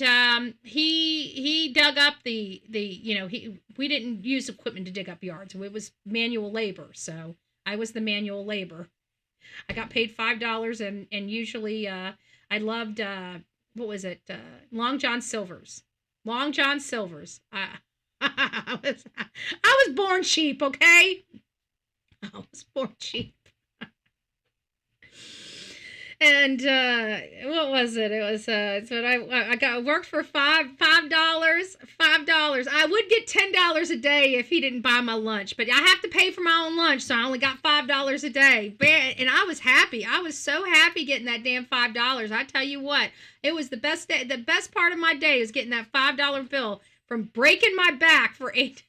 he dug up the you know, we didn't use equipment to dig up yards. It was manual labor, so I was the manual labor. I got paid $5, and usually I loved what was it, Long John Silver's. I was born cheap, okay? I was born cheap. And what was it? It was it's what I worked for $5. I would get $10 a day if he didn't buy my lunch, but I have to pay for my own lunch, so I only got $5 a day. And I was happy. I was so happy getting that damn $5. I tell you what, it was the best day. The best part of my day was getting that $5 bill from breaking my back for 8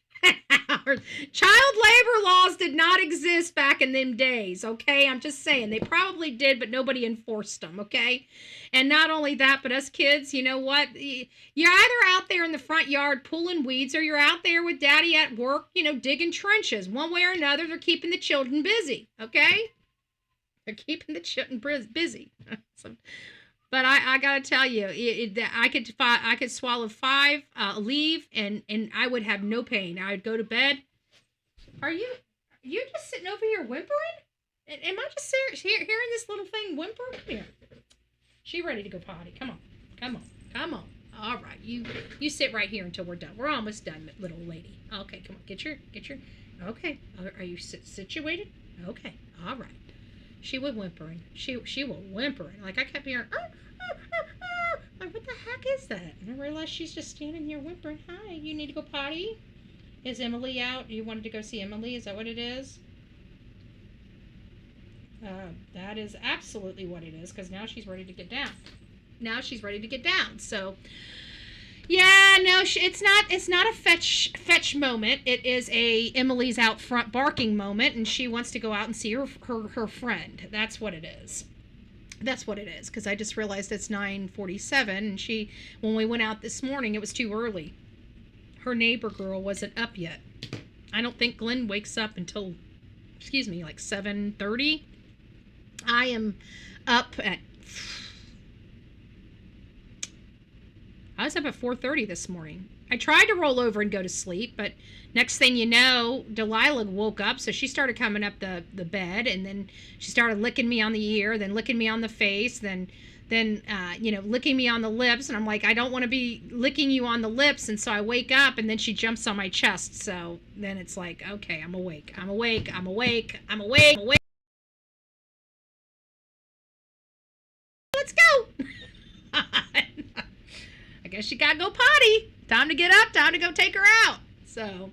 hours. Child labor laws did not exist back in them days, okay? I'm just saying. They probably did, but nobody enforced them, okay? And not only that, but us kids, you know what? You're either out there in the front yard pulling weeds, or you're out there with daddy at work, you know, digging trenches. One way or another, they're keeping the children busy, okay? They're keeping the children busy. But I gotta tell you, I could swallow 5 Aleve, and I would have no pain. I would go to bed. Are you just sitting over here whimpering? Am I just hearing this little thing whimper? Come here. She ready to go potty. Come on. All right, you sit right here until we're done. We're almost done, little lady. Okay, come on, get your. Okay, are you situated? Okay, all right. She was whimpering. She was whimpering. Like I kept hearing, like what the heck is that? And I realized she's just standing here whimpering. Hi, you need to go potty? Is Emily out? You wanted to go see Emily? Is that what it is? That is absolutely what it is, because now she's ready to get down. So, yeah, no, it's not a fetch moment. It is a Emily's out front barking moment, and she wants to go out and see her friend. That's what it is. Because I just realized it's 9:47, and when we went out this morning, it was too early. Her neighbor girl wasn't up yet. I don't think Glenn wakes up until, like 7:30. I am up at... I was up at 4:30 this morning. I tried to roll over and go to sleep, but next thing you know, Delilah woke up, so she started coming up the bed, and then she started licking me on the ear, then licking me on the face, then licking me on the lips, and I'm like, I don't want to be licking you on the lips, and so I wake up, and then she jumps on my chest, so then it's like, okay, I'm awake. she got to go potty. Time to get up, time to go take her out. So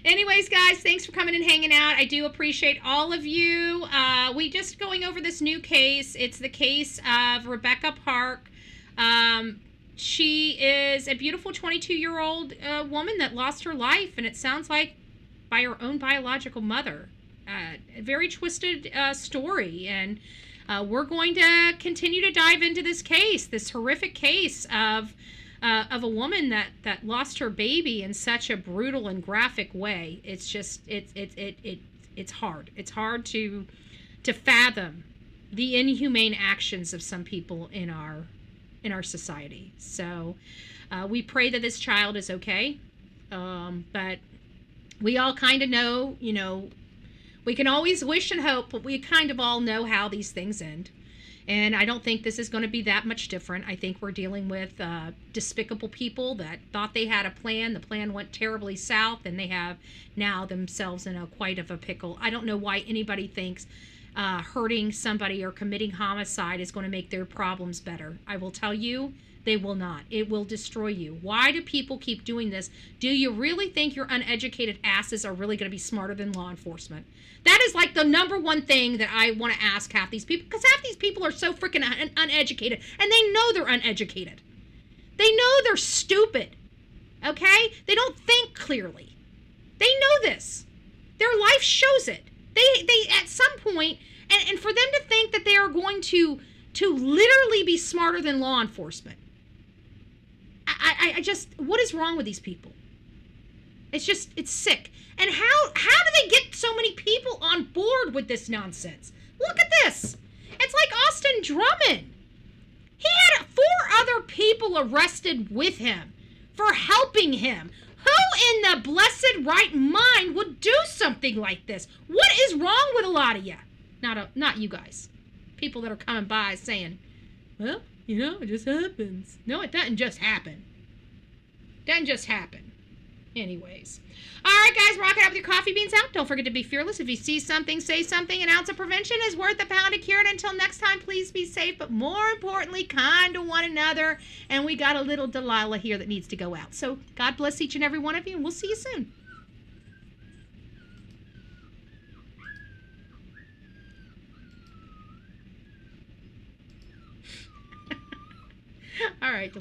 anyways, guys, thanks for coming and hanging out. I do appreciate all of you. We just going over this new case. It's the case of Rebecca Park. She is a beautiful 22-year-old woman that lost her life, and it sounds like by her own biological mother. A very twisted story, and we're going to continue to dive into this case, this horrific case of a woman that lost her baby in such a brutal and graphic way. It's just it's hard. It's hard to fathom the inhumane actions of some people in our society. So we pray that this child is okay, but we all kind of know, you know, we can always wish and hope, but we kind of all know how these things end. And I don't think this is going to be that much different. I think we're dealing with despicable people that thought they had a plan. The plan went terribly south, and they have now themselves in quite of a pickle. I don't know why anybody thinks hurting somebody or committing homicide is going to make their problems better. I will tell you, they will not. It will destroy you. Why do people keep doing this? Do you really think your uneducated asses are really going to be smarter than law enforcement? That is like the number one thing that I want to ask half these people, because half these people are so freaking uneducated, and they know they're uneducated. They know they're stupid, okay? They don't think clearly. They know this. Their life shows it. They at some point, and for them to think that they are going to literally be smarter than law enforcement, I just, what is wrong with these people? It's sick. And how do they get so many people on board with this nonsense? Look at this. It's like Austin Drummond. He had 4 other people arrested with him for helping him. Who in the blessed right mind would do something like this? What is wrong with a lot of you? Not you guys. People that are coming by saying, well, you know, it just happens. No, it doesn't just happen. Doesn't just happen. Anyways. All right, guys, rock it out with your coffee beans out. Don't forget to be fearless. If you see something, say something. An ounce of prevention is worth a pound of cure. And until next time, please be safe. But more importantly, kind to one another. And we got a little Delilah here that needs to go out. So God bless each and every one of you, and we'll see you soon. All right.